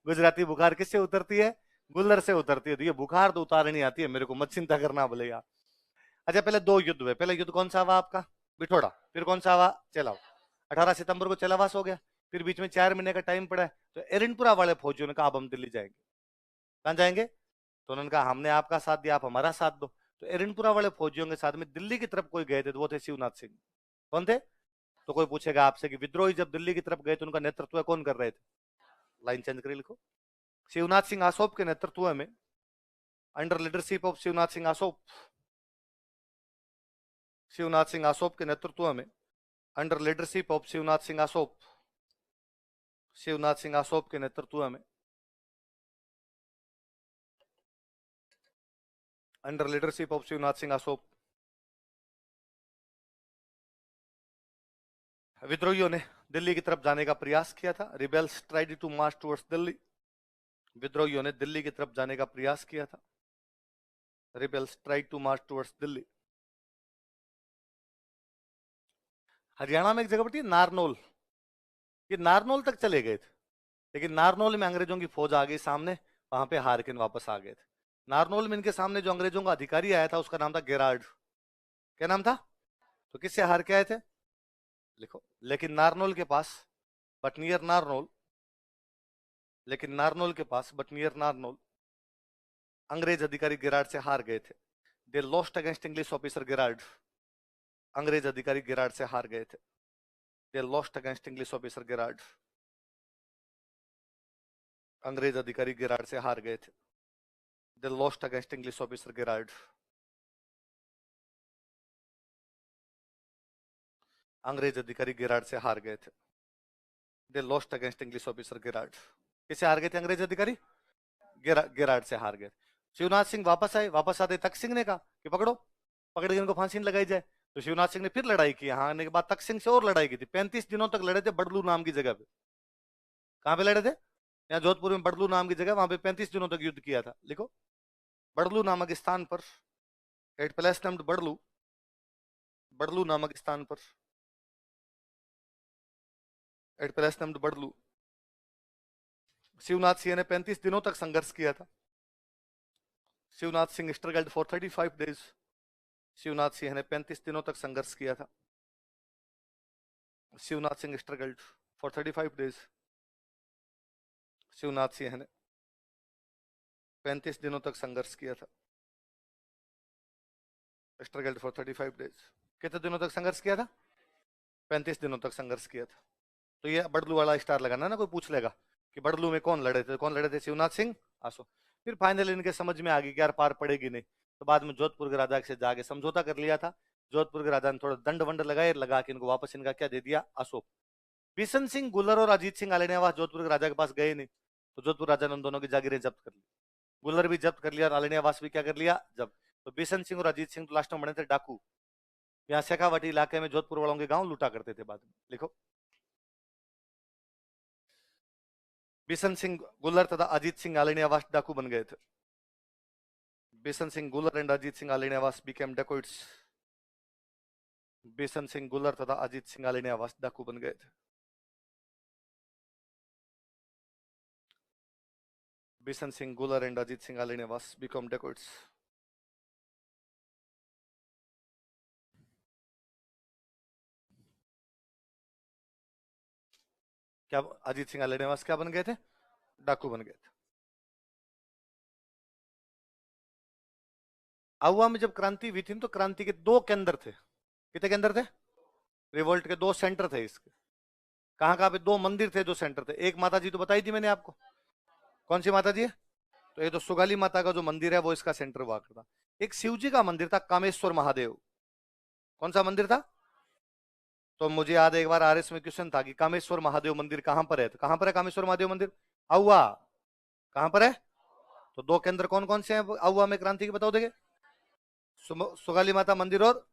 Speaker 1: गुजराती बुखार किससे उतरती है, गुल्लर से उतरती है। तो ये बुखार तो उतारनी आती है मेरे को, मत चिंता करना बोलेगा। अच्छा, पहले दो युद्ध हुए। पहले युद्ध कौन सा हुआ आपका, बिठोड़ा। फिर कौन सा हुआ, चलाओ। 18 सितंबर को चलावास हो गया। फिर बीच में 4 महीने का टाइम पड़ा है, तो एरनपुरा वाले फौजियों ने कहा अब हम दिल्ली जाएंगे। कहाँ जाएंगे, तो उन्होंने कहा हमने आपका साथ दिया, आप हमारा साथ दो। तो एरनपुरा वाले फौजियों के साथ में दिल्ली की तरफ कोई गए थे, तो वो थे शिवनाथ सिंह। कौन थे, तो कोई पूछेगा आपसे कि विद्रोही जब दिल्ली की तरफ गए तो उनका नेतृत्व कौन कर रहे थे, लाइन चेंज कर लिखो। शिवनाथ सिंह आसोप के नेतृत्व में, under leadership of Shivnath Singh Asop, Shivnath Singh Asop के नेतृत्व में, under leadership of Shivnath Singh Asop, Shivnath Singh Asop के नेतृत्व में, under leadership of Shivnath Singh Asop, विद्रोहियों ने दिल्ली की तरफ जाने का प्रयास किया था। Rebels tried to march towards Delhi, विद्रोहियों ने दिल्ली की तरफ जाने का प्रयास किया था। Rebels tried to march towards Delhi. Haryana में एक जगह पड़ती है नारनौल, ये नारनौल तक चले गए थे, लेकिन नारनौल में अंग्रेजों की फौज आ गई सामने, वहां पे हार के वापस आ गए थे। नारनौल में इनके सामने जो अंग्रेजों का अधिकारी आया था, उसका नाम था गेरार्ड। क्या नाम था, तो किससे हार के आए थे, लिखो। लेकिन नारनौल के पास, बट नियर नारनौल, लेकिन नारनौल के पास, बट नियर नारनौल, अंग्रेज अधिकारी गिराड से हार गए थे। They lost against English officer Gerard, अंग्रेज अधिकारी गिराड से हार गए थे। They lost against English officer Gerard, अंग्रेज अधिकारी गिराड से हार गए थे। They lost against English officer Gerard, अंग्रेज अधिकारी गिराड से हार गए थे। They lost against English officer Gerard, किसे हार गए थे अंग्रेज अधिकारी, गिराट से हार गए। शिवनाथ सिंह वापस आए, वापस आते तख्त सिंह ने कहा कि पकड़ो, पकड़ के इनको फांसी लगाई जाए। तो शिवनाथ सिंह ने फिर लड़ाई की, यहाँ आने के बाद तख्त सिंह से और लड़ाई की थी, 35 दिनों तक लड़े थे बड़लू नाम की जगह पे। कहां पे लड़े थे? यहाँ जोधपुर में बड़लू नाम की जगह, वहां पे 35 दिनों तक युद्ध किया था। लिखो, बड़लू नामक स्थान पर, at place named Badlu, Badlu नामक स्थान पर, at place named Badlu, Shivnath Singh ने 35 दिनों तक संघर्ष किया था। Shivnath Singh struggled for 35 days. Shivnath Singh ने 35 दिनों तक संघर्ष किया था। Shivnath Singh struggled for 35 days. Shivnath Singh ने 35 दिनों तक संघर्ष किया था। Struggled for 35 days. कितने दिनों तक संघर्ष किया था? 35 दिनों तक संघर्ष किया था। तो ये बड़लू वाला स्टार लगाना ना, कोई पूछ लेगा कि बड़लू में कौन लड़े थे, कौन लड़े थे? शिवनाथ सिंह, आसो। फिर फाइनल इनके समझ में आ गई कि यार पार पड़ेगी नहीं, तो बाद में जोधपुर के राजा से जाके समझौता कर लिया था। जोधपुर के राजा ने थोड़ा दंड वंड लगाए, लगा के इनको वापस इनका क्या दे दिया, अशोक। बिशन सिंह गुल्लर और अजीत सिंह आलियावास जोधपुर के राजा के पास गए नहीं, तो जोधपुर राजा ने उन दोनों की जागीरें जब्त कर ली। गुल्लर भी जब्त कर लिया और आलियावास भी क्या कर लिया, जब्त। तो बिशन सिंह और अजीत सिंह तो लास्ट में बने थे डाकू, यहाँ शेखावाटी इलाके में जोधपुर वालों के गांव लूटा करते थे बाद में। लिखो, बिशन सिंह गुल्लर तथा अजीत सिंह आलियावास डाकू बन गए थे। बिशन सिंह गुल्लर and Ajit Singh Aliyawas became dacoits। Bishan Singh गुल्लर तथा अजीत सिंह आलियावास डाकू बन गए थे। बिशन सिंह गुल्लर and Ajit Singh Aliyawas become dacoits। क्या अजीत सिंह आलियावास क्या बन गए थे? डाकू बन गए थे। आहुआ में जब क्रांति हुई थी तो क्रांति के दो केंद्र थे। कितने केंद्र थे? रिवोल्ट के दो सेंटर थे इसके। कहां कहां पे? दो मंदिर थे जो सेंटर थे। एक माता जी तो बताई थी मैंने आपको, कौन सी माता जी है? तो ये तो सुगाली माता का जो मंदिर है वो इसका सेंटर हुआ करता। एक शिव जी का मंदिर था, कामेश्वर महादेव। कौन सा मंदिर था? तो मुझे याद है एक बार आरएस में क्वेश्चन था कि कामेश्वर महादेव मंदिर कहां पर है, तो कहां पर है कामेश्वर महादेव मंदिर? आहुआ। कहां पर है? तो दो केंद्र कौन कौन से हैं आहुआ में क्रांति के, बताओ देखे। सुगाली माता मंदिर और,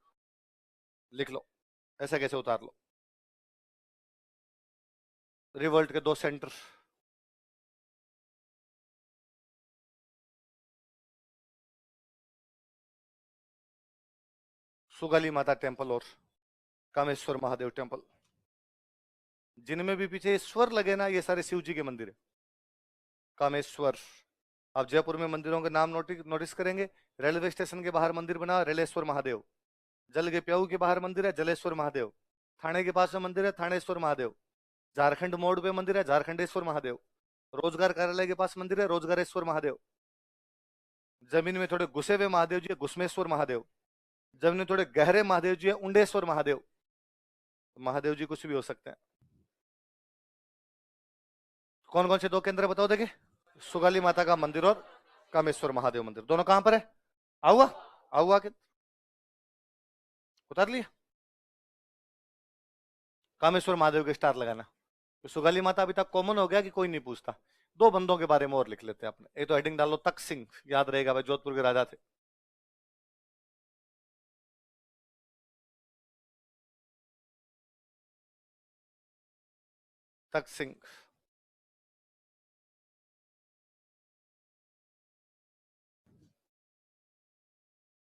Speaker 1: लिख लो, ऐसा कैसे उतार लो, रिवोल्ट के दो सेंटर। सुगाली माता टेम्पल और कामेश्वर महादेव टेम्पल। जिनमें भी पीछे स्वर लगे ना, ये सारे शिव जी के मंदिर है। कामेश्वर। आप जयपुर में मंदिरों के नाम नोटिस करेंगे, रेलवे स्टेशन के बाहर मंदिर बना रेलेश्वर महादेव, जल के प्याऊ के बाहर मंदिर है जलेश्वर महादेव, थाने के पास में मंदिर है थानेश्वर महादेव, झारखंड मोड़ पे मंदिर है झारखंडेश्वर महादेव, रोजगार कार्यालय के पास मंदिर है रोजगारेश्वर महादेव, जमीन में थोड़े घुसे हुए महादेव जी है घुसमेश्वर महादेव, जमीन में थोड़े गहरे महादेव जी है उंडेश्वर महादेव। महादेव जी कुछ भी हो सकते हैं। कौन कौन से दो केंद्र बताओ देखे? सुगाली माता का मंदिर और कामेश्वर महादेव मंदिर, दोनों कहां पर है? आहुआ। आहुआ के उतार लिया। कामेश्वर महादेव के स्टार लगाना। तो सुगाली माता अभी तक कॉमन हो गया कि कोई नहीं पूछता। दो बंदों के बारे में और लिख लेते हैं अपने, ये तो हेडिंग डालो तख्त सिंह, याद रहेगा भाई जोधपुर के राजा थे। तख्त सिंह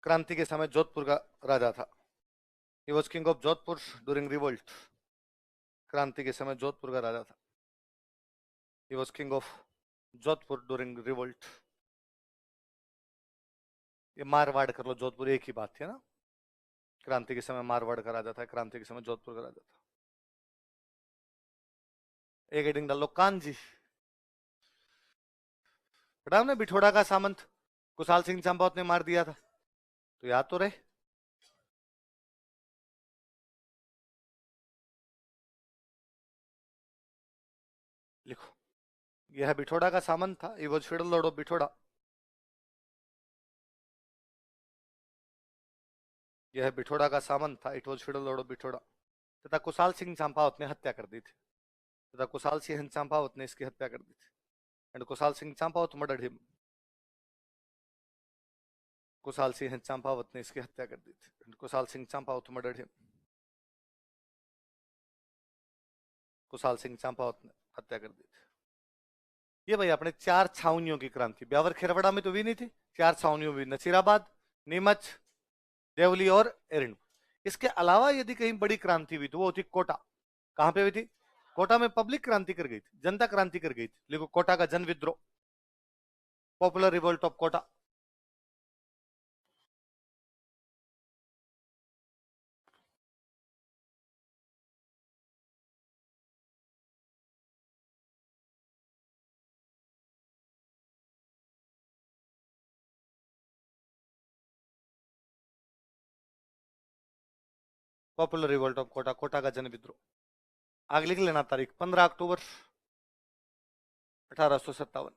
Speaker 1: क्रांति के समय जोधपुर का राजा था। He was king of Jodhpur during revolt. क्रांति के समय जोधपुर का राजा था। He was king of Jodhpur during revolt. ये मारवाड़ कर लो, जोधपुर एक ही बात थी ना। क्रांति के समय मारवाड़ का राजा था, क्रांति के समय जोधपुर का राजा था। एक हेडिंग डाल लो कानजी। पता हमने बिठोड़ा का सामंत कुशाल सिंह चंपावत ने मार दिया था, तो याद तो रहे। लिखो, यह बिठोड़ा का सामंत था, he was federal lord of Bithora. यह बिठोड़ा का सामंत था, it was federal lord of Bithora. तथा कुशाल सिंह चंपावत ने हत्या कर दी थी, तथा कुशाल सिंह चंपावत ने इसकी हत्या कर दी थी। and Kushal Singh Champawat murdered him. Kushal Singh Champawat ने इसकी हत्या कर दी थी. And Kushal Singh Champawat murdered him. Kushal Singh Champawat ने हत्या कर दी थी. ये भाई अपने 4 छावनियों की क्रांति. ब्यावर खेरवड़ा में तो हुई नहीं थी. 4 छावनियों में, नसीराबाद, नीमच, देवली और एरंड. इसके अलावा यदि कहीं बड़ी क्रांति हुई तो वो थी कोटा. कहां पे हुई थी? कोटा में पब्लिक क्रांति कर गई थी, जनता क्रांति कर गई थी. लेकिन कोटा का जन विद्रोह, popular revolt of Kota. Popular revolt of Kota, Kota का जन विद्रोह. आगे लिख लेना तारीख 15 अक्टूबर 1857.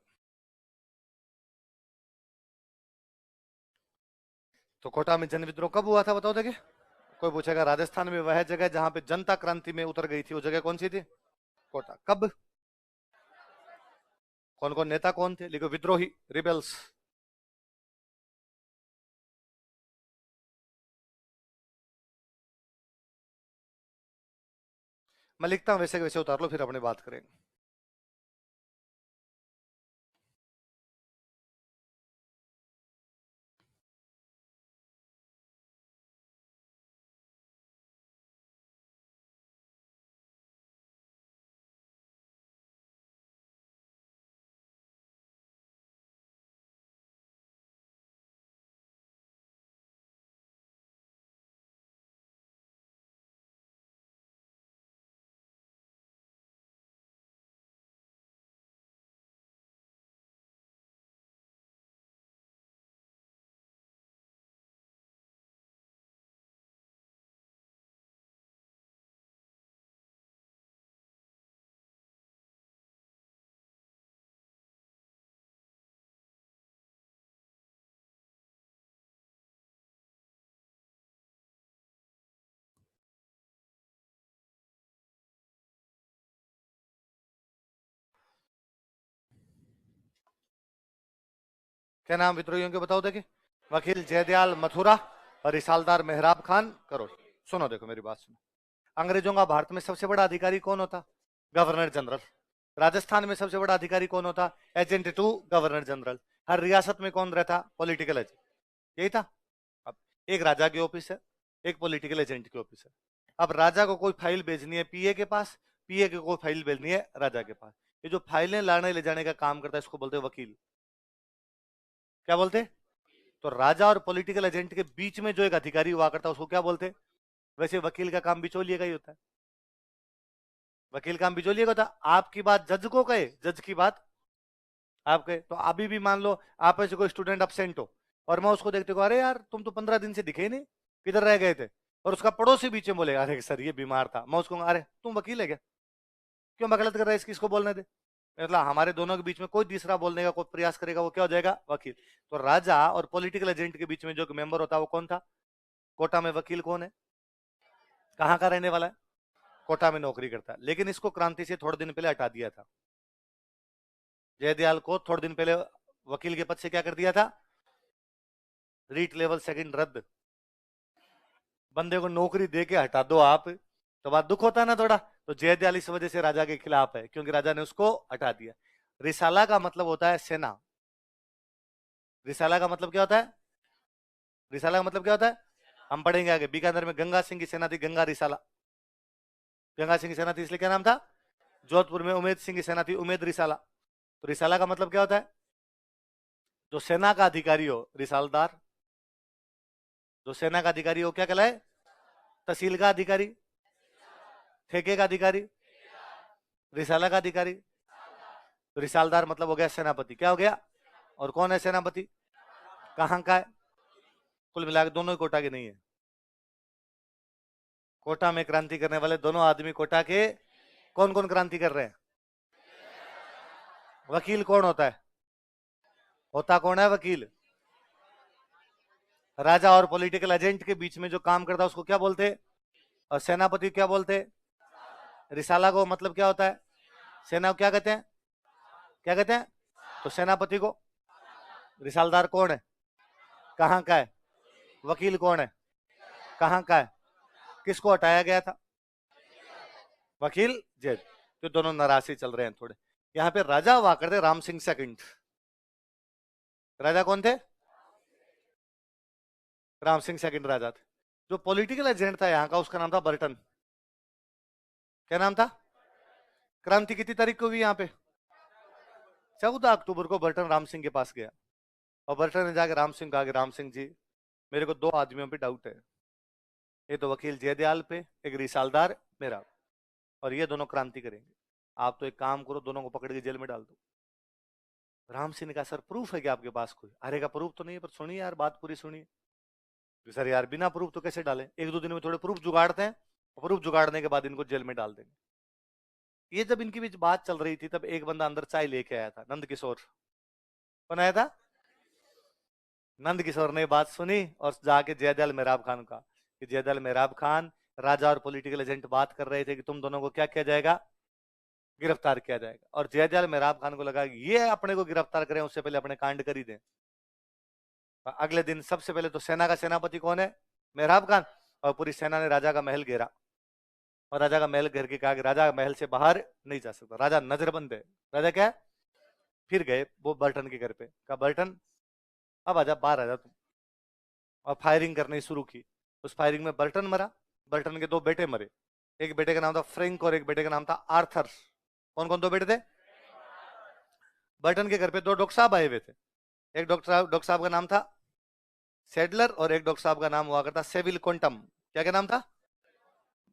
Speaker 1: तो कोटा में जन विद्रोह कब हुआ था बताओ देखिए. कोई पूछेगा राजस्थान में वह जगह जहां पे जनता क्रांति में उतर गई थी, वो जगह कौन सी थी? कोटा. कब? कौन कौन नेता कौन थे? लिखो विद्रोही, रिबेल्स. मैं लिखता हूं वैसे के वैसे उतार लो, फिर अपने बात करेंगे. क्या नाम विद्रोहियों के बताओ देखिए. वकील जयदयाल मथुरा और रिसालदार मेहराब खान करोल. सुनो देखो मेरी बात सुनो. अंग्रेजों का भारत में सबसे बड़ा अधिकारी कौन होता? Governor general. राजस्थान में सबसे बड़ा अधिकारी कौन होता? Agent to governor general. हर रियासत में कौन रहता? Political agent. यही था. अब एक राजा की ऑफिस है, एक पॉलिटिकल एजेंट की ऑफिस है. अब राजा को कोई फाइल भेजनी है पीए के पास, पीए को कोई फाइल भेजनी है राजा के पास. ये जो फाइलें लाने ले जाने का काम करता है इसको बोलते हैं वकील. क्या बोलते? तो राजा और पॉलिटिकल एजेंट के बीच में जो एक अधिकारी हुआ करता है उसको क्या बोलते? वैसे वकील का काम बिचौलिए का ही होता है. वकील काम बिचौलिए का होता है. आपकी बात जज को कहे, जज की बात आप कहे. तो अभी भी मान लो आप में से कोई स्टूडेंट अपसेंट हो और मैं उसको देखते को, अरे यार तुम तो 15 दिन से दिखे ही नहीं, किधर रह गए थे? और उसका पड़ोसी बीच में बोले अरे सर ये बीमार था. मैं उसको अरे तुम वकील है क्या, क्यों वकालत कर रहा है इसकी, इसको बोलने दे. मतलब हमारे दोनों के बीच में कोई तीसरा बोलने का कोई प्रयास करेगा वो क्या हो जाएगा? वकील. तो राजा और पॉलिटिकल एजेंट के बीच में जो मेंबर होता है वो कौन था? कोटा में वकील कौन है? कहाँ का रहने वाला है? कोटा में नौकरी करता है. लेकिन इसको क्रांति से थोड़े दिन पहले हटा दिया था. जयदयाल को थोड़े दिन पहले वकील के पद से क्या कर दिया था? रीट लेवल सेकंड रद्द. बंदे को नौकरी दे के हटा दो आप तो बात दुख होता है ना थोड़ा. तो जयदयाल इस वजह से राजा के खिलाफ है क्योंकि राजा ने उसको हटा दिया. रिसाला का मतलब होता है सेना. रिसाला का मतलब क्या होता है? रिसाला का मतलब क्या होता है? हम पढ़ेंगे आगे. बीकानेर में गंगा सिंह की सेना थी, गंगा रिसाला. गंगा सिंह की सेना थी इसलिए क्या नाम था? जोधपुर में उमेद सिंह की सेना थी, उमेद रिसाला. तो रिसाला का मतलब क्या होता है? जो सेना का अधिकारी हो रिसालदार. जो सेना का अधिकारी हो क्या कहलाए? तहसील का अधिकारी, ठेके का अधिकारी, रिसाला का अधिकारी. तो रिसालदार मतलब हो गया सेनापति. क्या हो गया? और कौन है सेनापति? कहां का है? कुल मिलाकर दोनों ही कोटा के नहीं है. कोटा में क्रांति करने वाले दोनों आदमी कोटा के. कौन कौन क्रांति कर रहे हैं? वकील कौन होता है? होता कौन है वकील? राजा और पॉलिटिकल एजेंट के बीच में जो काम करता है उसको क्या बोलते? और सेनापति क्या बोलते? रिसाला को मतलब क्या होता है? सेना को क्या कहते हैं? क्या कहते हैं? तो सेनापति को, रिसालदार कौन है, कहां का है, वकील कौन है, कहां का है, किसको हटाया गया था, वकील जज। तो दोनों नाराज चल रहे हैं थोड़े। यहाँ पे राजा हुआ करते राम सिंह सेकंड। राजा कौन थे, राम सिंह सेकंड राजा थे। जो पॉलिटिकल एजेंट था यहाँ का, उसका नाम था बर्टन। क्या नाम था, क्रांति कितनी तारीख को हुई यहाँ पे, 14 अक्टूबर को बर्टन राम सिंह के पास गया और बर्टन ने जाके राम सिंह कहा कि राम सिंह जी, मेरे को 2 आदमियों पे डाउट है, ये तो वकील जयदयाल पे, एक रिसालदार मेरा, और ये दोनों क्रांति करेंगे। आप तो एक काम करो, दोनों को पकड़ के जेल में डाल दो। राम सिंह ने कहा, सर प्रूफ है कि आपके पास कोई, अरे का प्रूफ तो नहीं है, पर सुनिए यार, बात पूरी सुनिए। तो सर यार, बिना प्रूफ तो कैसे डालें, 1-2 दिन में थोड़े प्रूफ जुगाड़ते हैं, प्रूफ जुगाड़ने के बाद इनको जेल में डाल देंगे। ये जब इनकी बीच बात चल रही थी, तब एक बंदा अंदर चाय लेके आया था, नंद किशोर। कौन आया था, नंद किशोर ने बात सुनी और जाके जयदयाल मेहराब खान का, कि जयदयाल मेहराब खान, राजा और पॉलिटिकल एजेंट बात कर रहे थे कि तुम दोनों को क्या किया जाएगा, गिरफ्तार किया जाएगा। और जयदयाल मेहराब खान को लगा ये अपने को गिरफ्तार करें, उससे पहले अपने कांड कर ही दें। अगले दिन सबसे पहले तो सेना का सेनापति कौन है, मेहराब खान, और पूरी सेना ने राजा का महल घेरा और राजा का महल घेर के कहा कि राजा महल से बाहर नहीं जा सकता, राजा नजरबंद है। राजा क्या है, फिर गए वो बर्टन के घर पे, कहा बर्टन अब आजा, बाहर आजा तुम, और फायरिंग करनी शुरू की। उस फायरिंग में बर्टन मरा, बर्टन के 2 बेटे मरे, एक बेटे का नाम था फ्रैंक और एक बेटे का नाम था आर्थर। कौन कौन 2 बेटे थे, बर्टन के घर पे 2 डॉक्टर साहब आए हुए थे, एक डॉक्टर साहब का नाम था सेडलर और एक डॉक्टर साहब का नाम हुआ करता सेविल क्वांटम। क्या क्या नाम था,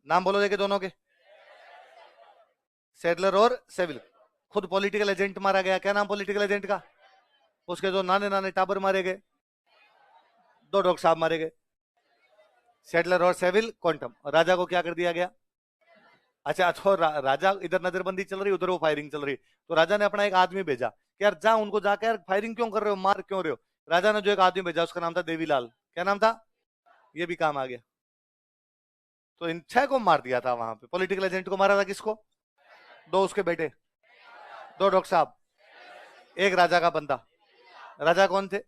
Speaker 1: नाम बोलो देखे दोनों के, सेडलर और सेविल। खुद पॉलिटिकल एजेंट मारा गया, क्या नाम पॉलिटिकल एजेंट का, उसके 2 नाने नाने टाबर मारे गए, 2 डॉक्टर साहब मारे गए, सेडलर और सेविल क्वांटम। और राजा को क्या कर दिया गया, अच्छा तो राजा, इधर नजरबंदी चल रही, उधर वो फायरिंग चल रही, तो राजा ने अपना एक आदमी भेजा कि यार जा उनको जाकर, यार फायरिंग क्यों कर रहे हो, मार क्यों रहे हो। राजा ने जो एक आदमी भेजा, उसका नाम था देवीलाल। क्या नाम था, ये भी काम आ गया। तो इन 6 को मार दिया था वहां पे, पॉलिटिकल एजेंट को मारा था किसको, 2 उसके बेटे, 2 डॉक्टर साहब, एक राजा का बंदा। राजा कौन थे,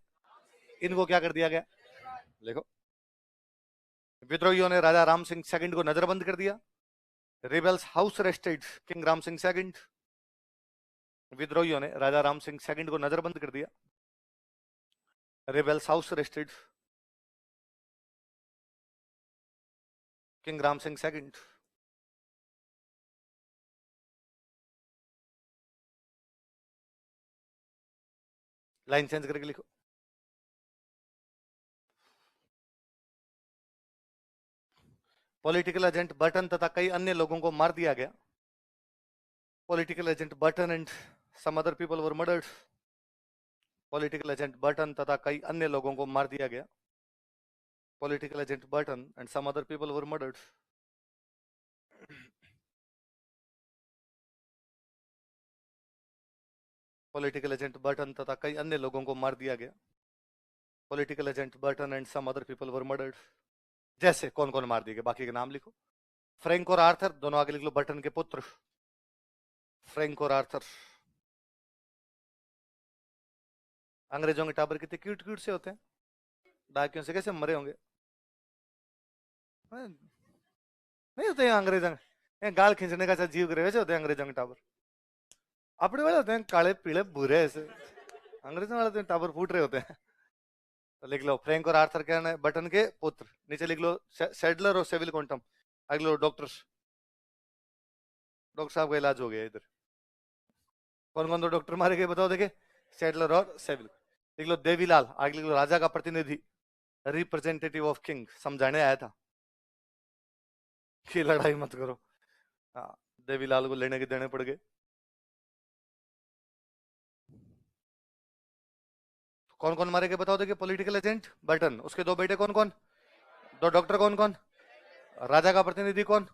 Speaker 1: इनको क्या कर दिया गया, देखो विद्रोहियों ने राजा राम सिंह सेकंड को नजरबंद कर दिया। Rebels house arrested king Ram Singh second. विद्रोहियों ने राजा राम सिंह सेकंड को नजरबंद कर दिया। Rebels house arrested king Ram Singh second. Line change करके लिखो। पॉलिटिकल एजेंट बर्टन तथा कई अन्य लोगों को मार दिया गया। Political agent Burton and some other people were murdered. Political agent Burton तथा कई अन्य लोगों को मार दिया गया। Political agent Burton and some other people were murdered. Political agent Burton तथा कई अन्य लोगों को मार दिया गया। Political agent Burton and some other people were murdered. जैसे कौन कौन मार दिए गए, बाकी के नाम लिखो। फ्रैंक और आर्थर, दोनों आगे लिख लो, बर्टन के पुत्र फ्रैंक और आर्थर। अंग्रेजों के टाबर कितने क्यूट क्यूट से होते हैं, डाकियों से कैसे मरे होंगे, नहीं होते हैं अंग्रेजों, गाल खींचने का जीव करे वैसे होते हैं अंग्रेजों के टाबर। अपने वाले होते हैं काले पीले बुरे ऐसे, अंग्रेजों वाले तो टावर फूट रहे होते हैं। तो लिख लो फ्रैंक और आर्थर क्या है, बटन के पुत्र। नीचे लिख लो सेडलर और सेविल क्वांटम। आगे लो डॉक्टर, डॉक्टर साहब का इलाज हो गया इधर। कौन कौन 2 डॉक्टर मारे गए बताओ देखे, सेडलर और सेविल। लिख लो देवीलाल। आगे लिख लो राजा का प्रतिनिधि, रिप्रेजेंटेटिव ऑफ किंग, समझाने आया था कि लड़ाई मत करो। हाँ, देवीलाल को लेने के देने पड़ गए। कौन कौन मारे गए बताओ देखिए, पॉलिटिकल एजेंट बर्टन, उसके 2 बेटे कौन कौन, 2 डॉक्टर कौन कौन, राजा का प्रतिनिधि कौन,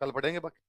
Speaker 1: कल पढ़ेंगे बाकी।